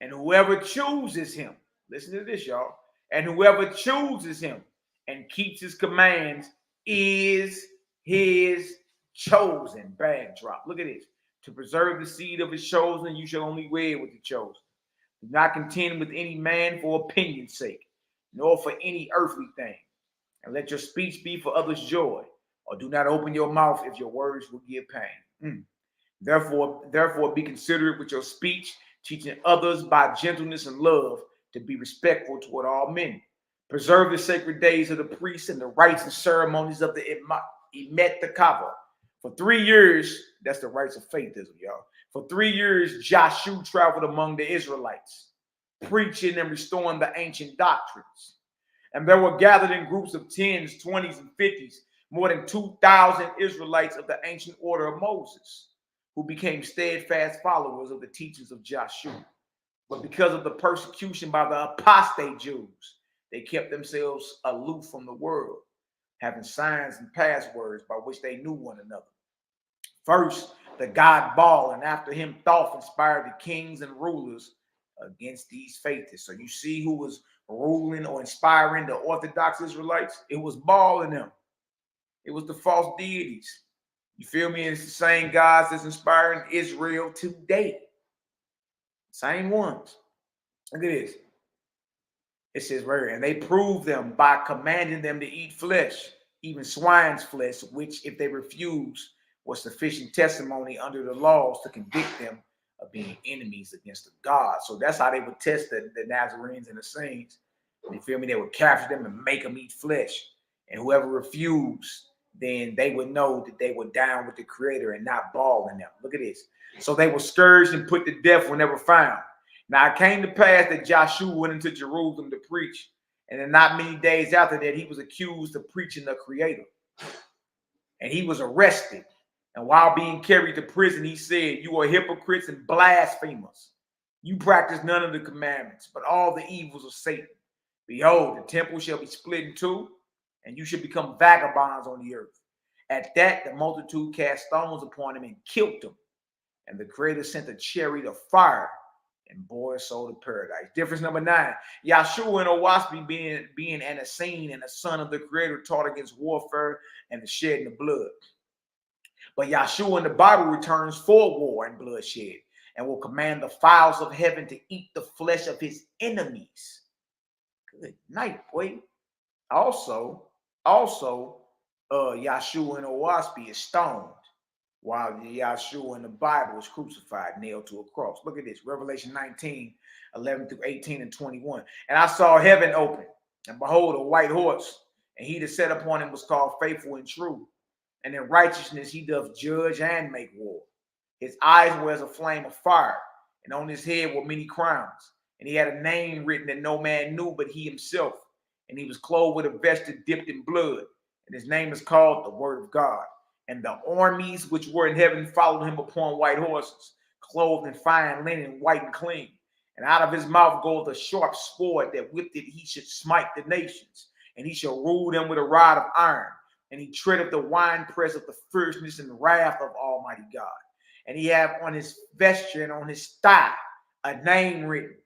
And whoever chooses him, listen to this, y'all, and whoever chooses him and keeps his commands is his chosen. Bag drop. Look at this. To preserve the seed of his chosen, you shall only wear with the chosen. Do not contend with any man for opinion's sake, nor for any earthly thing. And let your speech be for others' joy, or do not open your mouth if your words will give pain. Therefore, be considerate with your speech, teaching others by gentleness and love to be respectful toward all men. Preserve the sacred days of the priests and the rites and ceremonies of the Emet the Kava. For 3 years, that's the rites of faithism, y'all. For 3 years, Joshua traveled among the Israelites, preaching and restoring the ancient doctrines. And there were gathered in groups of 10s, 20s, and 50s, more than 2,000 Israelites of the ancient order of Moses, who became steadfast followers of the teachings of Joshua. But because of the persecution by the apostate Jews, they kept themselves aloof from the world, having signs and passwords by which they knew one another. First, the god Baal, and after him Thoth, inspired the kings and rulers against these faithists. So you see who was ruling or inspiring the Orthodox Israelites? It was Baal and them. It was the false deities. You feel me? It's the same gods that's inspiring Israel today. Same ones. Look at this. It says right here, and they proved them by commanding them to eat flesh, even swine's flesh, which if they refused was sufficient testimony under the laws to convict them of being enemies against the God. So that's how they would test the Nazarenes and the saints. You feel me? They would capture them and make them eat flesh. And whoever refused, then they would know that they were down with the Creator and not Baal in them. Look at this. So they were scourged and put to death when they were found. Now it came to pass that Joshua went into Jerusalem to preach, and then not many days after that, he was accused of preaching the Creator. And he was arrested. And while being carried to prison, he said, "You are hypocrites and blasphemers. You practice none of the commandments, but all the evils of Satan. Behold, the temple shall be split in two, and you shall become vagabonds on the earth." At that, the multitude cast stones upon him and killed him. And the Creator sent a chariot of fire and bore his soul to paradise. Difference number 9. Yahshua and Oahspe being an Essene and a son of the Creator taught against warfare and the shedding of blood. But Yahshua in the Bible returns for war and bloodshed and will command the fowls of heaven to eat the flesh of his enemies. Good night, boy. Also, Yahshua and Oahspe is stoned, while Yahshua in the Bible is crucified, nailed to a cross. Look at this, Revelation 19, 11 through 18 and 21. And I saw heaven open, and behold, a white horse, and he that sat upon him was called Faithful and True. And in righteousness he doth judge and make war. His eyes were as a flame of fire, and on his head were many crowns. And he had a name written that no man knew but he himself. And he was clothed with a vesture dipped in blood, and his name is called the Word of God. And the armies which were in heaven followed him upon white horses, clothed in fine linen, white and clean. And out of his mouth goeth a sharp sword, that with it he should smite the nations, and he shall rule them with a rod of iron. And he treadeth the winepress of the fierceness and wrath of Almighty God. And he have on his vesture and on his thigh a name written,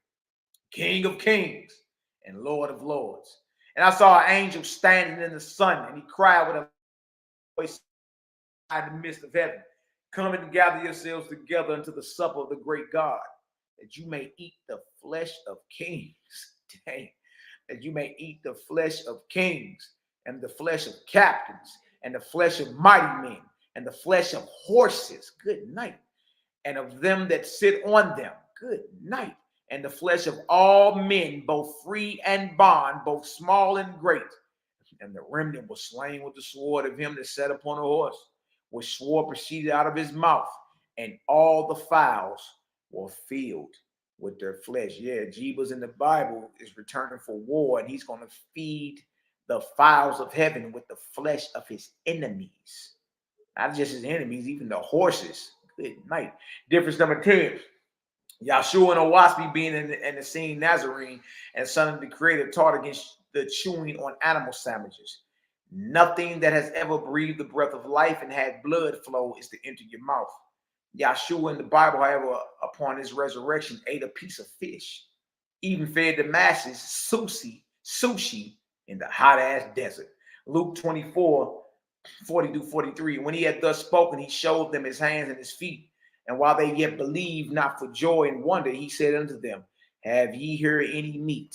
King of Kings and Lord of Lords. And I saw an angel standing in the sun, and he cried with a voice in the midst of heaven, "Come and gather yourselves together unto the supper of the great God, that you may eat the flesh of kings." Dang. That you may eat the flesh of kings, and the flesh of captains, and the flesh of mighty men, and the flesh of horses, good night, and of them that sit on them, good night, and the flesh of all men, both free and bond, both small and great. And the remnant was slain with the sword of him that sat upon a horse, which sword proceeded out of his mouth, and all the fowls were filled with their flesh. Yeah, Jeebus in the Bible is returning for war, and he's going to feed the fowls of heaven with the flesh of his enemies. Not just his enemies, even the horses. Good night. Difference number 10. Yahshua and Oahspe being an Essene Nazarene and son of the Creator taught against the chewing on animal sandwiches. Nothing that has ever breathed the breath of life and had blood flow is to enter your mouth. Yahshua in the Bible, however, upon his resurrection, ate a piece of fish, even fed the masses sushi in the hot-ass desert. Luke 24, 40-43. When he had thus spoken, he showed them his hands and his feet. And while they yet believed not for joy and wonder, he said unto them, "Have ye here any meat?"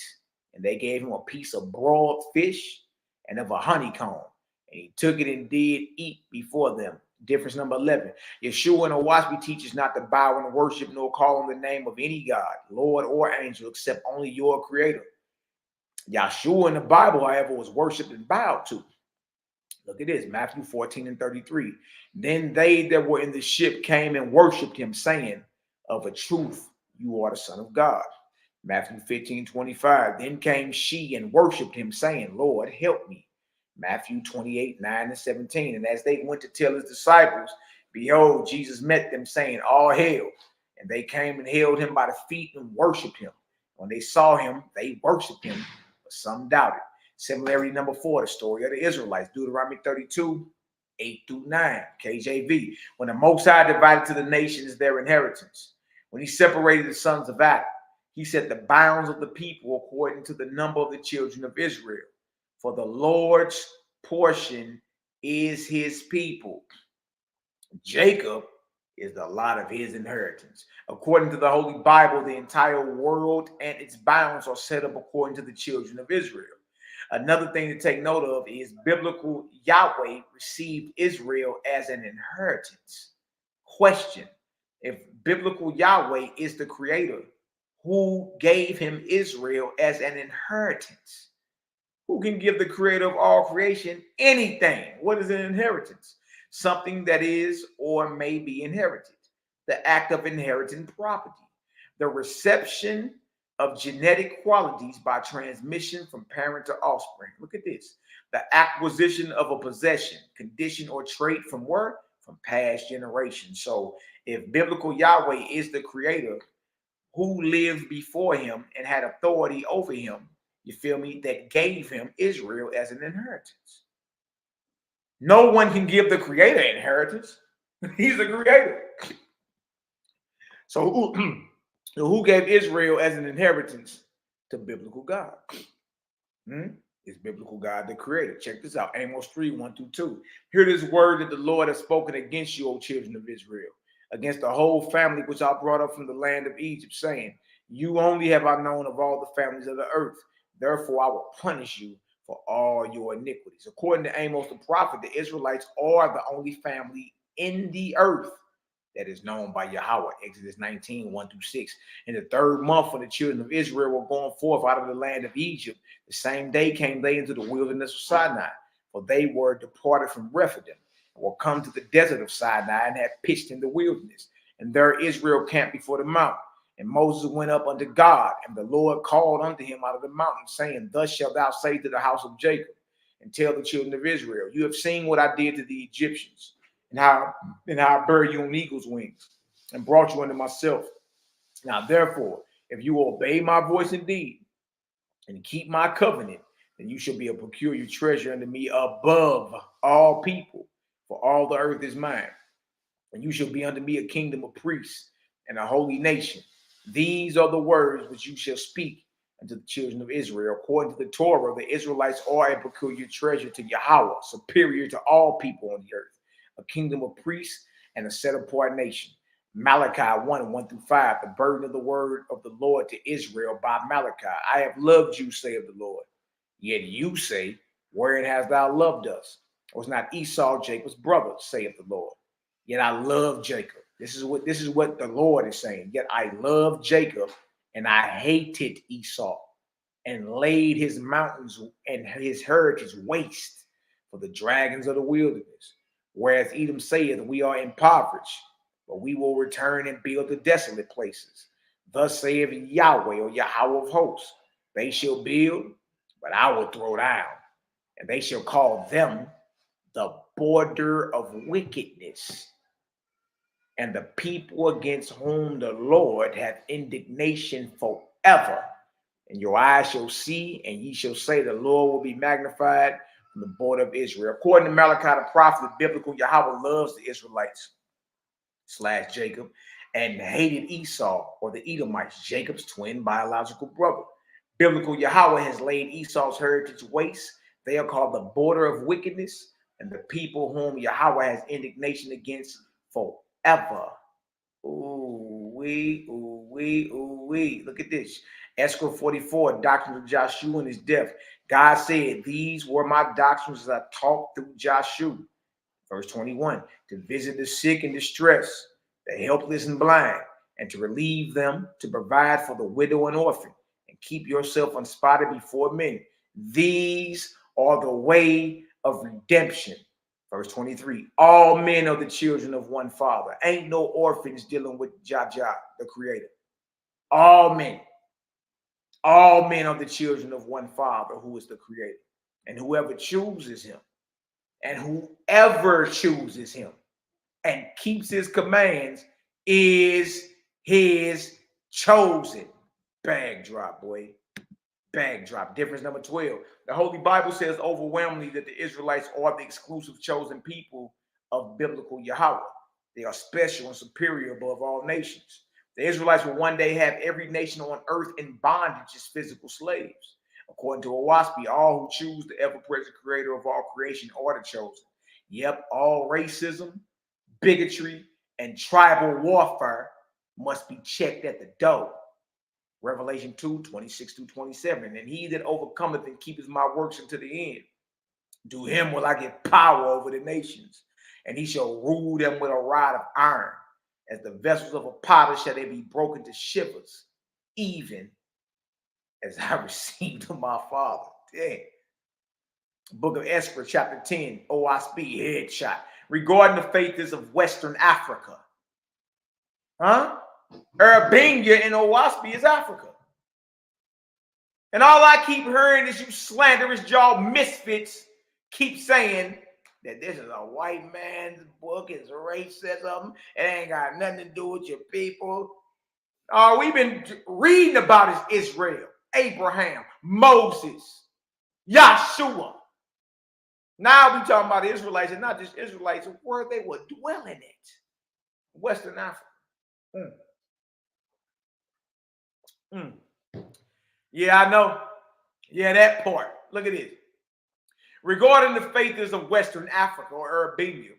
And they gave him a piece of broiled fish and of a honeycomb. And he took it and did eat before them. Difference number 11. Yeshua and Oahspe teaches not to bow and worship nor call on the name of any God, Lord, or angel, except only your creator. Yeshua in the Bible, however, was worshipped and bowed to. Look at this, Matthew 14 and 33. Then they that were in the ship came and worshipped him, saying, of a truth, you are the Son of God. Matthew 15, 25. Then came she and worshipped him, saying, Lord, help me. Matthew 28, 9 and 17. And as they went to tell his disciples, behold, Jesus met them, saying, all hail. And they came and held him by the feet and worshipped him. When they saw him, they worshipped him, but some doubted. Similarity number 4, the story of the Israelites, Deuteronomy 32, 8 through 9, KJV. When the Most High divided to the nations their inheritance, when he separated the sons of Adam, he set the bounds of the people according to the number of the children of Israel. For the Lord's portion is his people. Jacob is the lot of his inheritance. According to the Holy Bible, the entire world and its bounds are set up according to the children of Israel. Another thing to take note of is biblical Yahweh received Israel as an inheritance. Question: if biblical Yahweh is the creator, who gave him Israel as an inheritance? Who can give the creator of all creation anything? What is an inheritance? Something that is or may be inherited. The act of inheriting property. The reception of genetic qualities by transmission from parent to offspring. Look at this. The acquisition of a possession, condition, or trait from where? From past generations. So if biblical Yahweh is the creator, who lived before him and had authority over him, you feel me, that gave him Israel as an inheritance? No one can give the creator inheritance. He's the creator. So who gave Israel as an inheritance to biblical God? Is biblical God the creator? Check this out. Amos 3, 1 through 2. Hear this word that the Lord has spoken against you, O children of Israel, against the whole family which I brought up from the land of Egypt, saying, you only have I known of all the families of the earth. Therefore I will punish you for all your iniquities. According to Amos the prophet, the Israelites are the only family in the earth that is known by Yahweh. Exodus 19, 1 through 6. In the third month, when the children of Israel were going forth out of the land of Egypt, the same day came they into the wilderness of Sinai, for they were departed from Rephidim, and were come to the desert of Sinai, and had pitched in the wilderness. And there Israel camped before the mountain. And Moses went up unto God, and the Lord called unto him out of the mountain, saying, thus shalt thou say to the house of Jacob, and tell the children of Israel, you have seen what I did to the Egyptians, and how I buried you on eagle's wings, and brought you unto myself. Now therefore, if you obey my voice indeed, and keep my covenant, then you shall be a peculiar treasure unto me above all people, for all the earth is mine. And you shall be unto me a kingdom of priests and a holy nation. These are the words which you shall speak unto the children of Israel. According to the Torah, the Israelites are a peculiar treasure to Yahweh, superior to all people on the earth, a kingdom of priests and a set apart nation. Malachi 1, 1 through 5, the burden of the word of the Lord to Israel by Malachi. I have loved you, saith the Lord. Yet you say, wherein hast thou loved us? Was not Esau Jacob's brother, saith the Lord? Yet I love Jacob. This is what the Lord is saying. Yet I love Jacob, and I hated Esau, and laid his mountains and his heritage waste for the dragons of the wilderness. Whereas Edom saith, we are impoverished, but we will return and build the desolate places. Thus saith Yahweh, or Yahweh of hosts, they shall build, but I will throw down, and they shall call them the border of wickedness, and the people against whom the Lord hath indignation forever. And your eyes shall see, and ye shall say, the Lord will be magnified from the border of Israel. According to Malachi the prophet, the biblical Yahweh loves the Israelites / Jacob, and hated Esau, or the Edomites, Jacob's twin biological brother. Biblical Yahweh has laid Esau's heritage waste. They are called the border of wickedness, and the people whom Yahweh has indignation against forever. Ooh, look at this. Escher 44, doctrine of Joshua and his death. God said, these were my doctrines as I talked through Joshua. Verse 21, to visit the sick and distress, the helpless and blind, and to relieve them, to provide for the widow and orphan, and keep yourself unspotted before men. These are the way of redemption. Verse 23, all men are the children of one father. Ain't no orphans dealing with Jah, the creator. All men are the children of one father, who is the creator. And whoever chooses him, and keeps his commands is his chosen. Bag drop, boy. Bag drop. Difference number 12. The Holy Bible says overwhelmingly that the Israelites are the exclusive chosen people of biblical Yahweh. They are special and superior above all nations. The Israelites will one day have every nation on earth in bondage as physical slaves. According to Oahspe, all who choose the ever-present creator of all creation are the chosen. Yep, all racism, bigotry, and tribal warfare must be checked at the door. Revelation 2:26-27. And he that overcometh and keepeth my works unto the end, to him will I give power over the nations, and he shall rule them with a rod of iron. As the vessels of a potter shall they be broken to shivers, even as I received of my Father. Dang. Book of Esther, chapter 10, Oahspe, headshot. Regarding the faiths of Western Africa. Urbania and Oahspe is Africa. And all I keep hearing is you slanderous jaw misfits keep saying that this is a white man's book, it's racism, it ain't got nothing to do with your people. We've been reading about is Israel, Abraham, Moses, Yahshua. Now we talking about Israelites, and not just Israelites, where they were dwelling at. Western Africa. Yeah, I know. Yeah, that part. Look at this. Regarding the faiths of Western Africa or Urbania,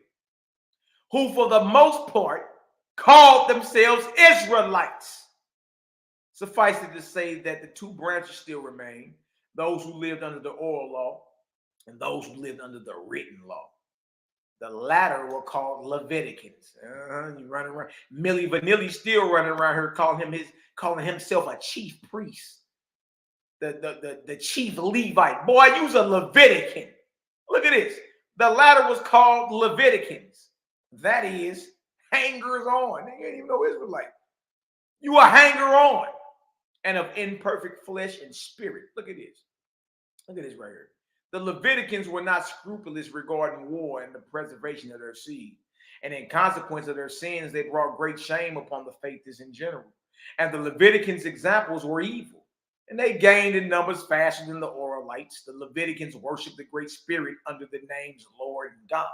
who for the most part called themselves Israelites. Suffice it to say that the two branches still remain, those who lived under the oral law and those who lived under the written law. The latter were called Leviticans. You running around. Milli Vanilli still running around here calling himself a chief priest. The chief Levite. Boy, you's a Levitican. Look at this. The latter was called Leviticans. That is, hangers on. They ain't even no Israelite. You a hanger on and of imperfect flesh and spirit. Look at this. Look at this right here. The Leviticans were not scrupulous regarding war and the preservation of their seed. And in consequence of their sins, they brought great shame upon the faiths in general. And the Leviticans' examples were evil. And they gained in numbers faster than the Oralites. The Leviticans worshiped the Great Spirit under the names Lord and God.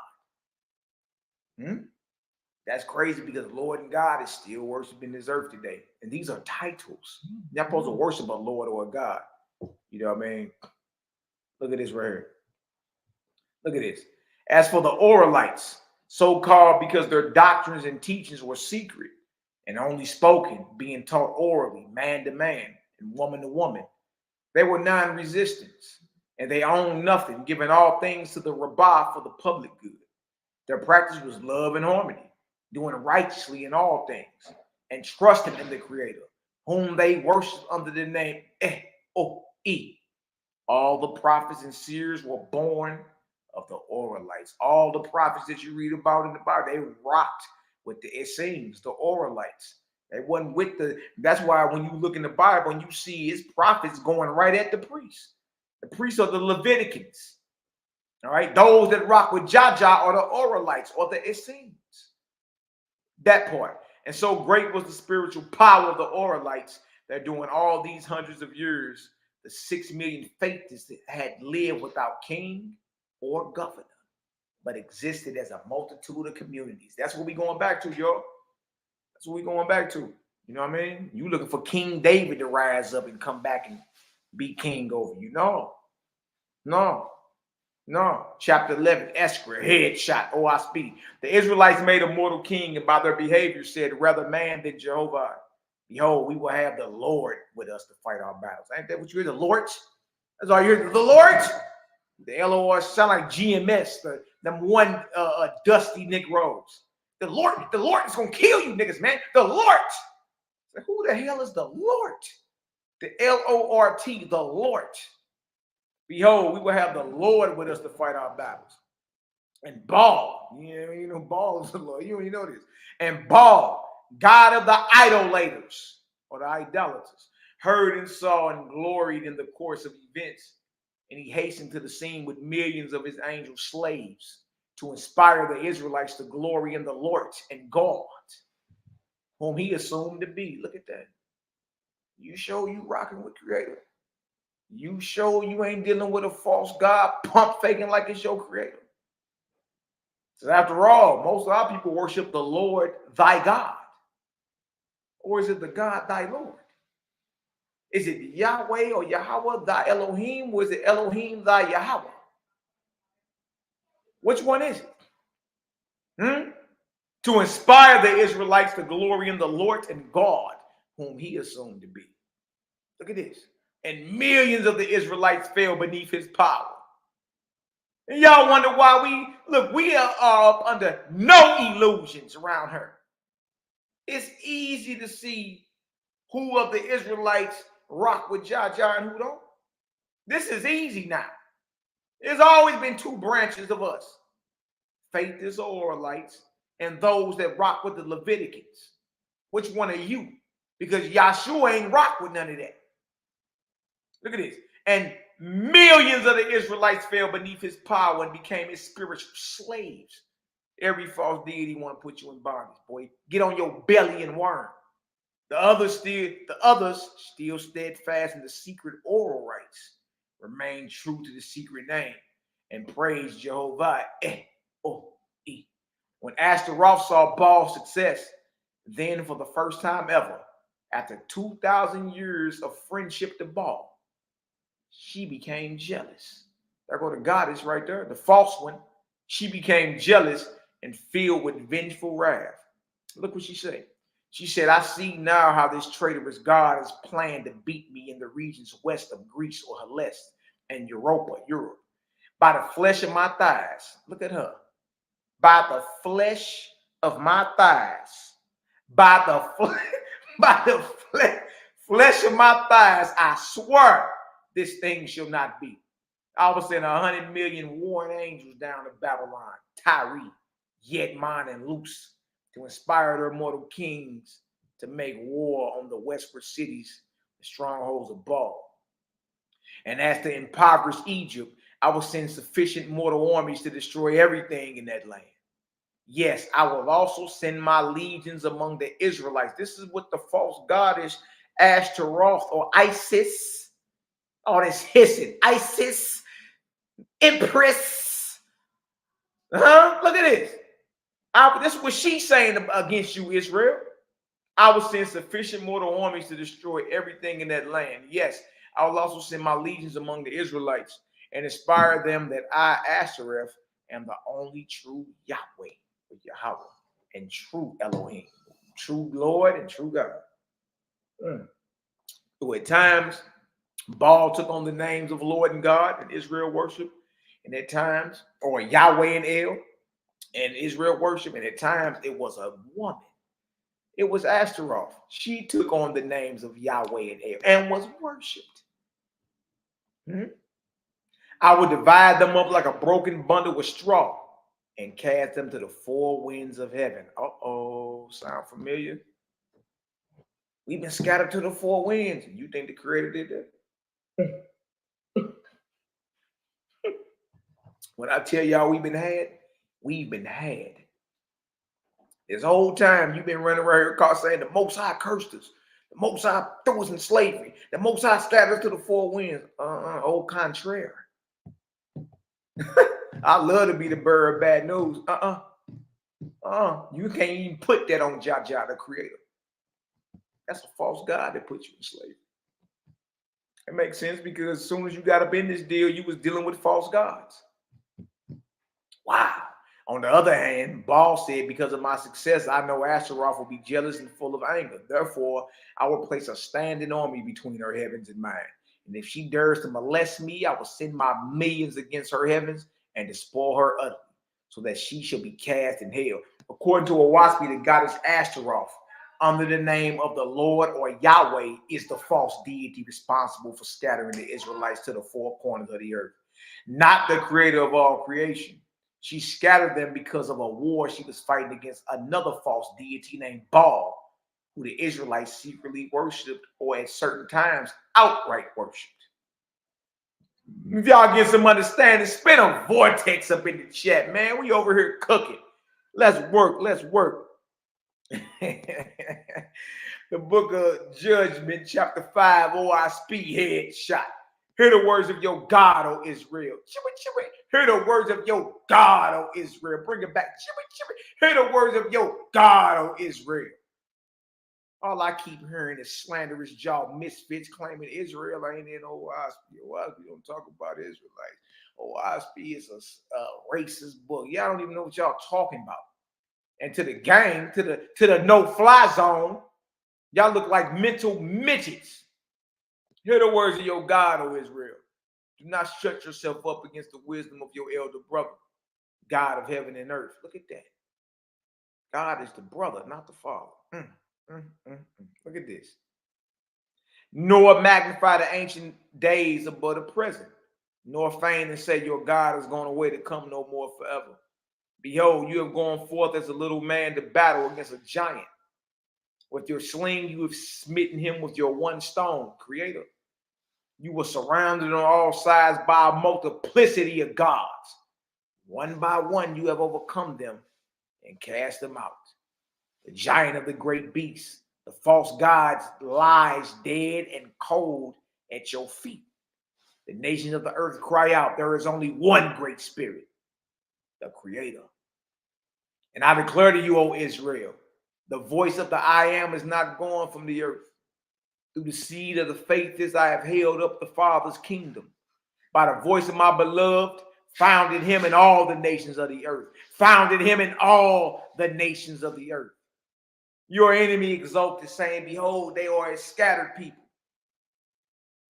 That's crazy because Lord and God is still worshiping this earth today. And these are titles. You're not supposed to worship a Lord or a God. You know what I mean? Look at this right here. Look at this. As for the Oralites, so called because their doctrines and teachings were secret and only spoken, being taught orally, man to man and woman to woman, they were non-resistant and they owned nothing, giving all things to the Rabbah for the public good. Their practice was love and harmony, doing righteously in all things, and trusting in the Creator, whom they worshiped under the name E. All the prophets and seers were born of the Oralites. All the prophets that you read about in the Bible, they rocked with the Essenes, the Oralites. They wasn't with that's why when you look in the Bible and you see his prophets going right at the priests. The priests are the Leviticans. All right, those that rock with Jah are the Oralites or the Essenes. That part. And so great was the spiritual power of the Oralites that during all these hundreds of years, the 6 million faiths that had lived without king or governor, but existed as a multitude of communities. That's what we're going back to, y'all. That's what we're going back to. You know what I mean? You looking for King David to rise up and come back and be king over you. No. Chapter 11, Esther, headshot, Oahspe. The Israelites made a mortal king and by their behavior said, rather man than Jehovah. Behold, we will have the Lord with us to fight our battles. Ain't that what you hear? The Lord? That's all you hear. The Lord? The LOR sound like GMS, them one dusty Negroes. The Lord is gonna kill you niggas, man. The Lord. So who the hell is the Lord? The L-O-R-T, the Lord. Behold, we will have the Lord with us to fight our battles. And Baal, you know, Baal is the Lord. You know this. And Baal, God of the idolaters, or the idolaters, heard and saw and gloried in the course of events. And he hastened to the scene with millions of his angel slaves to inspire the Israelites to glory in the Lord and God, whom he assumed to be. Look at that. You show you rocking with Creator. You show you ain't dealing with a false God pump faking like it's your Creator. So after all, most of our people worship the Lord thy God. Or is it the God thy Lord? Is it Yahweh or Yahweh thy Elohim? Or is it Elohim thy Yahweh? Which one is it? To inspire the Israelites to glory in the Lord and God, whom he assumed to be. Look at this. And millions of the Israelites fell beneath his power. And y'all wonder why we are up under no illusions around her. It's easy to see who of the Israelites rock with Jah and who don't. This is easy now. There's always been two branches of us. Faithists or Israelites and those that rock with the Leviticans. Which one are you? Because Yahshua ain't rock with none of that. Look at this. And millions of the Israelites fell beneath his power and became his spiritual slaves. Every false deity want to put you in bondage, boy. Get on your belly and worm. The others still steadfast in the secret oral rites, remain true to the secret name, and praise Jehovah. When Ashtaroth saw Baal's success, then for the first time ever, after 2,000 years of friendship to Baal, she became jealous. There go the goddess right there, the false one. She became jealous and filled with vengeful wrath. Look what she said. She said, I see now how this traitorous God has planned to beat me in the regions west of Greece or Hellas and Europe, by the flesh of my thighs. Look at her. By the flesh of my thighs. By the flesh of my thighs, I swear this thing shall not be. I was sending 100 million warring angels down to Babylon, Tyre, Yetman, and Luz, to inspire their mortal kings to make war on the westward cities, the strongholds of Baal. And as to impoverish Egypt, I will send sufficient mortal armies to destroy everything in that land. Yes, I will also send my legions among the Israelites. This is what the false goddess Ashtaroth or Isis, all this hissing, Isis, Empress. Look at this. This is what she's saying against you, Israel. I will send sufficient mortal armies to destroy everything in that land. Yes, I will also send my legions among the Israelites and inspire them that I, Ashereth, am the only true Yahweh, Yahweh, and true Elohim, true Lord and true God. So at times, Baal took on the names of Lord and God and Israel worship, and at times, or Yahweh and El, and Israel worship, and at times it was a woman. It was Ashtaroth. She took on the names of Yahweh and El and was worshipped. I would divide them up like a broken bundle with straw and cast them to the four winds of heaven. Sound familiar? We've been scattered to the four winds. You think the Creator did that? When I tell y'all we've been had. This whole time you've been running around here saying the Most High cursed us. The Most High threw us in slavery. The Most High scattered us to the four winds. Au contraire. I love to be the bearer of bad news. You can't even put that on Jah, the Creator. That's a false God that put you in slavery. It makes sense because as soon as you got up in this deal, you was dealing with false gods. Wow. On the other hand, Baal said, because of my success, I know Asheroth will be jealous and full of anger. Therefore, I will place a standing army between her heavens and mine. And if she dares to molest me, I will send my millions against her heavens and despoil her utterly. so that she shall be cast in hell. According to Oahspe, the goddess Ashtaroth, under the name of the Lord or Yahweh, is the false deity responsible for scattering the Israelites to the four corners of the earth, not the creator of all creation. She scattered them because of a war she was fighting against another false deity named Baal, who the Israelites secretly worshipped or at certain times outright worshipped. If y'all get some understanding, spin a vortex up in the chat, man. We over here cooking. Let's work. Let's work. The book of Judgment, chapter 5, Oahspe headshot. Hear the words of your God, O Israel. Hear the words of your God, O Israel. Bring it back. Hear the words of your God, O Israel. All I keep hearing is slanderous jaw misfits claiming Israel ain't in Oahspe. Oahspe don't talk about Israelites. Oahspe is a racist book. Y'all don't even know what y'all talking about. And to the gang, to the no-fly zone, y'all look like mental midgets. Hear the words of your God, O Israel. Do not shut yourself up against the wisdom of your elder brother, God of heaven and earth. Look at that. God is the brother, not the father. Look at this. Nor magnify the ancient days above the present, nor feign and say your God is gone away to come no more forever. Behold, you have gone forth as a little man to battle against a giant. With your sling, you have smitten him with your one stone, creator. You were surrounded on all sides by a multiplicity of gods. One by one, you have overcome them and cast them out. The giant of the great beast, the false gods, lies dead and cold at your feet. The nations of the earth cry out, there is only one great spirit, the creator. And I declare to you, O Israel, the voice of the I am is not gone from the earth. Through the seed of the faithless, I have held up the Father's kingdom. By the voice of my beloved, founded him in all the nations of the earth. Founded him in all the nations of the earth. Your enemy exulted, saying, behold, they are a scattered people.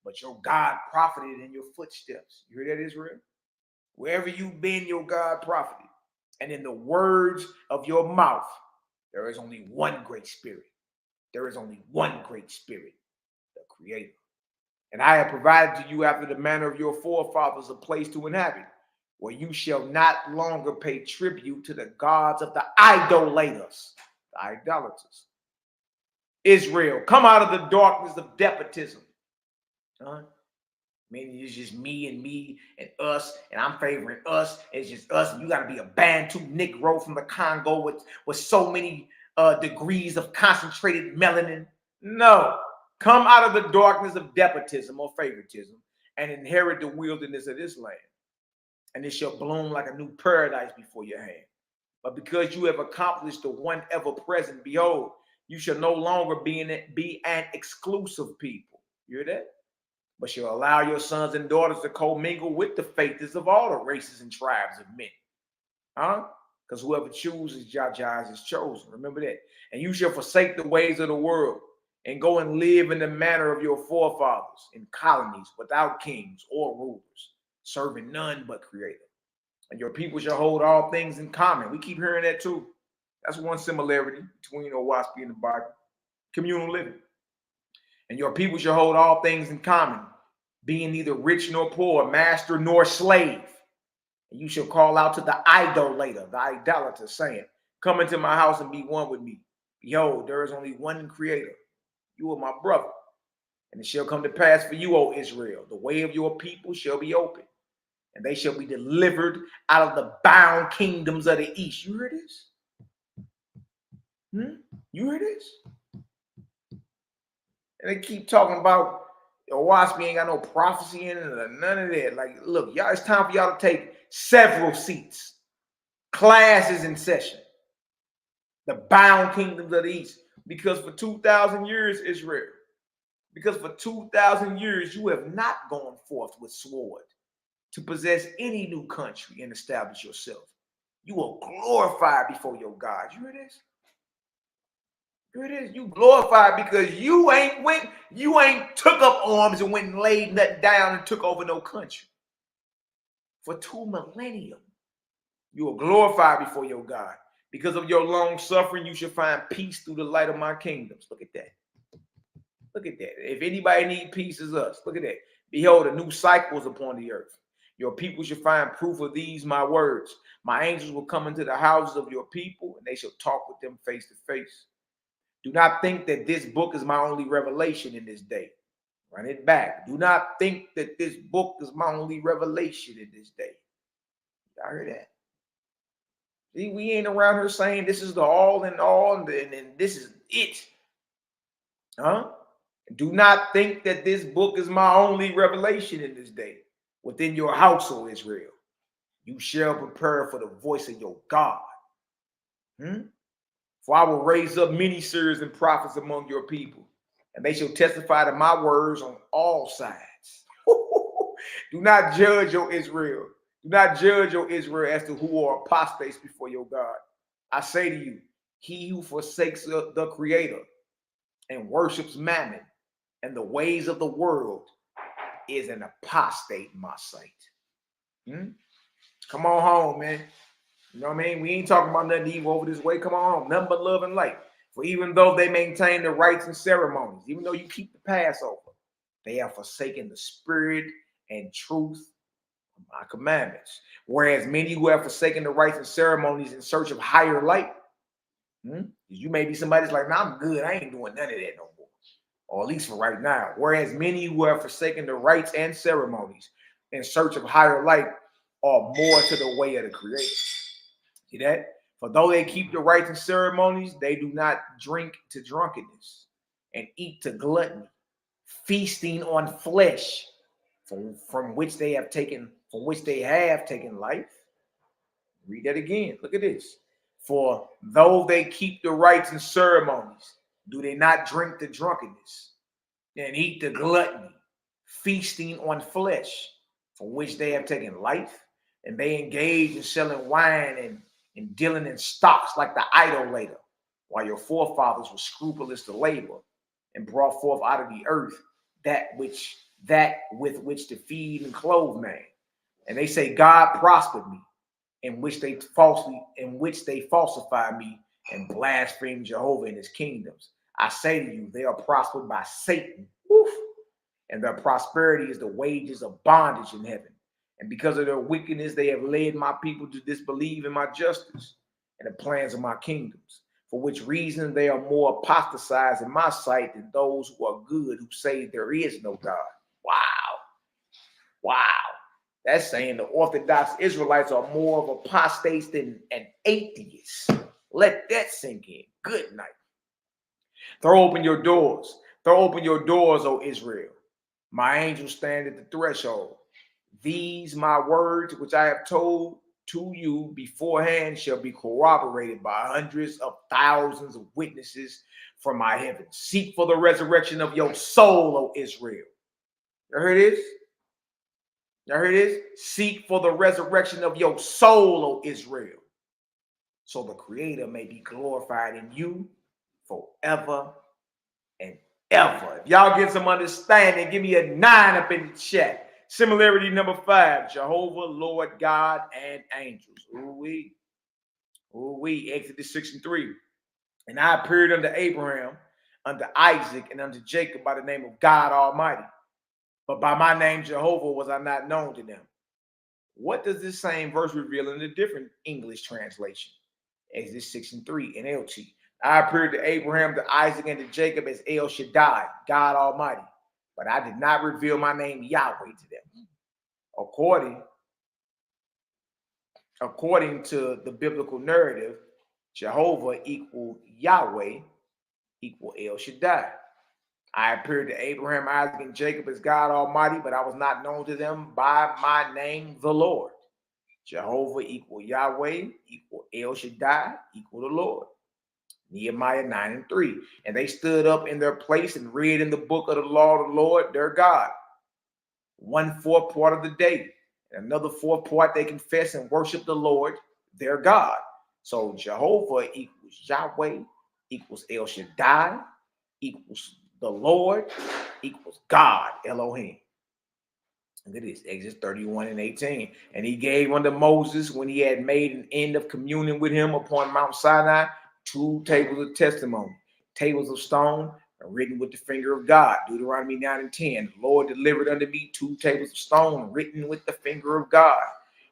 But your God profited in your footsteps. You hear that, Israel? Wherever you've been, your God profited. And in the words of your mouth, there is only one great spirit. There is only one great spirit, the creator. And I have provided to you after the manner of your forefathers a place to inhabit, where you shall not longer pay tribute to the gods of the idolaters, the idolaters. Israel, come out of the darkness of despotism. Maybe it's just me and us, and I'm favoring us. It's just us, and you got to be a Bantu Negro from the Congo with so many degrees of concentrated melanin. No, come out of the darkness of despotism or favoritism and inherit the wilderness of this land, and it shall bloom like a new paradise before your hand. But because you have accomplished the one ever present, behold, you shall no longer be an exclusive people. You hear that? But shall allow your sons and daughters to commingle with the faithless of all the races and tribes of men. Because whoever chooses Jaja is chosen. Remember that. And you shall forsake the ways of the world and go and live in the manner of your forefathers in colonies without kings or rulers, serving none but Creator. And your people shall hold all things in common. We keep hearing that too. That's one similarity between Oahspe and the Bible. Communal living. And your people shall hold all things in common, being neither rich nor poor, master nor slave. And you shall call out to the idolater, the idolater, saying, come into my house and be one with me. Behold, there is only one creator. You are my brother. And it shall come to pass for you, O Israel, the way of your people shall be open, and they shall be delivered out of the bound kingdoms of the east. You hear this? You hear this? And they keep talking about Oahspe ain't got no prophecy in it or none of that. Like, look, y'all, it's time for y'all to take several seats. Classes in session. The bound kingdoms of the east. Because for 2,000 years, Israel, because for 2,000 years, you have not gone forth with sword to possess any new country and establish yourself. You will glorify before your God. You hear this? Here it is. You glorified because you ain't took up arms and went and laid nothing down and took over no country. For 2 millennia, You will glorify before your God. Because of your long suffering, you shall find peace through the light of my kingdoms. Look at that. Look at that. If anybody need peace, it's us. Look at that. Behold, a new cycle is upon the earth. Your people shall find proof of these my words. My angels will come into the houses of your people, and they shall talk with them face to face. Do not think that this book is my only revelation in this day. Run it back. Do not think that this book is my only revelation in this day. Y'all heard that? We ain't around here saying this is the all in all and this is it. Huh? Do not think that this book is my only revelation in this day. Within your house, O Israel, you shall prepare for the voice of your God. For I will raise up many seers and prophets among your people, and they shall testify to my words on all sides. Do not judge your Israel. Do not judge your Israel as to who are apostates before your God. I say to you, he who forsakes the Creator and worships mammon and the ways of the world is an apostate in my sight. Come on home, man. You know what I mean? We ain't talking about nothing evil over this way. Come on home. Nothing but love and light. For even though they maintain the rites and ceremonies, even though you keep the Passover, they have forsaken the spirit and truth of my commandments. Whereas many who have forsaken the rites and ceremonies in search of higher light, you may be somebody that's like, nah, I'm good. I ain't doing none of that no more. Or at least for right now. Whereas many who have forsaken the rites and ceremonies in search of higher light are more to the way of the Creator. See that? For though they keep the rites and ceremonies, they do not drink to drunkenness and eat to gluttony, feasting on flesh, from which they have taken life. Read that again. Look at this. For though they keep the rites and ceremonies, do they not drink to drunkenness and eat to gluttony, feasting on flesh, from which they have taken life, and they engage in selling wine and dealing in stocks like the idolater, while your forefathers were scrupulous to labor and brought forth out of the earth that with which to feed and clothe man. And they say, God prospered me, in which they falsify me and blaspheme Jehovah and his kingdoms. I say to you, they are prospered by Satan. Woof. And their prosperity is the wages of bondage in heaven. And because of their wickedness, they have led my people to disbelieve in my justice and the plans of my kingdoms, for which reason they are more apostatized in my sight than those who are good, who say there is no God. Wow. That's saying the Orthodox Israelites are more of apostates than an atheist. Let that sink in. Good night. Throw open your doors. Throw open your doors, O Israel. My angels stand at the threshold. These my words, which I have told to you beforehand, shall be corroborated by hundreds of thousands of witnesses from my heaven. Seek for the resurrection of your soul, O Israel. You heard this? You heard this? Seek for the resurrection of your soul, O Israel, so the Creator may be glorified in you forever and ever. If y'all get some understanding, give me a 9 up in the chat. Similarity number 5, Jehovah, Lord God, and angels. Ooh-wee. Exodus 6:3. And I appeared unto Abraham, unto Isaac, and unto Jacob by the name of God Almighty. But by my name, Jehovah, was I not known to them. What does this same verse reveal in a different English translation? Exodus 6:3, NLT. I appeared to Abraham, to Isaac, and to Jacob as El Shaddai, God Almighty. But I did not reveal my name Yahweh to them. According to the biblical narrative, Jehovah equal Yahweh equal El Shaddai. I appeared to Abraham, Isaac, and Jacob as God Almighty, but I was not known to them by my name, the Lord. Jehovah equal Yahweh equal El Shaddai equal the Lord. Nehemiah 9:3. And they stood up in their place and read in the book of the law of the Lord, their God. 1/4 part of the day. And another 4th part they confess and worship the Lord, their God. So Jehovah equals Yahweh equals El Shaddai equals the Lord equals God, Elohim. Look at this, Exodus 31 and 18. And he gave unto Moses, when he had made an end of communion with him upon Mount Sinai, 2 tables of testimony, tables of stone, written with the finger of God. Deuteronomy 9 and 10. The Lord delivered unto me 2 tables of stone, written with the finger of God.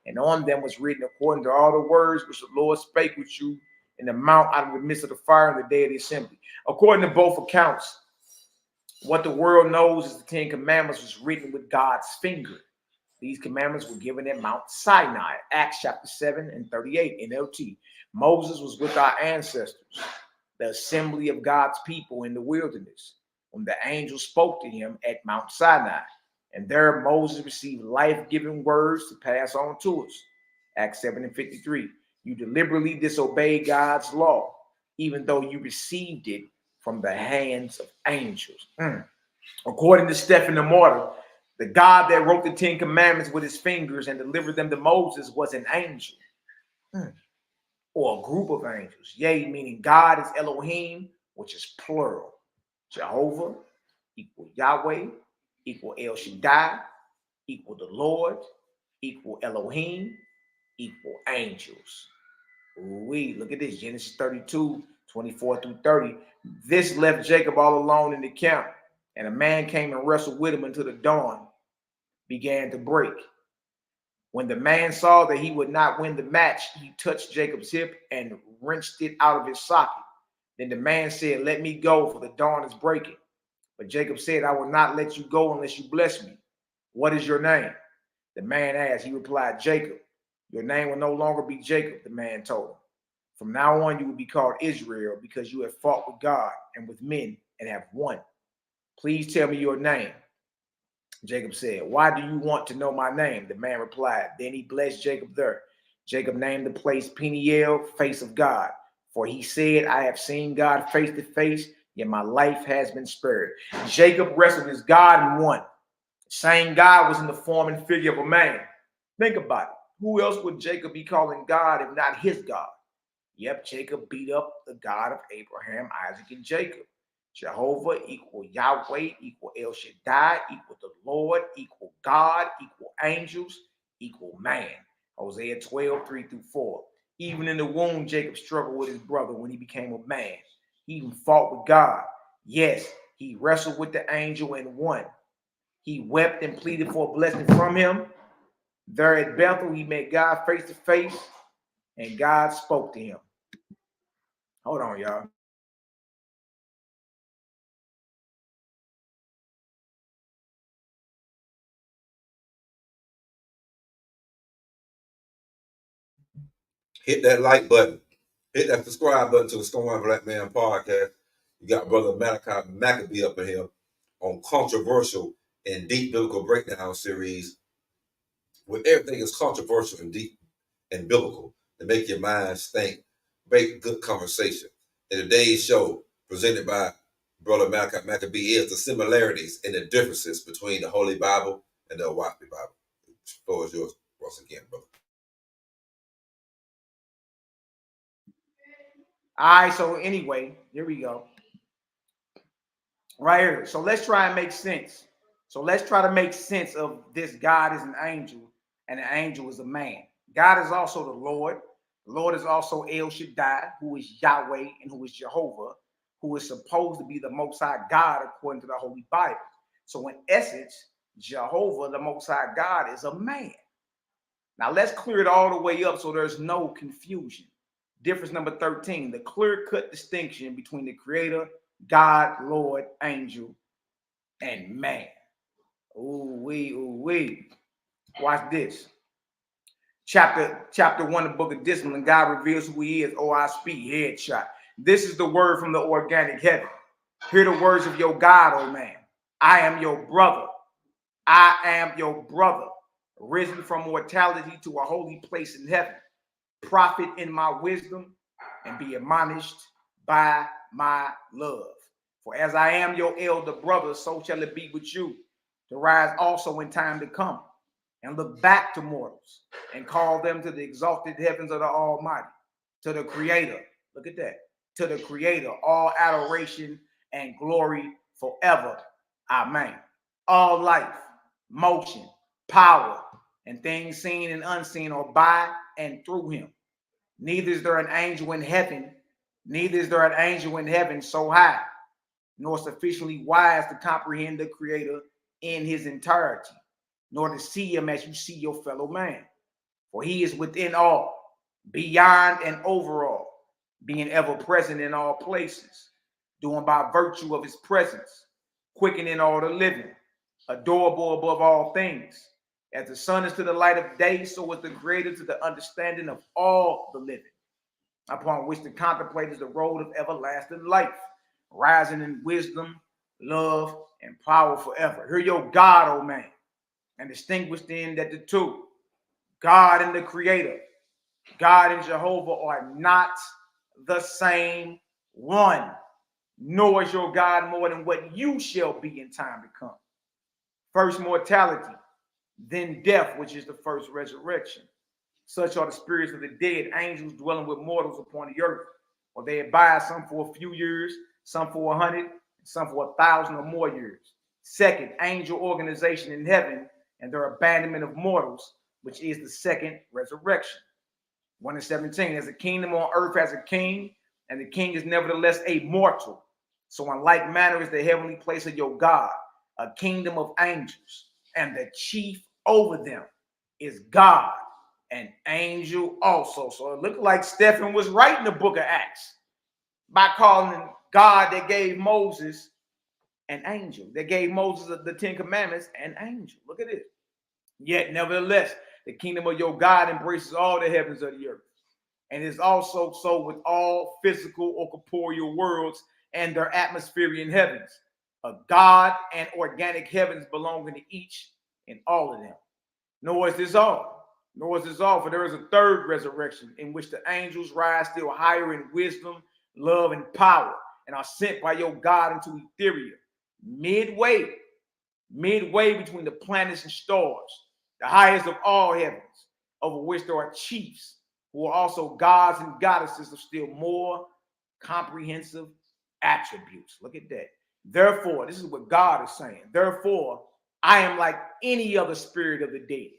And on them was written according to all the words which the Lord spake with you in the mount out of the midst of the fire on the day of the assembly. According to both accounts, what the world knows is the 10 Commandments was written with God's finger. These commandments were given at Mount Sinai, Acts chapter 7 and 38, NLT. Moses was with our ancestors, the assembly of God's people in the wilderness, when the angel spoke to him at Mount Sinai. And there Moses received life-giving words to pass on to us. Acts 7 and 53. You deliberately disobeyed God's law, even though you received it from the hands of angels. According to Stephen the Martyr, the God that wrote the 10 Commandments with his fingers and delivered them to Moses was an angel, or a group of angels. Yea, meaning God is Elohim, which is plural. Jehovah equal Yahweh equal El Shaddai equal the Lord equal Elohim equal angels. Look at this, Genesis 32, 24 through 30. This left Jacob all alone in the camp, and a man came and wrestled with him until the dawn began to break. When the man saw that he would not win the match, he touched Jacob's hip and wrenched it out of his socket. Then the man said, let me go, for the dawn is breaking. But Jacob said, I will not let you go unless you bless me. What is your name? The man asked. He replied, Jacob. Your name will no longer be Jacob, the man told him. From now on, you will be called Israel, because you have fought with God and with men and have won. Please tell me your name. Jacob said, why do you want to know my name? The man replied. Then he blessed Jacob there. Jacob named the place Peniel, face of God. For he said, I have seen God face to face, yet my life has been spared. Jacob wrestled with God and won. The same God was in the form and figure of a man. Think about it. Who else would Jacob be calling God if not his God? Yep, Jacob beat up the God of Abraham, Isaac, and Jacob. Jehovah equal Yahweh equal El Shaddai equal the Lord equal God equal angels equal man. Hosea 12, 3 through 4. Even in the womb, Jacob struggled with his brother when he became a man. He even fought with God. Yes, he wrestled with the angel and won. He wept and pleaded for a blessing from him. There at Bethel, he met God face to face, and God spoke to him. Hold on, y'all. Hit that like button. Hit that subscribe button to the Scoring Black Man podcast. You got brother MALAKI MACABEE up in here on controversial and deep biblical breakdown series, where everything is controversial and deep and biblical to make your minds think, make good conversation. And today's show, presented by brother MALAKI MACABEE, is the similarities and the differences between the Holy Bible and the Oahspe Bible. The floor is yours once again, brother. All right, so anyway, here we go. Right here. So let's try and make sense. So let's try to make sense of this. God is an angel, and an angel is a man. God is also the Lord. The Lord is also El Shaddai, who is Yahweh and who is Jehovah, who is supposed to be the Most High God according to the Holy Bible. So in essence, Jehovah, the Most High God, is a man. Now let's clear it all the way up so there's no confusion. Difference number 13, the clear-cut distinction between the Creator, God, Lord, angel, and man. Ooh-wee, ooh-wee. Watch this. Chapter 1 of the book of Discipline, God reveals who he is, Oahspe, headshot. This is the word from the organic heaven. Hear the words of your God, O man. I am your brother. I am your brother, risen from mortality to a holy place in heaven. Profit in my wisdom and be admonished by my love. For as I am your elder brother, so shall it be with you, to rise also in time to come, and look back to mortals, and call them to the exalted heavens of the Almighty, to the Creator. Look at that. To the Creator, all adoration and glory forever. Amen. All life, motion, power, and things seen and unseen are by and through him. Neither is there an angel in heaven, so high, nor sufficiently wise to comprehend the Creator in his entirety, nor to see him as you see your fellow man. For he is within all, beyond and over all, being ever present in all places, doing by virtue of his presence, quickening all the living, adorable above all things. As the sun is to the light of day, so is the Creator to the understanding of all the living, upon which to contemplate is the road of everlasting life, rising in wisdom, love, and power forever. Hear your God, O man, and distinguish then that the two, God and the Creator, God and Jehovah, are not the same one, nor is your God more than what you shall be in time to come. First mortality, then death, which is the first resurrection. Such are the spirits of the dead, angels dwelling with mortals upon the earth. For they abide, some for a few years, some for 100, and some for 1,000 or more years. Second, angel organization in heaven and their abandonment of mortals, which is the second resurrection. 1:17, as a kingdom on earth has a king, and the king is nevertheless a mortal. So in like manner is the heavenly place of your God, a kingdom of angels, and the chief over them is God, an angel also. So it looked like Stephen was writing the book of Acts by calling God that gave Moses an angel, that gave Moses the 10 Commandments an angel. Look at it. Yet nevertheless, the kingdom of your God embraces all the heavens of the earth, and is also so with all physical or corporeal worlds and their atmospheric heavens. A God and organic heavens belonging to each and all of them. Nor is this all, for there is a third resurrection in which the angels rise still higher in wisdom, love, and power, and are sent by your God into etheria, midway between the planets and stars, the highest of all heavens, over which there are chiefs, who are also gods and goddesses of still more comprehensive attributes. Look at that. Therefore, this is what God is saying. Therefore, I am like any other spirit of the dead,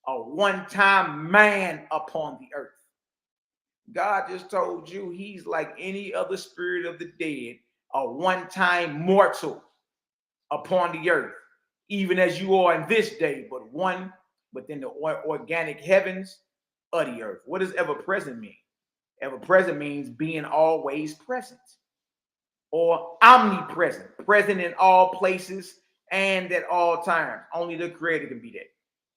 a one-time man upon the earth. God just told you he's like any other spirit of the dead, a one-time mortal upon the earth, even as you are in this day, but one within the organic heavens of the earth. What does ever present mean? Ever present means being always present, or omnipresent, present in all places and at all times. Only the Creator can be that.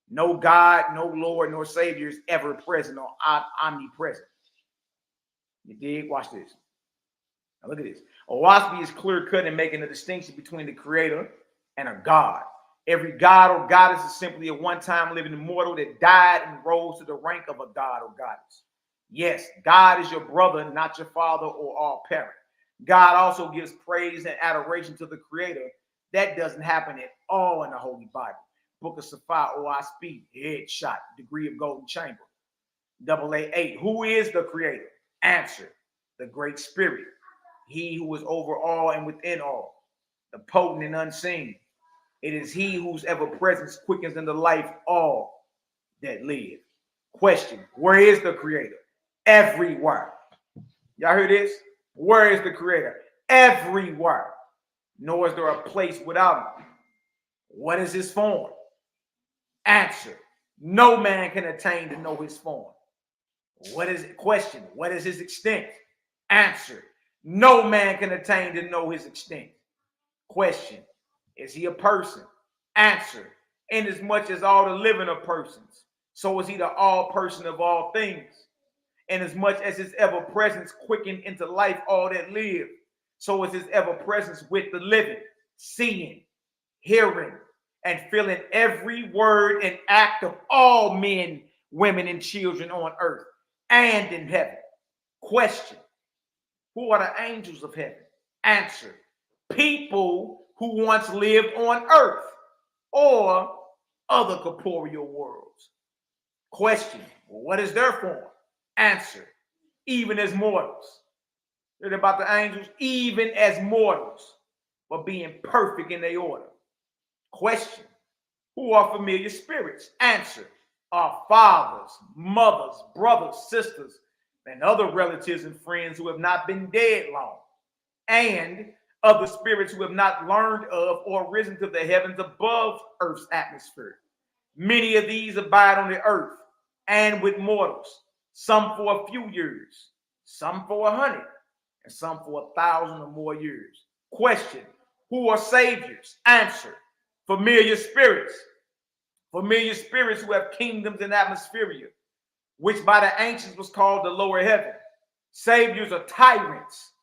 No God, no Lord, nor Savior is ever present or omnipresent. You dig? Watch this. Now look at this. Oahspe is clear cut in making a distinction between the Creator and a God. Every god or goddess is simply a one-time living immortal that died and rose to the rank of a god or goddess. Yes, God is your brother, not your father or all parent. God also gives praise and adoration to the Creator. That doesn't happen at all in the Holy Bible. Book of Sapphire, Oahspe, headshot, degree of golden chamber. AA8, who is the Creator? Answer, the Great Spirit. He who is over all and within all, the potent and unseen. It is he whose ever presence quickens into life all that live. Question, where is the Creator? Everywhere. Y'all hear this? Where is the Creator? Everywhere. Nor is there a place without him. What is his form? Answer, no man can attain to know his form. What is it? Question, what is his extent? Answer, no man can attain to know his extent. Question, is he a person? Answer, inasmuch as all the living are persons, so is he the all person of all things. Inasmuch as his ever presence quickened into life all that live, so is his ever presence with the living, seeing, hearing, and feeling every word and act of all men, women, and children on earth and in heaven. Question, who are the angels of heaven? Answer, people who once lived on earth or other corporeal worlds. Question, what is their form? Answer, even as mortals. Read about the angels, even as mortals, but being perfect in their order. Question, Who are familiar spirits? Answer: our fathers, mothers, brothers, sisters, and other relatives and friends who have not been dead long, and other spirits who have not learned of or risen to the heavens above earth's atmosphere. Many of these abide on the earth and with mortals, some for a few years, some for 100, and some for 1,000 or more years. Question: who are saviors? Answer: familiar spirits. Familiar spirits who have kingdoms and atmosphere, which by the ancients was called the lower heaven. Saviors are tyrants.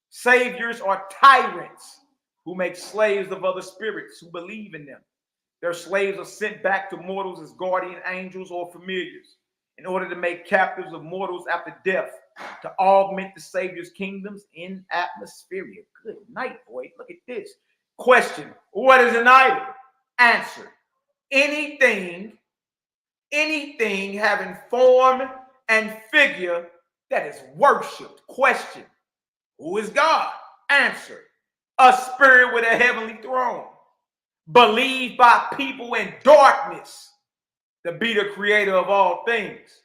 Saviors are tyrants who make slaves of other spirits who believe in them. Their slaves are sent back to mortals as guardian angels or familiars in order to make captives of mortals after death, to augment the Savior's kingdoms in atmosphere. Good night, boy. Look at this. Question: what is an idol? Answer: anything having form and figure that is worshipped. Question: who is God? Answer: a spirit with a heavenly throne, believed by people in darkness to be the creator of all things.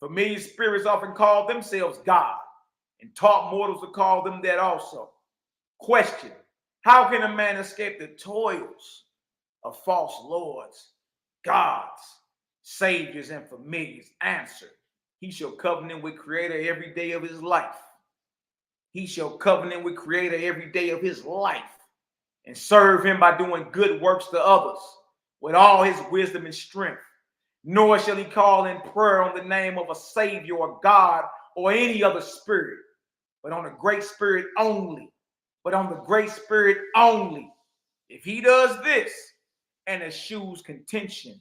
Familiar spirits often call themselves God and taught mortals to call them that also. Question: how can a man escape the toils of false lords, gods, saviors, and familiars? Answer: he shall covenant with Creator every day of his life. He shall covenant with Creator every day of his life and serve him by doing good works to others with all his wisdom and strength. Nor shall he call in prayer on the name of a Savior or God or any other spirit, but on the Great Spirit only. But on the Great Spirit only. If he does this and eschews contention,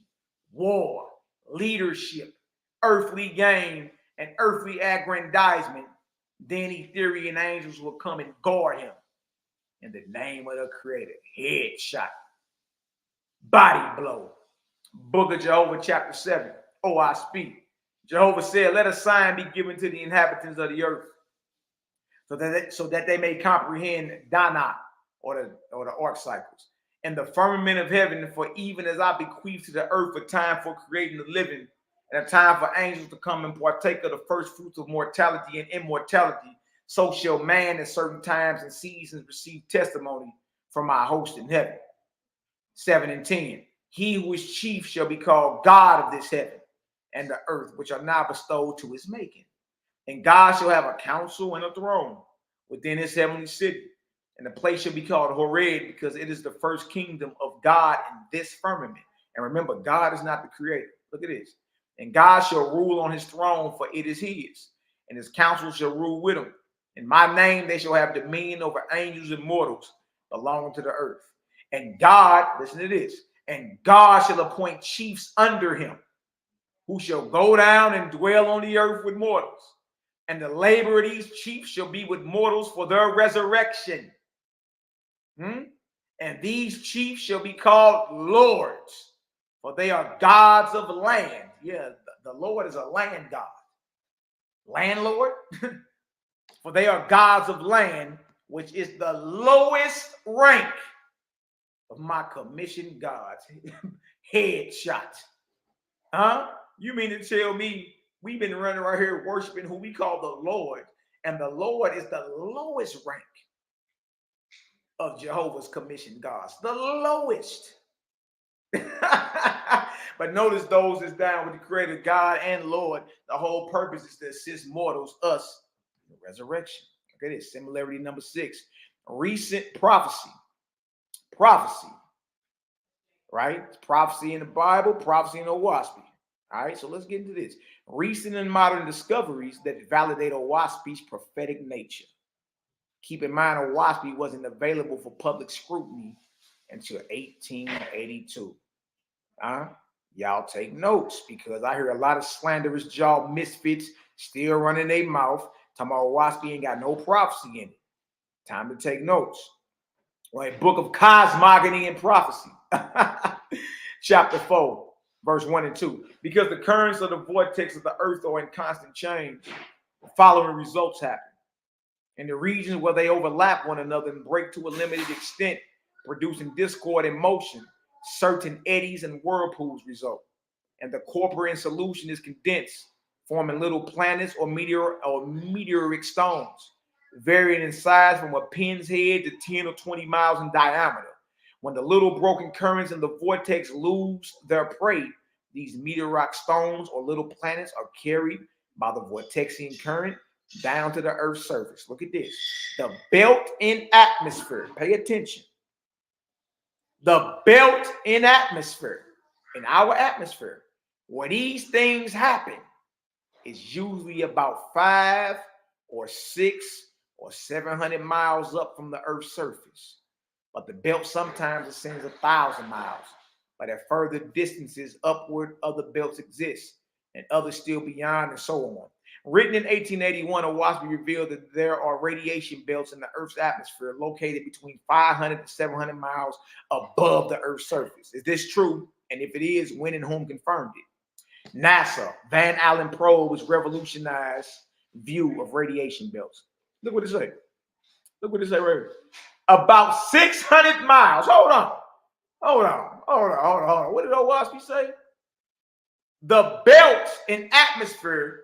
war, leadership, earthly gain, and earthly aggrandizement, then Etherian angels will come and guard him in the name of the Creator. Headshot, body blow. Book of Jehovah, chapter 7, Oahspe. Jehovah said, let a sign be given to the inhabitants of the earth, so that they may comprehend Dana, or the arc cycles, and the firmament of heaven. For even as I bequeath to the earth a time for creating the living, and a time for angels to come and partake of the first fruits of mortality and immortality, so shall man at certain times and seasons receive testimony from our host in heaven. 7 and 10. He who is chief shall be called God of this heaven and the earth, which are now bestowed to his making. And God shall have a council and a throne within his heavenly city. And the place shall be called Horeb, because it is the first kingdom of God in this firmament. And remember, God is not the creator. Look at this. And God shall rule on his throne, for it is his. And his council shall rule with him. In my name they shall have dominion over angels and mortals belonging to the earth. And God, listen to this, and God shall appoint chiefs under him, who shall go down and dwell on the earth with mortals. And the labor of these chiefs shall be with mortals for their resurrection. And these chiefs shall be called lords, for they are gods of land. Yeah, the Lord is a land god. Landlord? For they are gods of land, which is the lowest rank of my commissioned gods. Headshot. Huh? You mean to tell me we've been running right here worshiping who we call the Lord, and the Lord is the lowest rank of Jehovah's commissioned gods? The lowest. But notice those is down with the creator God and Lord. The whole purpose is to assist mortals, us, in the resurrection. Okay, this similarity number 6. Recent prophecy. Prophecy. Right? It's prophecy in the Bible, prophecy in Oahspe. All right, so let's get into this. Recent and modern discoveries that validate Oahspe's prophetic nature. Keep in mind, Oahspe wasn't available for public scrutiny until 1882. Y'all take notes, because I hear a lot of slanderous jaw misfits still running their mouth, talking about Oahspe ain't got no prophecy in it. Time to take notes. Right, book of Cosmogony and Prophecy, chapter 4, verse 1 and 2. Because the currents of the vortex of the earth are in constant change, the following results happen. In the regions where they overlap one another and break to a limited extent, producing discord and motion, certain eddies and whirlpools result, and the corporate solution is condensed, forming little planets or meteoric stones, varying in size from a pin's head to 10 or 20 miles in diameter. When the little broken currents in the vortex lose their prey, these meteoric stones or little planets are carried by the vortexian current down to the Earth's surface. Look at this. The built-in atmosphere. Pay attention. The built-in atmosphere, in our atmosphere, where these things happen, is usually about 5 or 6 or 700 miles up from the Earth's surface. But the belt sometimes ascends 1,000 miles. But at further distances upward, other belts exist, and others still beyond, and so on. Written in 1881, Oahspe revealed that there are radiation belts in the Earth's atmosphere located between 500 to 700 miles above the Earth's surface. Is this true? And if it is, when and whom confirmed it? NASA, Van Allen probe's revolutionized view of radiation belts. Look what it says. Look what it says right here. About 600 miles. Hold on. What did Oahspe say? The belt in atmosphere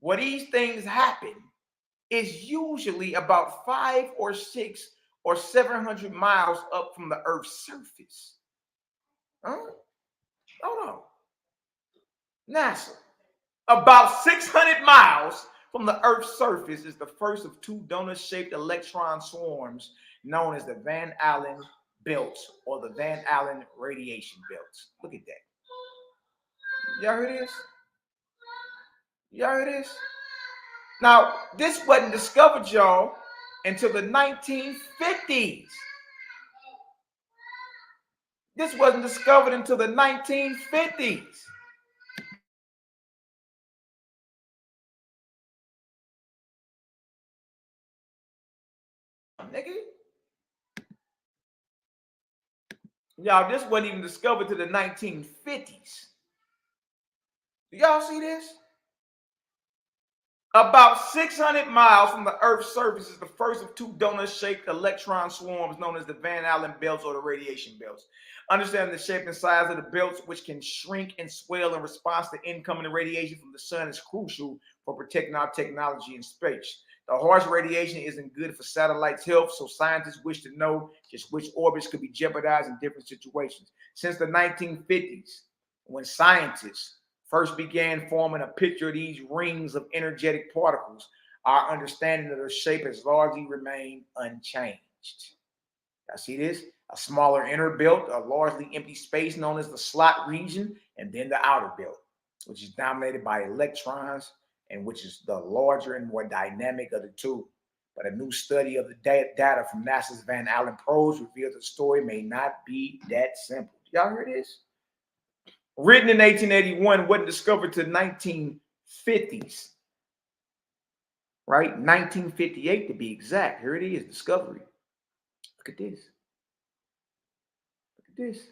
where these things happen is usually about 5 or 6 or 700 miles up from the Earth's surface. Huh? Hold on. NASA. About 600 miles from the Earth's surface is the first of 2 donut-shaped electron swarms known as the Van Allen belts or the Van Allen radiation belts. Look at that. Y'all hear this? Y'all hear this? Now, this wasn't discovered, y'all, until the 1950s. This wasn't discovered until the 1950s. Nigga. Y'all, this wasn't even discovered to the 1950s. Do y'all see this? About 600 miles from the Earth's surface is the first of 2 donut-shaped electron swarms known as the Van Allen belts or the radiation belts. Understanding the shape and size of the belts, which can shrink and swell in response to incoming radiation from the sun, is crucial for protecting our technology in space. The harsh radiation isn't good for satellites' health, so scientists wish to know just which orbits could be jeopardized in different situations. Since the 1950s, when scientists first began forming a picture of these rings of energetic particles, our understanding of their shape has largely remained unchanged. Y'all see this? A smaller inner belt, a largely empty space known as the slot region, and then the outer belt, which is dominated by electrons and which is the larger and more dynamic of the two. But a new study of the data from NASA's Van Allen probes reveals the story may not be that simple. Y'all hear this? Written in 1881, wasn't discovered to 1950s, right? 1958 to be exact. Here it is, discovery. Look at this. Look at this.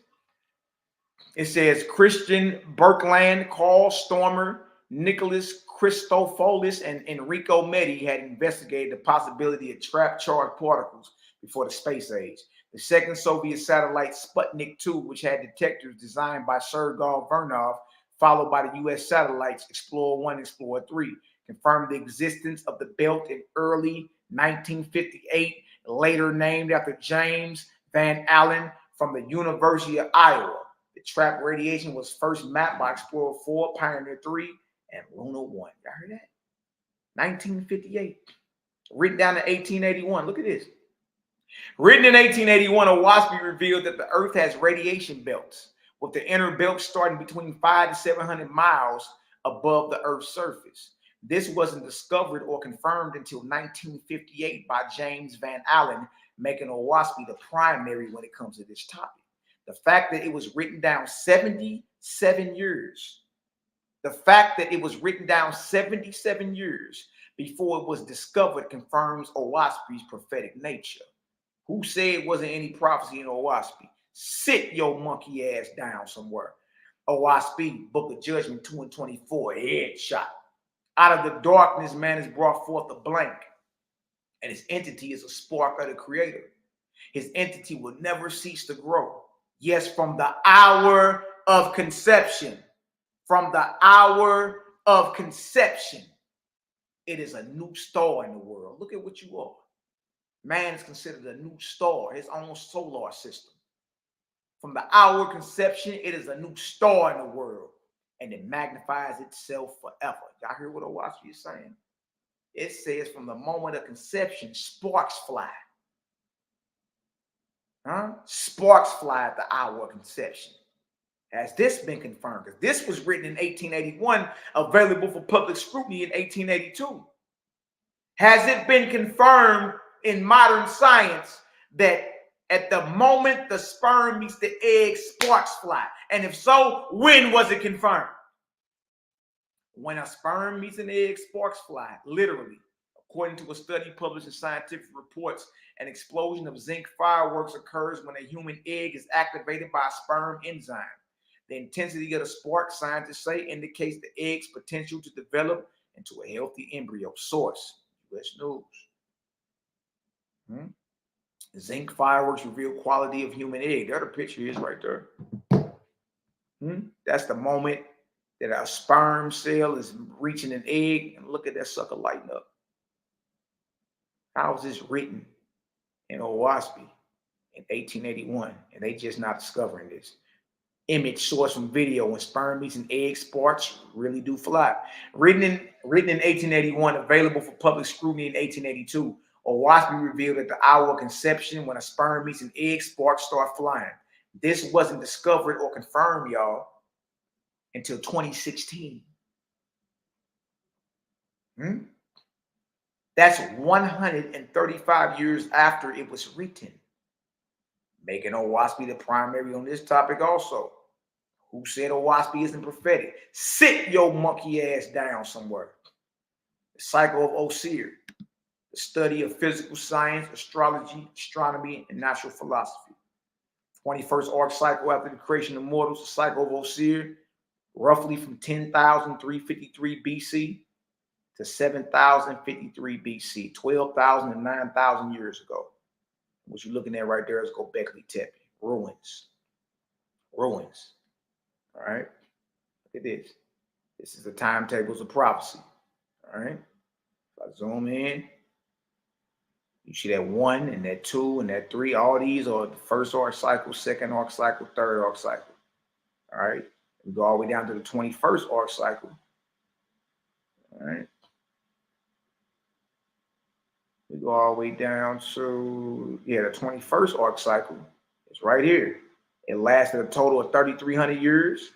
It says Christian Birkeland, Carl Stormer, Nicholas Christopoulos, and Enrico Metti had investigated the possibility of trapped charged particles before the space age. The second Soviet satellite, Sputnik 2, which had detectors designed by Sergei Vernov, followed by the U.S. satellites Explorer 1 and Explorer 3, confirmed the existence of the belt in early 1958, later named after James Van Allen from the University of Iowa. The trapped radiation was first mapped by Explorer 4, Pioneer 3, and Luna 1. Y'all heard that? 1958. Written down to 1881. Look at this. Written in 1881, Oahspe revealed that the Earth has radiation belts, with the inner belt starting between 500 to 700 miles above the Earth's surface. This wasn't discovered or confirmed until 1958 by James Van Allen, making Oahspe the primary when it comes to this topic. The fact that it was written down 77 years. The fact that it was written down 77 years before it was discovered confirms Oahspe's prophetic nature. Who said it wasn't any prophecy in Oahspe? Sit your monkey ass down somewhere. Oahspe, Book of Judgment 2 and 24, headshot. Out of the darkness, man has brought forth a blank, and his entity is a spark of the Creator. His entity will never cease to grow. Yes, from the hour of conception. From the hour of conception. It is a new star in the world. Look at what you are. Man is considered a new star, his own solar system. From the hour of conception, it is a new star in the world. And it magnifies itself forever. Y'all hear what Oahspe is saying? It says from the moment of conception, sparks fly. Sparks fly at the hour of conception. Has this been confirmed? Because this was written in 1881, available for public scrutiny in 1882. Has it been confirmed in modern science that at the moment the sperm meets the egg, sparks fly? And if so, when was it confirmed? When a sperm meets an egg, sparks fly, literally. According to a study published in Scientific Reports, an explosion of zinc fireworks occurs when a human egg is activated by a sperm enzyme. The intensity of the spark, scientists say, indicates the egg's potential to develop into a healthy embryo. Source, U.S. News. Zinc fireworks reveal quality of human egg. There the picture is right there. That's the moment that a sperm cell is reaching an egg, and look at that sucker lighting up. How is this written in Oahspe in 1881? And they just not discovering this. Image source from video: when sperm meets an egg, sparks really do fly. Written in 1881, available for public scrutiny in 1882. Oahspe revealed at the hour of conception, when a sperm meets an egg, sparks start flying. This wasn't discovered or confirmed, y'all, until 2016. That's 135 years after it was written, making Oahspe the primary on this topic also. Who said Oahspe isn't prophetic? Sit your monkey ass down somewhere. The cycle of Osir, the study of physical science, astrology, astronomy, and natural philosophy. 21st arc cycle after the creation of mortals, the cycle of Osir, roughly from 10,353 BC to 7,053 BC, 12,000 and 9,000 years ago. What you're looking at right there is Göbekli Tepe, ruins. Ruins. All right. Look at this. This is the timetables of prophecy. All right. If I zoom in, you see that 1 and that 2 and that 3. All these are the first arc cycle, second arc cycle, third arc cycle. All right. We go all the way down to the 21st arc cycle. All right. We go all the way down to, the 21st arc cycle. It's right here. It lasted a total of 3,300 years.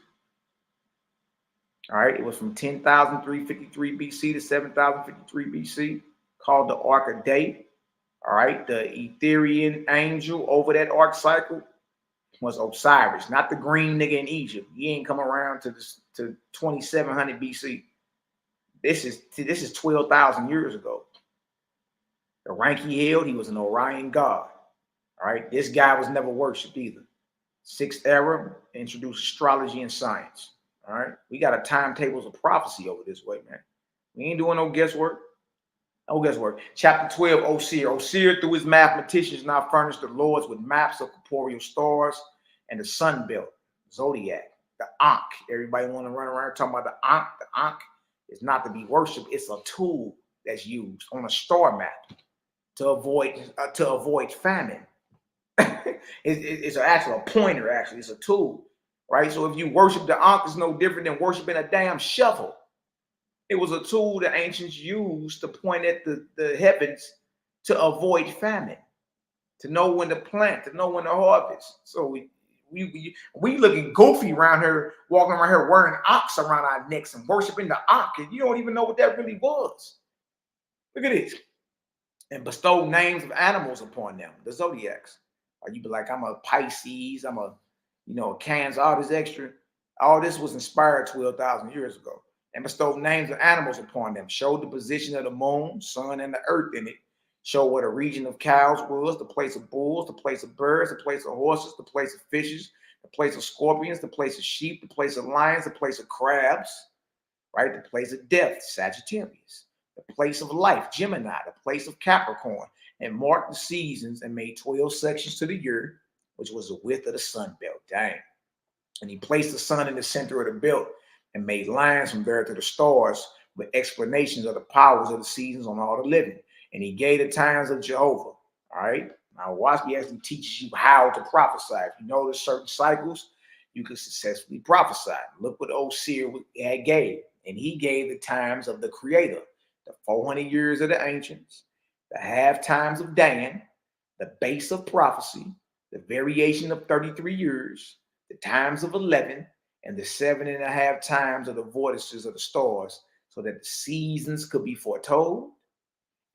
All right. It was from 10,353 BC to 7,053 BC, called the Ark of Day. All right. The Etherian angel over that arc cycle was Osiris, not the green nigga in Egypt. He ain't come around to 2700 BC. This is 12,000 years ago. The rank he held, he was an Orion god. All right. This guy was never worshipped either. 6th era introduced astrology and science. All right. We got a timetables of prophecy over this way, man. We ain't doing no guesswork. No guesswork. Chapter 12, Osir. Osir, through his mathematicians, now furnished the lords with maps of corporeal stars and the sun belt, zodiac, the Ankh. Everybody want to run around talking about the Ankh. The Ankh is not to be worshipped. It's a tool that's used on a star map to avoid famine. It's actually a pointer. Actually, it's a tool, right? So if you worship the Ankh, it's no different than worshiping a damn shovel. It was a tool the ancients used to point at the heavens to avoid famine, to know when to plant, to know when to harvest. So we looking goofy around here, walking around here wearing ox around our necks and worshiping the Ankh, and you don't even know what that really was. Look at this. And bestow names of animals upon them, the zodiacs. Or you be like, I'm a Pisces, I'm a Cancer, all this extra. All this was inspired 12,000 years ago. And bestowed names of animals upon them. Showed the position of the moon, sun, and the earth in it. Showed what a region of cows was, the place of bulls, the place of birds, the place of horses, the place of fishes, the place of scorpions, the place of sheep, the place of lions, the place of crabs, right? The place of death, Sagittarius. The place of life, Gemini, the place of Capricorn, and marked the seasons and made 12 sections to the year, which was the width of the sun belt. Dang. And he placed the sun in the center of the belt and made lines from there to the stars with explanations of the powers of the seasons on all the living. And he gave the times of Jehovah. All right. Now, Oahspe actually teaches you how to prophesy. If you notice certain cycles, you can successfully prophesy. Look what old seer had gave. And he gave the times of the Creator, the 400 years of the ancients, the half times of Dan, the base of prophecy, the variation of 33 years, the times of 11, and the 7.5 times of the vortices of the stars, so that the seasons could be foretold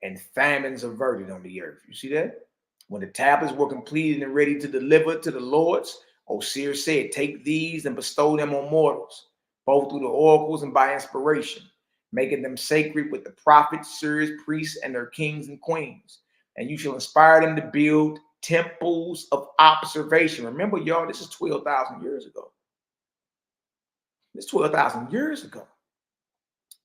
and famines averted on the earth. You see that? When the tablets were completed and ready to deliver to the lords, Osir said, take these and bestow them on mortals, both through the oracles and by inspiration, making them sacred with the prophets, seers, priests, and their kings and queens. And you shall inspire them to build temples of observation. Remember, y'all, this is 12,000 years ago. This is 12,000 years ago.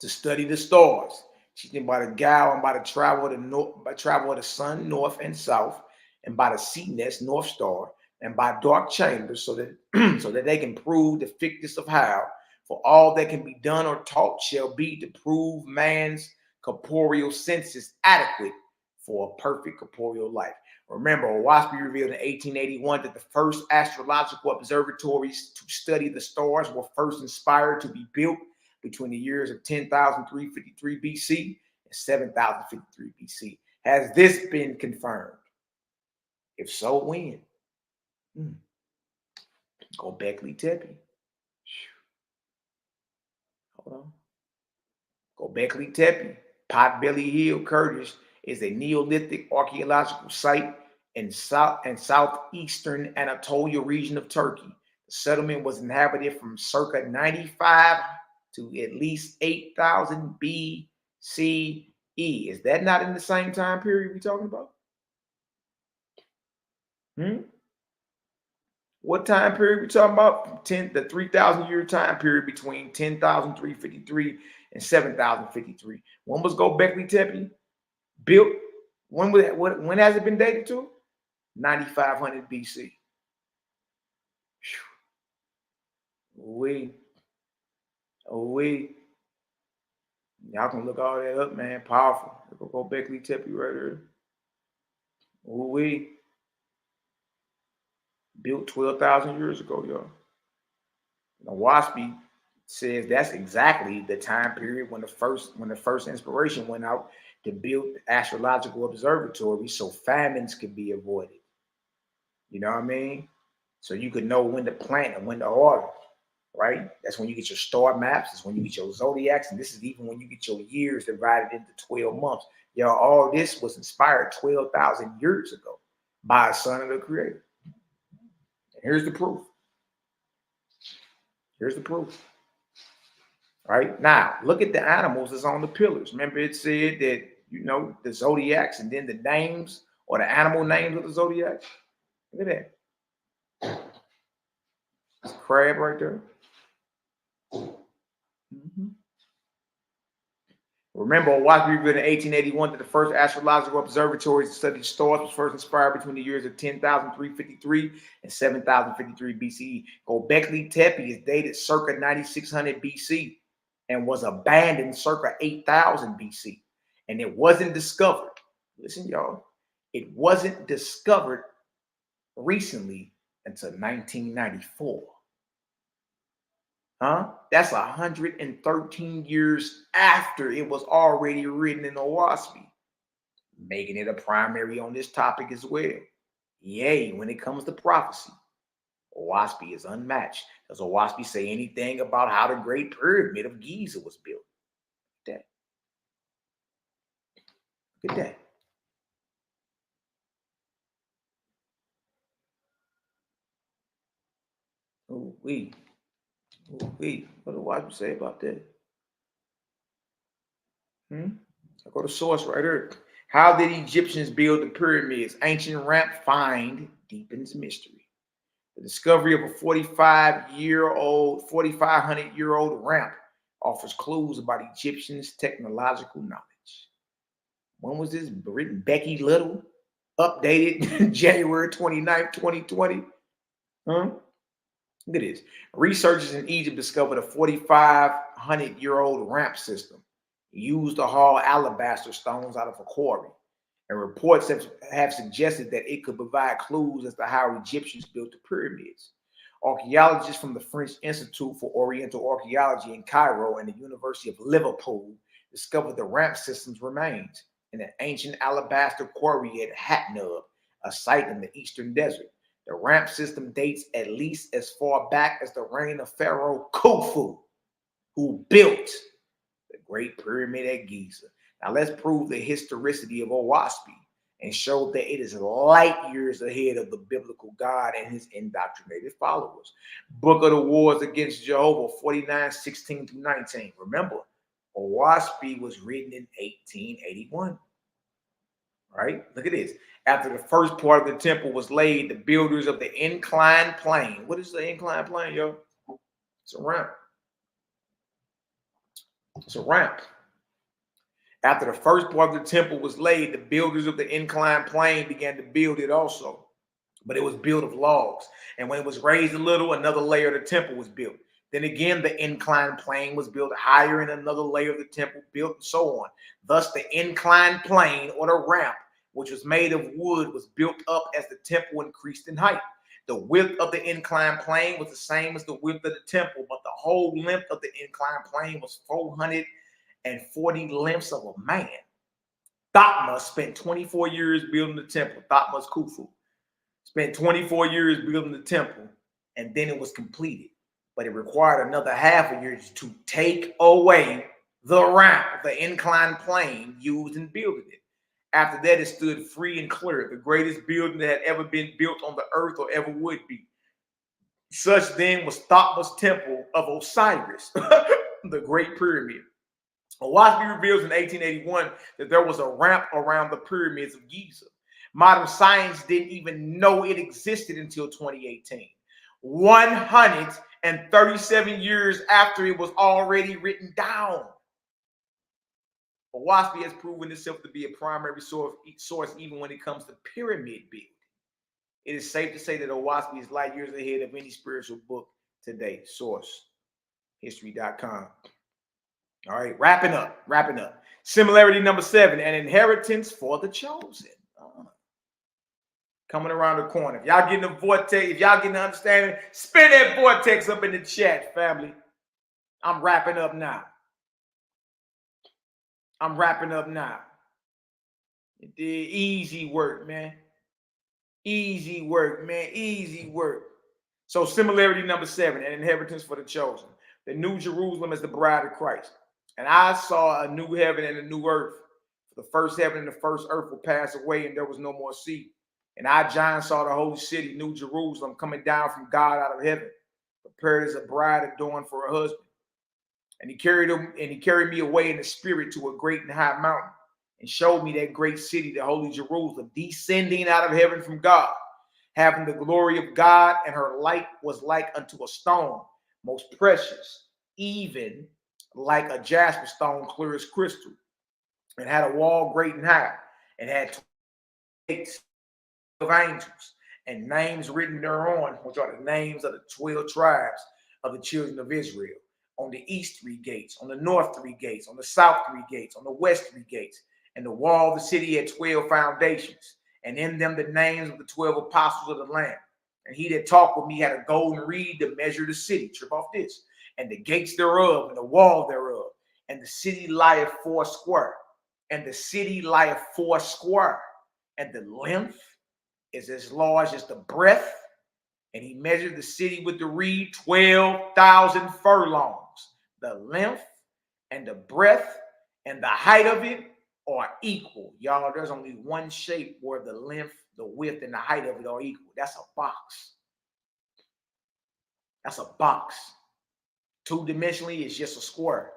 To study the stars, teaching by the Gal and by the travel of the north, by travel of the sun, north and south, and by the sea nest, north star, and by dark chambers, so that so that they can prove the fictness of how, for all that can be done or taught shall be to prove man's corporeal senses adequate for a perfect corporeal life. Remember, Oahspe revealed in 1881 that the first astrological observatories to study the stars were first inspired to be built between the years of 10,353 BC and 7,053 BC. Has this been confirmed? If so, when? Göbekli Tepe. Hold on. Göbekli Tepe, Potbelly Hill, Kurdish, is a Neolithic archaeological site in southeastern Anatolia region of Turkey. The settlement was inhabited from circa 95 to at least 8,000 BCE. Is that not in the same time period we're talking about? What time period we talking about? The 3,000 year time period between 10,353 and 7,053. When was Göbekli Tepe built? When has it been dated to? 9,500 BC. Y'all can look all that up, man. Powerful. Göbekli Tepe right here. Built 12,000 years ago, y'all. Oahspe says that's exactly the time period when the first inspiration went out to build astrological observatories so famines could be avoided. You know what I mean? So you could know when to plant and when to order, right? That's when you get your star maps. That's when you get your zodiacs. And this is even when you get your years divided into 12 months. Y'all, all this was inspired 12,000 years ago by a son of the Creator. Here's the proof. Here's the proof. Right now, look at the animals that's on the pillars. Remember, it said that, you know, the zodiacs and then the names or the animal names of the zodiacs. Look at that. It's a crab right there. Remember, Oahspe revealed in 1881 that the first astrological observatories to study the stars was first inspired between the years of 10,353 and 7,053 BCE. Göbekli Tepe is dated circa 9,600 BC and was abandoned circa 8,000 BC. And it wasn't discovered. Listen, y'all. It wasn't discovered recently until 1994. That's 113 years after it was already written in Oahspe, making it a primary on this topic as well. Yay, when it comes to prophecy, Oahspe is unmatched. Does Oahspe say anything about how the Great Pyramid of Giza was built? Look at that. What do Oahspe say about that? I go to source right here. How did Egyptians build the pyramids? Ancient ramp find deepens mystery. The discovery of a 4,500-year-old ramp offers clues about Egyptians' technological knowledge. When was this written? Becky Little, updated January 29th, 2020. Look at this. Researchers in Egypt discovered a 4,500-year-old ramp system used to haul alabaster stones out of a quarry. And reports have suggested that it could provide clues as to how Egyptians built the pyramids. Archaeologists from the French Institute for Oriental Archaeology in Cairo and the University of Liverpool discovered the ramp system's remains in an ancient alabaster quarry at Hatnub, a site in the eastern desert. The ramp system dates at least as far back as the reign of Pharaoh Khufu, who built the Great Pyramid at Giza. Now let's prove the historicity of Oahspe and show that it is light years ahead of the biblical God and his indoctrinated followers. Book of the Wars Against Jehovah 49:16-19. Remember, Oahspe was written in 1881. Right? Look at this. After the first part of the temple was laid, the builders of the inclined plane. What is the inclined plane, yo? It's a ramp. It's a ramp. After the first part of the temple was laid, the builders of the inclined plane began to build it also. But it was built of logs. And when it was raised a little, another layer of the temple was built. Then again, the inclined plane was built higher, and another layer of the temple built, and so on. Thus, the inclined plane, or the ramp, which was made of wood, was built up as the temple increased in height. The width of the inclined plane was the same as the width of the temple, but the whole length of the inclined plane was 440 lengths of a man. Thutmose spent 24 years building the temple. Thutmose Khufu spent 24 years building the temple, and then it was completed. But it required another half a year to take away the ramp, the inclined plane used in building it. After that, it stood free and clear, the greatest building that had ever been built on the earth or ever would be. Such then was Thutmose's temple of Osiris, the Great Pyramid. Oahspe reveals in 1881 that there was a ramp around the pyramids of Giza. Modern science didn't even know it existed until 2018. 137 years after it was already written down. Oahspe has proven itself to be a primary source even when it comes to pyramid building. It is safe to say that Oahspe is light years ahead of any spiritual book today. Source, history.com. All right, wrapping up. Similarity number 7, an inheritance for the chosen. Coming around the corner. If y'all getting the vortex, if y'all getting the understanding, spin that vortex up in the chat, family. I'm wrapping up now. Easy work, man. Easy work. So similarity number 7, an inheritance for the chosen. The New Jerusalem is the bride of Christ. And I saw a new heaven and a new earth. For the first heaven and the first earth will pass away, and there was no more sea. And I, John, saw the holy city, New Jerusalem, coming down from God out of heaven, prepared as a bride adorned for her husband. And he carried me away in the spirit to a great and high mountain, and showed me that great city, the holy Jerusalem, descending out of heaven from God, having the glory of God, and her light was like unto a stone, most precious, even like a jasper stone, clear as crystal, and had a wall great and high, and had 8 of angels, and names written thereon, which are the names of the 12 tribes of the children of Israel. On the east 3 gates, on the north 3 gates, on the south 3 gates, on the west 3 gates. And the wall of the city had 12 foundations, and in them the names of the 12 apostles of the Lamb. And he that talked with me had a golden reed to measure the city. Trip off this. And the gates thereof, and the wall thereof. And the city lieth 4 square. And the city lieth 4 square. And the length is as large as the breadth. And he measured the city with the reed 12,000 furlongs. The length and the breadth and the height of it are equal. Y'all, there's only one shape where the length, the width, and the height of it are equal. That's a box. That's a box. 2-dimensionally, it's just a square.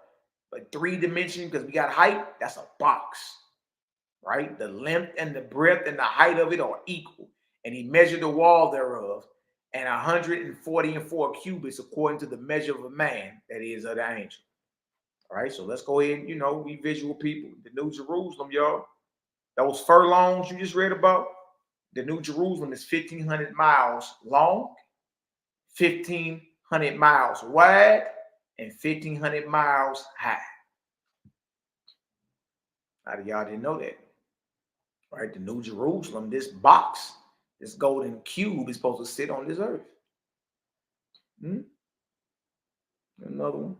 But 3-dimensionally, because we got height, that's a box. Right? The length and the breadth and the height of it are equal. And he measured the wall thereof, and 144 cubits according to the measure of a man, that is of the angel. All right, so let's go ahead and, we visual people. The New Jerusalem, y'all. Those furlongs you just read about, the New Jerusalem is 1,500 miles long, 1,500 miles wide and 1,500 miles high. How do y'all didn't know that? Right? The New Jerusalem, this box, this golden cube is supposed to sit on this earth. Another one.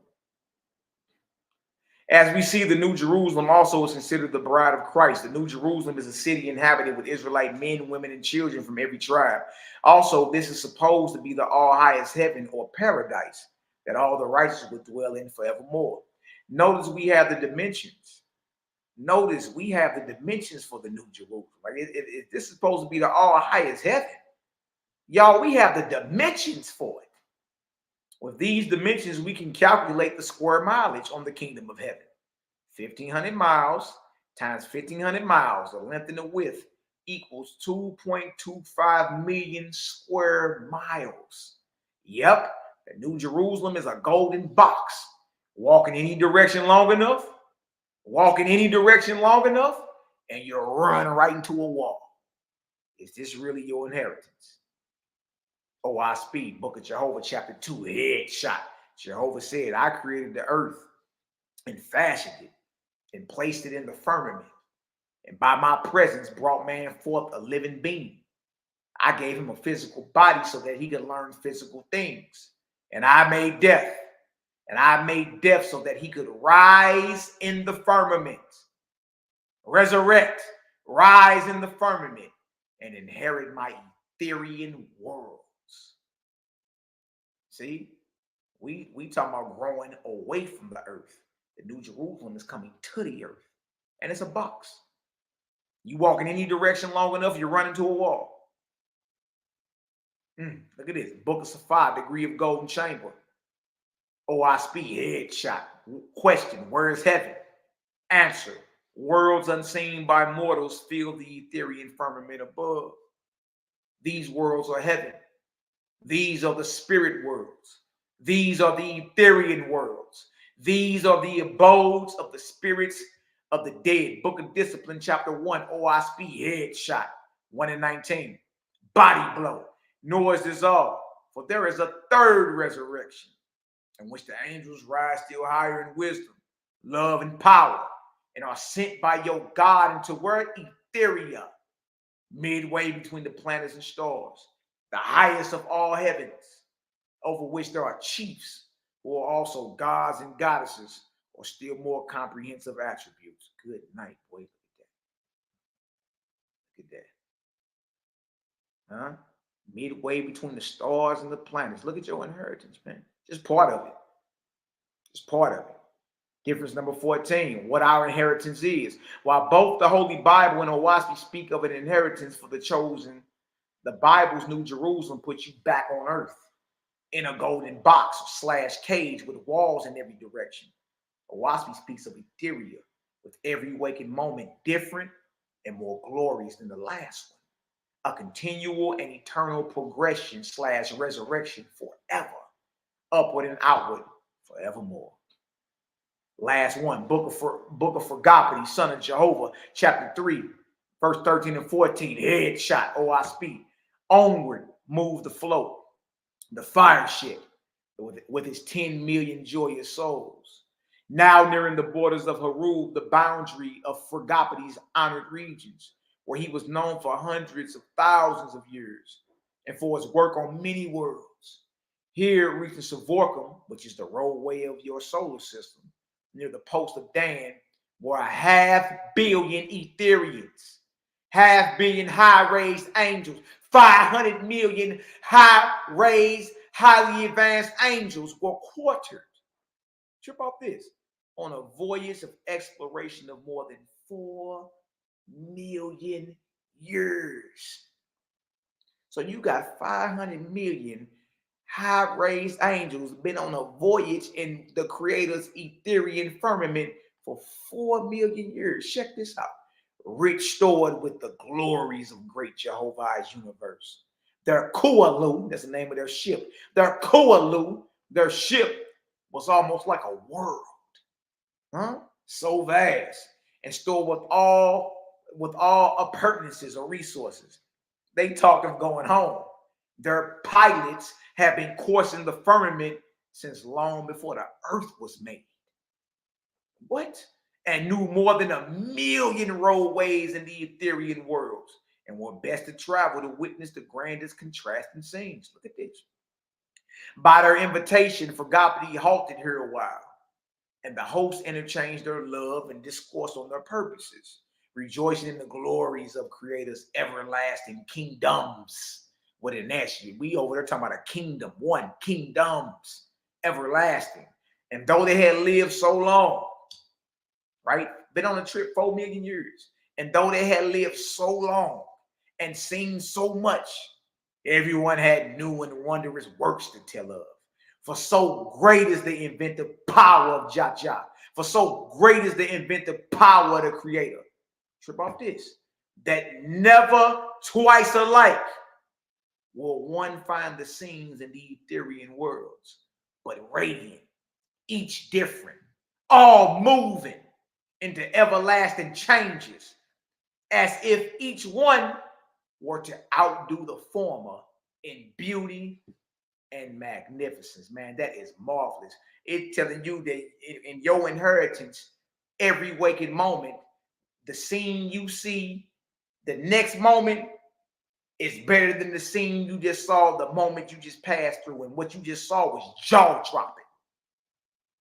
As we see, the New Jerusalem also is considered the bride of Christ. The New Jerusalem is a city inhabited with Israelite men, women, and children from every tribe. Also, this is supposed to be the all-highest heaven or paradise that all the righteous would dwell in forevermore. Notice we have the dimensions. Notice we have the dimensions for the New Jerusalem. Like this is supposed to be the all-highest heaven. Y'all, we have the dimensions for it. With these dimensions, we can calculate the square mileage on the kingdom of heaven. 1,500 miles times 1,500 miles, the length and the width, equals 2.25 million square miles. Yep, the New Jerusalem is a golden box. Walk in any direction long enough, and you'll run right into a wall. Is this really your inheritance? Oahspe, Book of Jehovah, chapter 2, headshot. Jehovah said, I created the earth and fashioned it and placed it in the firmament. And by my presence brought man forth a living being. I gave him a physical body so that he could learn physical things. And I made death. And I made death so that he could rise in the firmament, resurrect, rise in the firmament, and inherit my Ethereal world. See, we talking about growing away from the earth. The New Jerusalem is coming to the earth, and it's a box. You walk in any direction long enough, you run into a wall. Look at this. Book of Sapphire, degree of golden chamber. Oahspe, headshot. Question, where is heaven? Answer, worlds unseen by mortals fill the Ethereal firmament above. These worlds are heaven. These are the spirit worlds. These are the Ethereal worlds. These are the abodes of the spirits of the dead. Book of Discipline, chapter 1, Oahspe, headshot, 1:19. Body blow. Nor is this all, for there is a third resurrection, in which the angels rise still higher in wisdom, love, and power, and are sent by your God into where? Etheria, midway between the planets and stars, the highest of all heavens, over which there are chiefs who are also gods and goddesses, or still more comprehensive attributes. Good night, boy. Look at that. Huh? Midway between the stars and the planets. Look at your inheritance, man. Just part of it. Just part of it. Difference number 14, what our inheritance is. While both the Holy Bible and Oahspe speak of an inheritance for the chosen, the Bible's New Jerusalem puts you back on earth in a golden box / cage with walls in every direction. Oahspe speaks of Etheria, with every waking moment different and more glorious than the last one. A continual and eternal progression / resurrection forever, upward and outward forevermore. Last one, Book of Forgotten, Son of Jehovah, chapter 3, verse 13 and 14. Headshot, Oahspe. Onward, move the float, the fire ship, with its 10 million joyous souls. Now nearing the borders of Harub, the boundary of Forgopati's honored regions, where he was known for hundreds of thousands of years, and for his work on many worlds. Here, reaching Savorkum, which is the roadway of your solar system, near the post of Dan, were 500 million Etherians, 500 million high-raised angels, 500 million high-raised, highly advanced angels were quartered. Trip off this. On a voyage of exploration of more than 4 million years. So you got 500 million high-raised angels been on a voyage in the Creator's Ethereal firmament for 4 million years. Check this out. Rich stored with the glories of great Jehovah's universe. Their Kualu, that's the name of their ship. Their Kualu, their ship, was almost like a world. So vast and stored with all appurtenances or resources. They talk of going home. Their pilots have been coursing the firmament since long before the earth was made. What? And knew more than 1,000,000 roadways in the Ethereal worlds, and were best to travel to witness the grandest contrasting scenes. Look at this. By their invitation, Forgotten halted here a while, and the hosts interchanged their love and discourse on their purposes, rejoicing in the glories of Creator's everlasting kingdoms. With an S, we over there talking about a kingdom, one kingdoms, everlasting. And though they had lived so long, right, been on a trip 4,000,000 years, and though they had lived so long and seen so much, everyone had new and wondrous works to tell of. For so great is the inventive power of Jah. For so great is the inventive power of the Creator. Trip off this. That never twice alike will one find the scenes in the Ethereal worlds, but radiant, each different, all moving into everlasting changes, as if each one were to outdo the former in beauty and magnificence. Man, that is marvelous. It's telling you that in your inheritance, every waking moment, the scene you see the next moment is better than the scene you just saw the moment you just passed through. And what you just saw was jaw-dropping.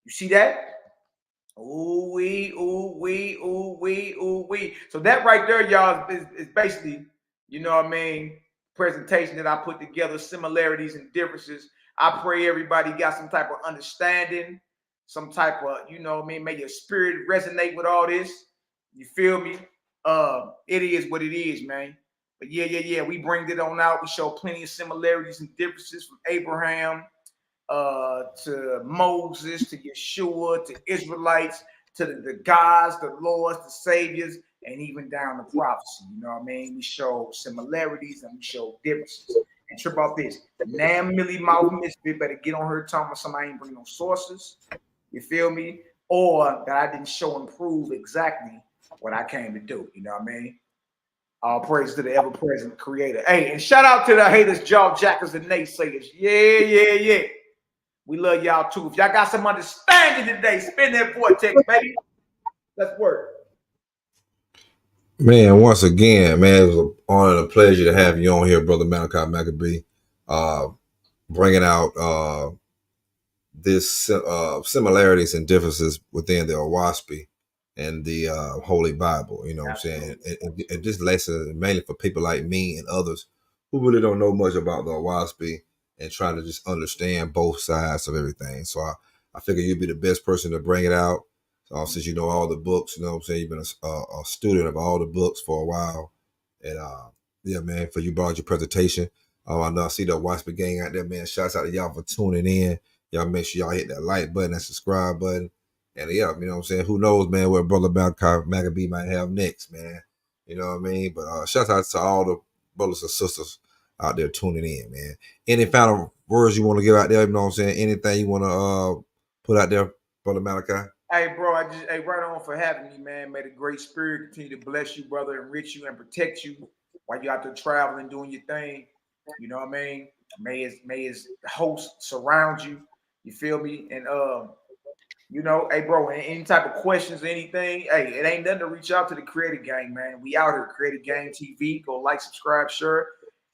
You see that? Ooh-wee, ooh-wee, ooh-wee, ooh-wee. So that right there, y'all, is basically, you know what I mean, presentation that I put together, similarities and differences. I pray everybody got some type of understanding, some type of, you know what I mean, may your spirit resonate with all this. You feel me? It is what it is, man. But yeah, we bring it on out. We show plenty of similarities and differences from Abraham to Moses, to Yeshua, to Israelites, to the gods, the lords, the saviors, and even down to prophecy. You know what I mean? We show similarities and we show differences. And trip off this. Now, Millie Mouth Misfit better get on her tongue when somebody ain't bring no sources. You feel me? Or that I didn't show and prove exactly what I came to do. You know what I mean? All praise to the ever-present Creator. Hey, and shout out to the haters, jaw jackers, and naysayers. Yeah. We love y'all too. If y'all got some understanding today, spin that vortex, baby. Let's work. Man, once again, man, it was an honor and a pleasure to have you on here, Brother Malachi MACABEE, bringing out this similarities and differences within the Oahspe and the Holy Bible. You know what I'm saying? And this lesson is mainly for people like me and others who really don't know much about the Oahspe and trying to just understand both sides of everything. So I figure you'd be the best person to bring it out. Since you know all the books, you know what I'm saying? You've been a student of all the books for a while. And yeah, man, for you brought your presentation. I know I see the Oahspe gang out there, man. Shouts out to y'all for tuning in. Y'all make sure y'all hit that like button, that subscribe button. And yeah, you know what I'm saying? Who knows, man, what Brother MACABEE might have next, man. You know what I mean? But shout out to all the brothers and sisters out there tuning in, man. Any final words you want to give out there? You know what I'm saying? Anything you want to put out there, Brother Malachi? Hey, bro, right on for having me, man. May the great spirit continue to bless you, brother, enrich you and protect you while you're out there traveling, doing your thing. You know what I mean? May his host surround you. You feel me? And you know, hey, bro, any type of questions or anything, hey, it ain't nothing to reach out to the Creative Gang, man. We out here, Creative Gang TV. Go like, subscribe, share.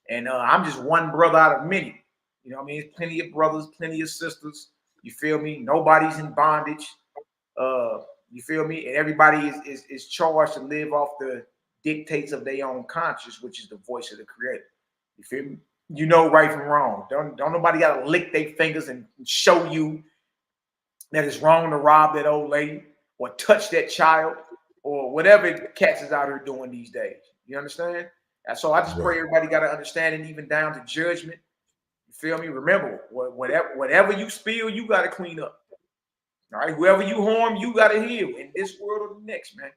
And I'm just one brother out of many. You know what I mean? There's plenty of brothers, plenty of sisters. You feel me? Nobody's in bondage. You feel me? And everybody is charged to live off the dictates of their own conscience, which is the voice of the Creator. You feel me? You know right from wrong. Don't nobody gotta lick their fingers and show you that it's wrong to rob that old lady or touch that child or whatever cats is out here doing these days. You understand? And so I just pray everybody got to understand it, even down to judgment. You feel me? Remember, whatever you spill, you got to clean up. All right, whoever you harm, you got to heal in this world or the next, man.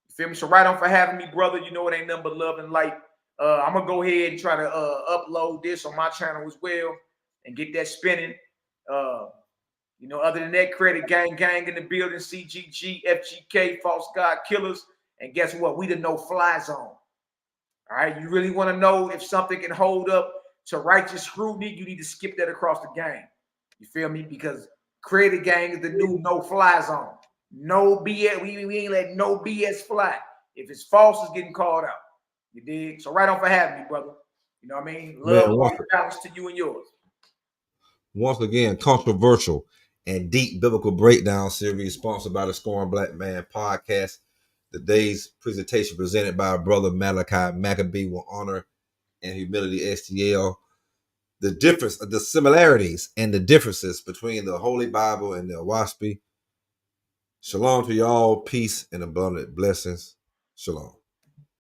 You feel me? So right on for having me, brother. You know it ain't nothing but love and light. I'm gonna go ahead and try to upload this on my channel as well and get that spinning. You know, other than that, Credit Gang in the building, CGG, FGK, False God Killers, and guess what? We the no-fly zone. All right, you really want to know if something can hold up to righteous scrutiny, you need to skip that across the game. You feel me? Because creative gang is the new no-fly zone. No BS. We ain't let no BS fly. If it's false, it's getting called out. You dig? So right on for having me, brother. You know what I mean? Love all your balance to you and yours. Once again, controversial and deep biblical breakdown series sponsored by the Scoring Black Man podcast. Today's presentation presented by our brother MALAKI MACABEE with honor and humility STL. The difference, the similarities and the differences between the Holy Bible and the Oahspe. Shalom to y'all, peace and abundant blessings. Shalom.